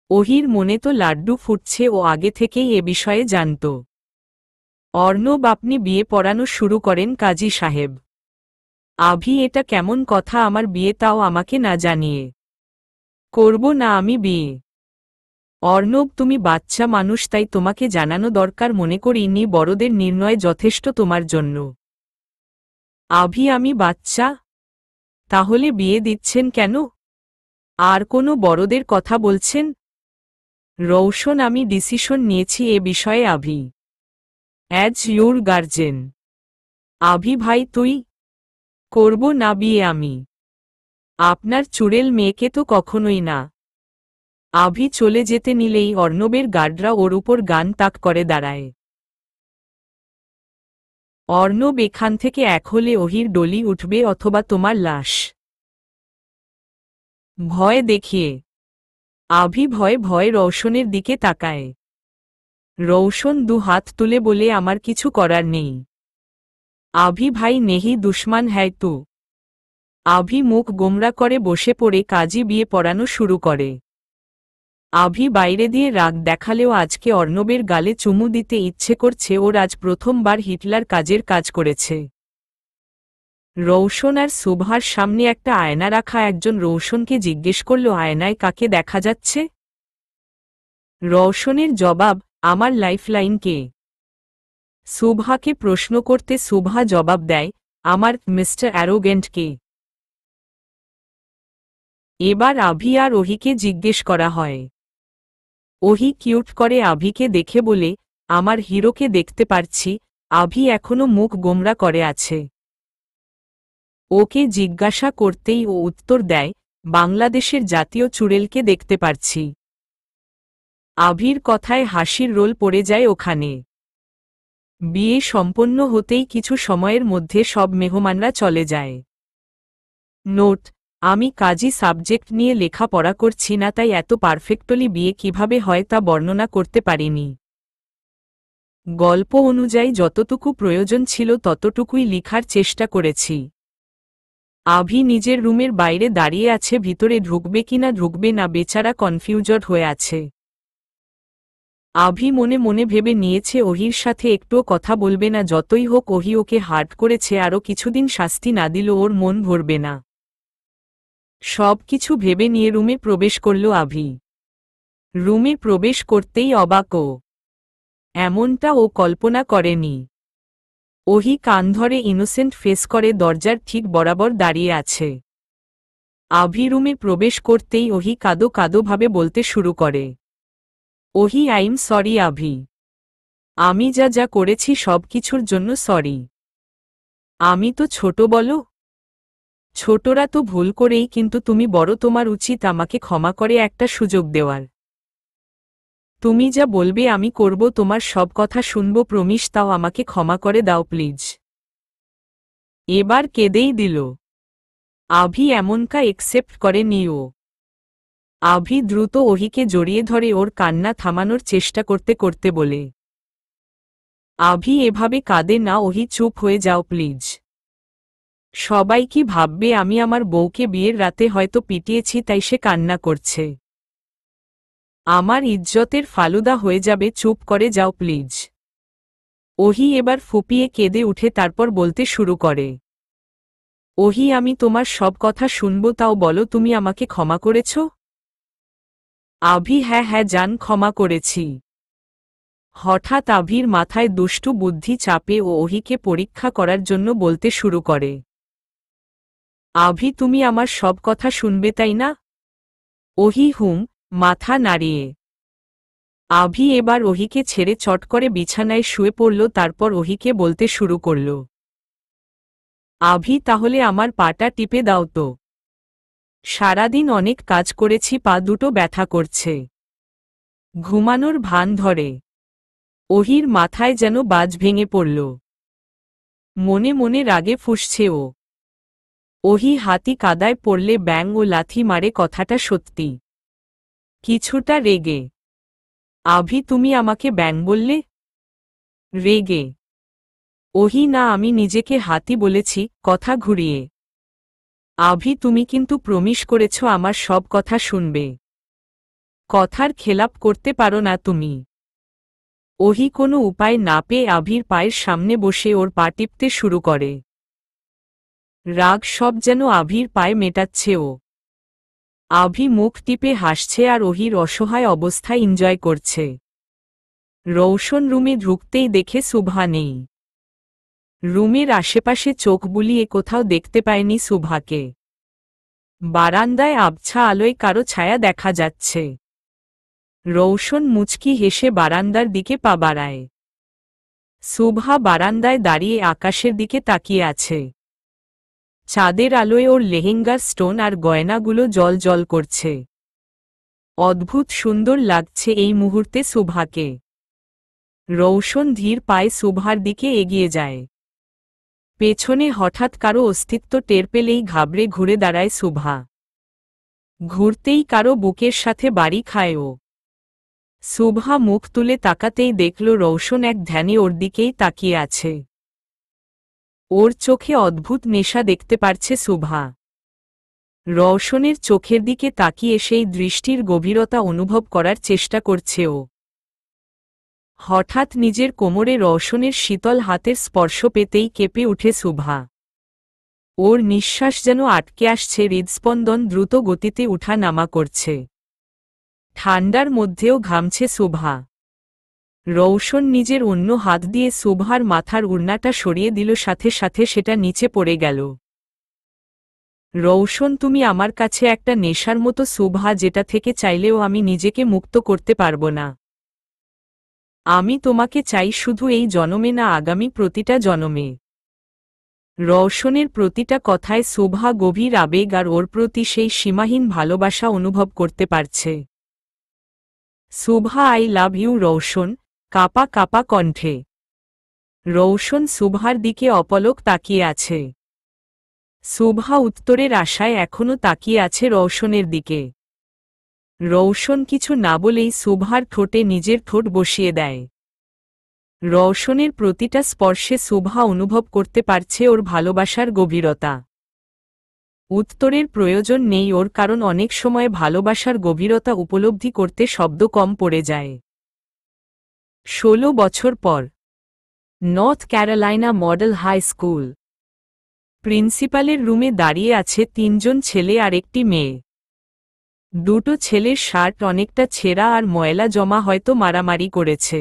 ওহির মনে তো লাড্ডু ফুটছে, ও আগে থেকেই এ বিষয়ে জানত। অর্ণব, আপনি বিয়ে পড়ানো শুরু করেন কাজী সাহেব। আভি, এটা কেমন কথা? আমার বিয়ে, তাও আমাকে না জানিয়ে? করব না আমি বিয়ে। অর্ণব, তুমি বাচ্চা মানুষ, তাই তোমাকে জানানো দরকার মনে করিনি। বড়দের নির্ণয় যথেষ্ট তোমার জন্য। আভি, আমি বাচ্চা? তাহলে বিয়ে দিচ্ছেন কেন? আর কোনো বড়দের কথা বলছেন? রৌশন, আমি ডিসিশন নিয়েছি এ বিষয়ে। Avi, as your guardian. Avi ভাই, তুই? করব না বিয়ে আমি। আপনার চুড়েল মেয়েকে তো কখনোই না। আভি চলে যেতে নিলেই অর্ণবের গার্ডরা ওর উপর গান তাক করে দাঁড়ায়। অর্ণব, এখান থেকে এক হলে ওহির ডলি উঠবে, অথবা তোমার লাশ। ভয় দেখিয়ে আভি ভয়ে ভয়ে রৌশনের দিকে তাকায়। রৌশন দু হাত তুলে বলে আমার কিছু করার নেই। আভি ভাই নেহি দুশ্মন হ্যায় তু। আভি মুখ গোমরা করে বসে পড়ে কাজী বিয়ে পড়ানো শুরু করে। আভি বাইরে দিয়ে রাগ দেখালেও আজকে অর্ণবের গালে চুমু দিতে ইচ্ছে করছে, ওর আজ প্রথমবার হিটলার কাজের কাজ করেছে। রৌশন আর সুভার সামনে একটা আয়না রাখা, একজন রৌশনকে জিজ্ঞেস করল আয়নায় কাকে দেখা যাচ্ছে। রৌশনের জবাব, আমার লাইফলাইনকে। সুভাকে প্রশ্ন করতে সুভা জবাব দেয়, আমার মিস্টার অ্যারোগেন্টকে। এবার আভি আর ওহিকে জিজ্ঞেস করা হয়। ওহি কিউট করে আভিকে দেখে বলে, আমার হিরোকে দেখতে পারছি। আভি এখনো মুখ গোমরা করে আছে। ওকে জিজ্ঞাসা করতেই ও উত্তর দেয়, বাংলাদেশের জাতীয় চুড়েলকে দেখতে পারছি। আভির কথায় হাসির রোল পড়ে যায় ওখানে। বিয়ে সম্পন্ন হতেই কিছু সময়ের মধ্যে সব মেহমানরা চলে যায়। নোট, আমি কাজী সাবজেক্ট নিয়ে লেখাপড়া করছি না, তাই এত পারফেক্টলি বিয়ে কিভাবে হয় তা বর্ণনা করতে পারিনি। গল্প অনুযায়ী যতটুকু প্রয়োজন ছিল ততটুকুই লিখার চেষ্টা করেছি। আভি নিজের রুমের বাইরে দাঁড়িয়ে আছে, ভিতরে ঢুকবে কিনা ঢুকবে না বেচারা কনফিউজড হয়ে আছে। আভি মনে মনে ভেবে নিয়েছে ওহির সাথে একটুও কথা বলবে না, যতই হোক ওহি ওকে হার্ট করেছে, আরও কিছুদিন শাস্তি না দিল ওর মন ভরবে না। সব কিছু ভেবে নিয়ে রুমে প্রবেশ করল আভি। রুমে প্রবেশ করতেই অবাক ও। এমনটা ও কল্পনা করেনি। ওহি কান ধরে ইনোসেন্ট ফেস করে দরজার ঠিক বরাবর দাঁড়িয়ে আছে। আভি রুমে প্রবেশ করতেই ওহি কাঁদো কাঁদো ভাবে বলতে শুরু করে, ওহি আইম সরি আভি। আমি যা যা করেছি সব কিছুর জন্য সরি। আমি তো ছোট, বলো। ছোটরা তো ভুল করেই, কিন্তু তুমি বড়, তোমার উচিত আমাকে ক্ষমা করে একটা সুযোগ দেওয়ার। তুমি যা বলবে আমি করব, তোমার সব কথা শুনব, প্রমিস, তাও আমাকে ক্ষমা করে দাও প্লিজ। এবার কেঁদেই দিল। আভি এমনকা একসেপ্ট করে নিও। আভি দ্রুত ওহিকে জড়িয়ে ধরে ওর কান্না থামানোর চেষ্টা করতে করতে বলে, আভি এভাবে কাঁদে না, ওহি চুপ হয়ে যাও প্লিজ। সবাই কি ভাববে আমি আমার বউকে বিয়ের রাতে হয়তো পিটিয়েছি তাই সে কান্না করছে। আমার ইজ্জতের ফালুদা হয়ে যাবে, চুপ করে যাও প্লিজ। ওহি এবার ফুপিয়ে কেঁদে উঠে তারপর বলতে শুরু করে, ওহি আমি তোমার সব কথা শুনব, তাও বলো তুমি আমাকে ক্ষমা করেছ। আভি হ্যাঁ হ্যাঁ জান, ক্ষমা করেছি। হঠাৎ আভির মাথায় দুষ্টু বুদ্ধি চাপে ও ওহিকে পরীক্ষা করার জন্য বলতে শুরু করে, আভি তুমি আমার সব কথা শুনবে তাই না। ওহি হুম, মাথা নাড়িয়ে। আভি এবার ওহিকে ছেড়ে চট করে বিছানায় শুয়ে পড়ল, তারপর ওহিকে বলতে শুরু করল, আভি তাহলে আমার পাটা টিপে দাও তো। সারাদিন অনেক কাজ করেছি, পা দুটো ব্যথা করছে। ঘুমানোর ভান ধরে। ওহির মাথায় যেন বাজ ভেঙে পড়ল। মনে মনে রাগে ফুঁসছে ও। ওহি হাতি কাদায় পড়লে ব্যাং ও লাথি মারে, কথাটা সত্যি। কিছুটা রেগে, আভি তুমি আমাকে ব্যাং বললে। রেগে, ওহি না, আমি নিজেকে হাতি বলেছি, কথা ঘুরিয়ে। আভি তুমি কিন্তু প্রমিস করেছ আমার সব কথা শুনবে। কথার খেলাপ করতে পারো না তুমি। ওহি কোনো উপায় না পেয়ে আভির পায়ের সামনে বসে ওর পা টিপতে শুরু করে। রাগ সব যেন আভির পায়ে মেটাচ্ছে ও। আভি মুখ টিপে হাসছে আর ওহির অসহায় অবস্থা এনজয় করছে। রৌশন রুমে ঢুকতেই দেখে সুভা নেই। রুমের আশেপাশে চোখ বুলিয়ে কোথাও দেখতে পায়নি সুভাকে। বারান্দায় আবছা আলোয় কারো ছায়া দেখা যাচ্ছে। রৌশন মুচকি হেসে বারান্দার দিকে পা বাড়ায়। সুভা বারান্দায় দাঁড়িয়ে আকাশের দিকে তাকিয়ে আছে। চাঁদের আলোয় ওর লেহেঙ্গার স্টোন আর গয়নাগুলো জল জল করছে। অদ্ভুত সুন্দর লাগছে এই মুহূর্তে সুভাকে। রৌশন ধীর পায়ে সুভার দিকে এগিয়ে যায়। পেছনে হঠাৎ কারো অস্তিত্ব টের পেলেই ঘাবড়ে ঘুরে দাঁড়ায় সুভা। ঘুরতেই কারো বুকের সাথে বাড়ি খায় ও। শুভা মুখ তুলে তাকাতেই দেখল রৌশন এক ধ্যানে ওর দিকেই তাকিয়ে আছে। ওর চোখে অদ্ভুত নেশা দেখতে পারছে শুভা। রৌশনের চোখের দিকে তাকিয়ে সেই দৃষ্টির গভীরতা অনুভব করার চেষ্টা করছে ও। হঠাৎ নিজের কোমরে রৌশনের শীতল হাতের স্পর্শ পেতেই কেঁপে উঠে শুভা। ওর নিঃশ্বাস যেন আটকে আসছে, হৃদস্পন্দন দ্রুত গতিতে উঠা নামা করছে। ঠান্ডার মধ্যেও ঘামছে শুভা। রৌশন নিজের অন্য হাত দিয়ে শুভার মাথার ওড়নাটা সরিয়ে দিল, সাথে সাথে সেটা নিচে পড়ে গেল। রৌশন, তুমি আমার কাছে একটা নেশার মতো শুভা, যেটা থেকে চাইলেও আমি নিজেকে মুক্ত করতে পারবো না। আমি তোমাকে চাই, শুধু এই জনমে না, আগামী প্রতিটা জনমে। রৌশনের প্রতিটা কথায় শুভা গভীর আবেগ আর ওর প্রতি সেই সীমাহীন ভালোবাসা অনুভব করতে পারছে। Shubha, I love you Rowshan, কাপা কাপা কণ্ঠে। রৌশন শুভার দিকে অপলক তাকিয়ে আছে। শুভা উত্তরের আশায় এখনও তাকিয়ে আছে রৌশনের দিকে। রৌশন কিছু না বলেই শুভার ঠোঁটে নিজের ঠোঁট বসিয়ে দেয়। রৌশনের প্রতিটা স্পর্শে শুভা অনুভব করতে পারছে ওর ভালোবাসার গভীরতা। উত্তরের প্রয়োজন নেই ওর, কারণ অনেক সময় ভালোবাসার গভীরতা উপলব্ধি করতে শব্দ কম পড়ে যায়। 16 বছর পর North Carolina model high school. প্রিন্সিপালের রুমে দাঁড়িয়ে আছে 3 জন ছেলে আর একটি মেয়ে। দুটো ছেলের শার্ট অনেকটা ছেঁড়া আর ময়লা জমা, হয়তো মারামারি করেছে।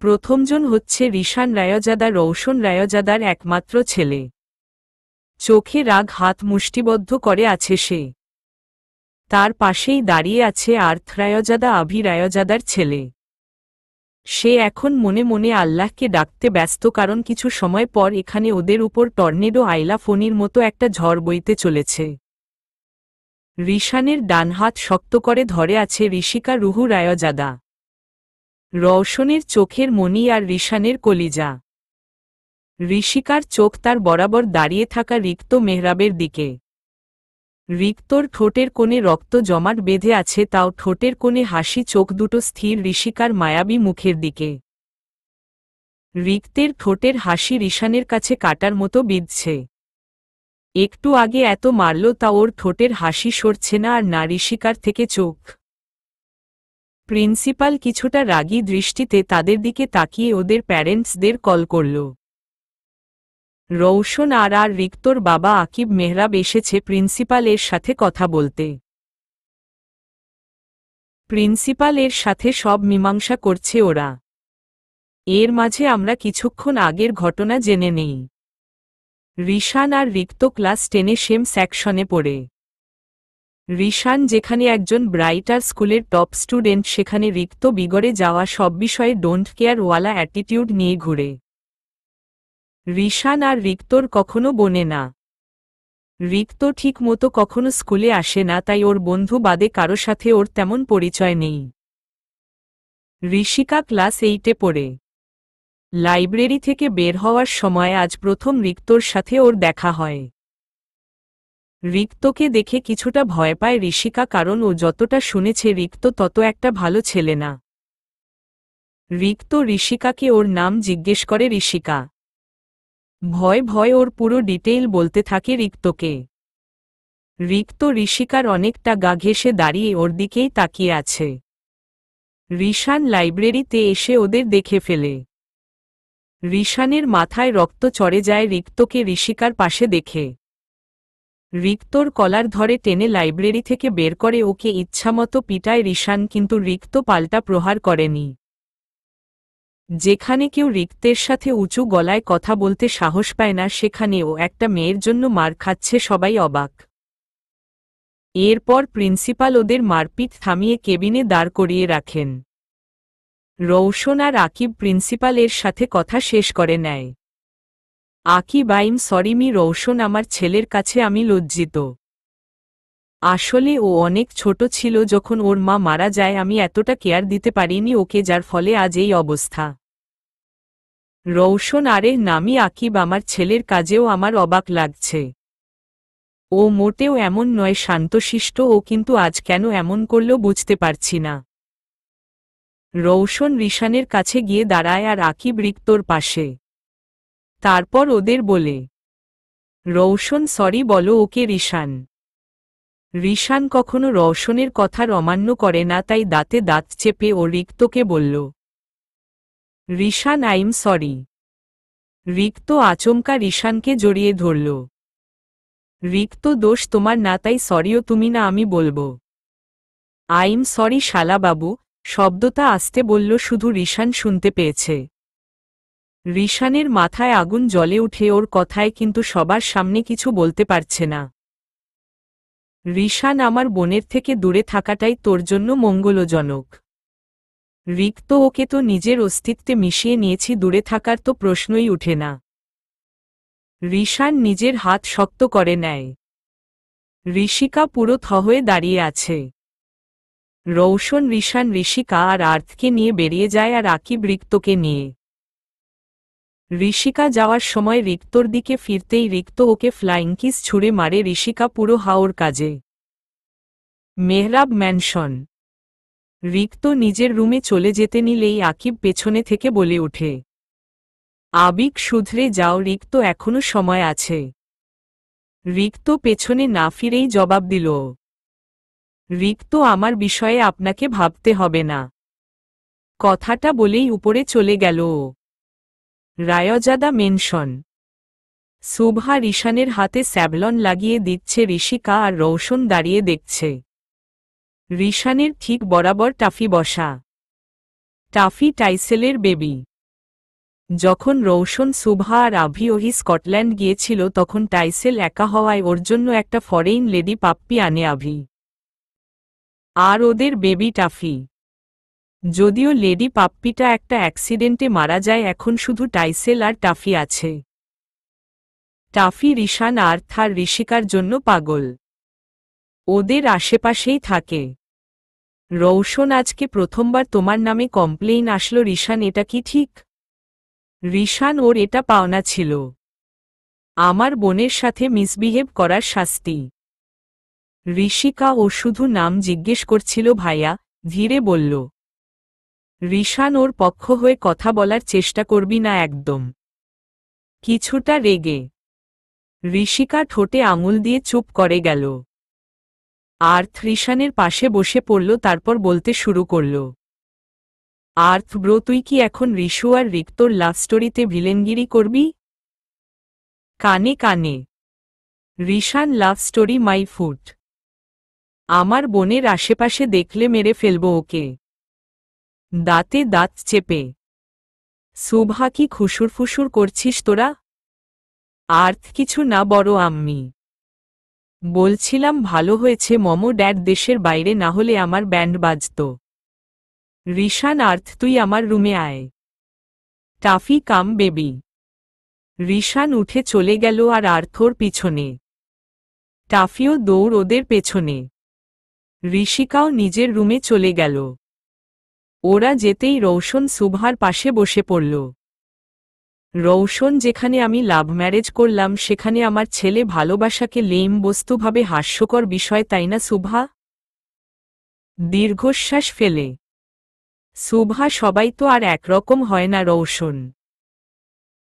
প্রথমজন হচ্ছে রিশান রায়জাদা, রৌশন রায়জাদার একমাত্র ছেলে। চোখে রাগ, হাত মুষ্টিবদ্ধ করে আছে সে। তার পাশেই দাঁড়িয়ে আছে আর্থ রায়জাদা, আভি রায়জাদার ছেলে। সে এখন মনে মনে আল্লাহকে ডাকতে ব্যস্ত, কারণ কিছু সময় পর এখানে ওদের উপর টর্নেডো আইলা ফোনির মতো একটা ঝড় বইতে চলেছে। রিশানের ডান হাত শক্ত করে ধরে আছে ঋষিকা রুহু রায়জাদা। রৌশনের চোখের মণি আর রিশানের কলিজা। ঋষিকার চোখ তার বরাবর দাঁড়িয়ে থাকা রিক্ত মেহরাবের দিকে। রিক্তর ঠোঁটের কোণে রক্ত জমাট বেঁধে আছে, তাও ঠোঁটের কোণে হাসি, চোখ দুটো স্থির ঋষিকার মায়াবী মুখের দিকে। রিক্তের ঠোঁটের হাসি রিশানের কাছে কাটার মতো বিঁধছে। একটু আগে এত মারল, তা ওর ঠোঁটের হাসি সরছে না, আর না ঋষিকার থেকে চোখ। প্রিন্সিপাল কিছুটা রাগী দৃষ্টিতে তাদের দিকে তাকিয়ে ওদের প্যারেন্টসদের কল করল। রৌশন আর রিক্তর বাবা আকিব মেহরাব এসেছে প্রিন্সিপাল এর সাথে কথা বলতে। প্রিন্সিপাল এর সাথে সব মীমাংসা করছে ওরা। এর মাঝে আমরা কিছুক্ষণ আগের ঘটনা জেনে নেই। রিশান আর রিক্ত ক্লাস 10-এ সেম সেকশনে পড়ে। রিশান যেখানে একজন ব্রাইটার স্কুলের টপ স্টুডেন্ট, সেখানে রিক্ত বিগড়ে যাওয়া, সব বিষয়ে ডোন্ট কেয়ার ওয়ালা অ্যাটিটিউড নিয়ে ঘুরে। রিশান আর রিক্তর কখনো বনে না। রিক্ত ঠিক মতো কখনো স্কুলে আসে না, তাই ওর বন্ধু বাদে কারো সাথে ওর তেমন পরিচয় নেই। ঋষিকা ক্লাস 8-এ পড়ে। লাইব্রেরি থেকে বের হওয়ার সময় আজ প্রথম রিক্তর সাথে ওর দেখা হয়। রিক্তকে দেখে কিছুটা ভয় পায় ঋষিকা, কারণ ও যতটা শুনেছে রিক্ত তত একটা ভালো ছেলে না। রিক্ত ঋষিকাকে ওর নাম জিজ্ঞেস করে ঋষিকা। ভয় ভয় ওর পুরো ডিটেইল বলতে থাকে রিক্তকে। রিক্ত ঋষিকার অনেকটা গা ঘেঁষে দাঁড়িয়ে ওর দিকেই তাকিয়ে আছে। রিশান লাইব্রেরিতে এসে ওদের দেখে ফেলে। রিশানের মাথায় রক্ত চড়ে যায় রিক্তকে ঋষিকার পাশে দেখে। রিক্তর কলার ধরে টেনে লাইব্রেরি থেকে বের করে ওকে ইচ্ছামতো পিটায় রিশান, কিন্তু রিক্ত পাল্টা প্রহার করেনি। যেখানে কেউ রিক্তের সাথে উঁচু গলায় কথা বলতে সাহস পায় না, সেখানেও একটা মেয়ের জন্য মার খাচ্ছে, সবাই অবাক। এরপর প্রিন্সিপাল ওদের মারপিট থামিয়ে কেবিনে দাঁড় করিয়ে রাখেন। রৌশন আর আকিব প্রিন্সিপাল এর সাথে কথা শেষ করে নেয়। Akib, I'm sorry me Rowshan, আমার ছেলের কাছে আমি লজ্জিত। আসলে ও অনেক ছোট ছিল যখন ওর মা মারা যায়, আমি এতটা কেয়ার দিতে পারিনি ওকে, যার ফলে আজ এই অবস্থা। রৌশন, আরে নামি আকিব, আমার ছেলের কাজেও আমার অবাক লাগছে। ও মোটেও এমন নয়, শান্তশিষ্ট। ও কিন্তু আজ কেন এমন করল বুঝতে পারছি না। রৌশন রিশানের কাছে গিয়ে দাঁড়ায় আর আকিব রিক্তর পাশে। তারপর ওদের বলে, রৌশন সরি বলো ওকে। রিশান কখনো রৌশনের কথার অমান্য করে না, তাই দাঁতে দাঁত চেপে ও রিক্তকে বলল, রিশান আইম সরি। রিক্ত আচমকা রিশানকে জড়িয়ে ধরল। রিক্ত দোষ তোমার না, তাই সরিও তুমি না, আমি বলবো। আইম সরি শালাবাবু। শব্দটা আসতে বলল, শুধু রিশান শুনতে পেয়েছে। রিশানের মাথায় আগুন জ্বলে উঠে ওর কথায়, কিন্তু সবার সামনে কিছু বলতে পারছে না। রিশান, আমার বোনের থেকে দূরে থাকাটাই তোর জন্য মঙ্গলজনক। রিক্ত ওকে তো নিজের অস্তিত্বে মিশিয়ে নিয়েছি, দূরে থাকার তো প্রশ্নই উঠে না। রিশান নিজের হাত শক্ত করে নেয়। ঋষিকা পুরো থ হয়ে দাঁড়িয়ে আছে। রৌশন, রিশান, ঋষিকা আর আর্থকে নিয়ে বেরিয়ে যায় আর আকিব রিক্তকে নিয়ে। ঋষিকা যাওয়ার সময় রিক্তর দিকে ফিরতেই রিক্ত ওকে ফ্লাইং কিস ছুঁড়ে মারে। ঋষিকা পুরো হাওর কাজে। মেহরাব ম্যানশন। রিক্ত নিজের রুমে চলে যেতে নিলেই আকিব পেছনে থেকে বলে ওঠে, আবিক শুধরে যাও, রিক্ত এখনো সময় আছে। রিক্ত পেছনে না ফিরেই জবাব দিল, রিক্ত আমার বিষয়ে আপনাকে ভাবতে হবে না। কথাটা বলেই উপরে চলে গেল ও। রায়জাদা মেনশন। শুভা রিশানের হাতে স্যাভলন লাগিয়ে দিচ্ছে। ঋষিকা আর রৌশন দাঁড়িয়ে দেখছে। রিশানের ঠিক বরাবর টাফি বসা। টাফি টাইসেলের বেবি। যখন রৌশন, শুভা আর আভিওহি স্কটল্যান্ড গিয়েছিল তখন টাইসেল একা হওয়ায় ওর জন্য একটা ফরেইন লেডি পাপ্পি আনে আভি আর ওদের বেবি টাফি। যদিও লেডি পাপ্পিটা একটা অ্যাক্সিডেন্টে মারা যায়, এখন শুধু টাইসেল আর টাফি আছে। টাফি রিশান আর্থ আর ঋষিকার জন্য পাগল। ওদের আশেপাশেই থাকে। রৌশন, আজকে প্রথমবার তোমার নামে কমপ্লেইন আসলো রিশান, এটা কি ঠিক? রিশান, ওর এটা পাওনা ছিল। আমার বোনের সাথে মিসবিহেভ করার শাস্তি। ঋষিকা, ও শুধু নাম জিজ্ঞেস করছিল ভাইয়া, ধীরে বলল। রিশান, ওর পক্ষ হয়ে কথা বলার চেষ্টা করবি না একদম। কিছুটা রেগে ঋষিকা ঠোঁটে আঙুল দিয়ে চুপ করে গেল। আর্থ রিশানের পাশে বসে পড়ল, তারপর বলতে শুরু করল, আর্থ ব্রো, তুই কি এখন ঋষু আর রিক্তর লাভ স্টোরিতে ভিলেনগিরি করবি? কানে কানে। Rishan, love story my foot. আমার বোনের আশেপাশে দেখলে মেরে ফেলব ওকে। দাঁতে দাঁত চেপে। শুভা, কি খুশুরফুসুর করছিস তোরা? আর্থ, কিছু না, বড় আম্মি বলছিলাম ভালো হয়েছে মমো ড্যাড দেশের বাইরে, না হলে আমার ব্যান্ড বাজত। রিশান, আর্থ তুই আমার রুমে আয়। Toffee, come baby. রিশান উঠে চলে গেল আর আর্থর পিছনে। টাফিও দৌড় ওদের পেছনে। ঋষিকাও নিজের রুমে চলে গেল। ওরা যেতেই রৌশন শুভার পাশে বসে পড়ল। রৌশন, যেখানে আমি লাভ ম্যারেজ করলাম সেখানে আমার ছেলে ভালোবাসাকে লেম বস্তুভাবে হাস্যকর বিষয়, তাই না শুভা? দীর্ঘশ্বাস ফেলে। শুভা, সবাই তো আর একরকম হয় না রৌশন।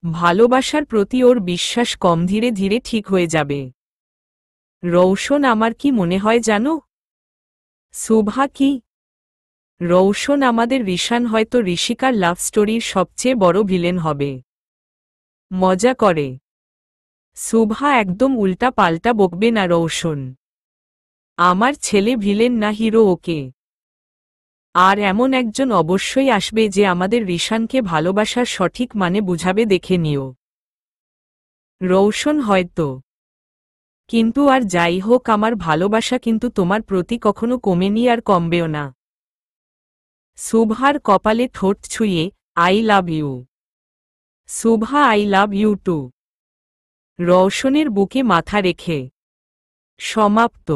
ভালোবাসার প্রতি ওর বিশ্বাস কম, ধীরে ধীরে ঠিক হয়ে যাবে। রৌশন, আমার কি মনে হয় জানো? শুভা, কি? রৌশন, আমাদের রিশান হয়তো ঋষিকার লাভ স্টোরির সবচেয়ে বড় ভিলেন হবে। মজা করে। শুভা, একদম উল্টা পাল্টা বকবে না রৌশন। আমার ছেলে ভিলেন না, হিরো ওকে। আর এমন একজন অবশ্যই আসবে যে আমাদের রিশানকে ভালোবাসার সঠিক মানে বুঝাবে, দেখে নিও। রৌশন, হয়তো। কিন্তু আর যাই হোক, আমার ভালোবাসা কিন্তু তোমার প্রতি কখনো কমেনি আর কমবেও না। শুভার কপালে ঠোঁট ছুঁয়ে, I love you. Shubha, I love you too. রৌশনের বুকে মাথা রেখে। সমাপ্ত।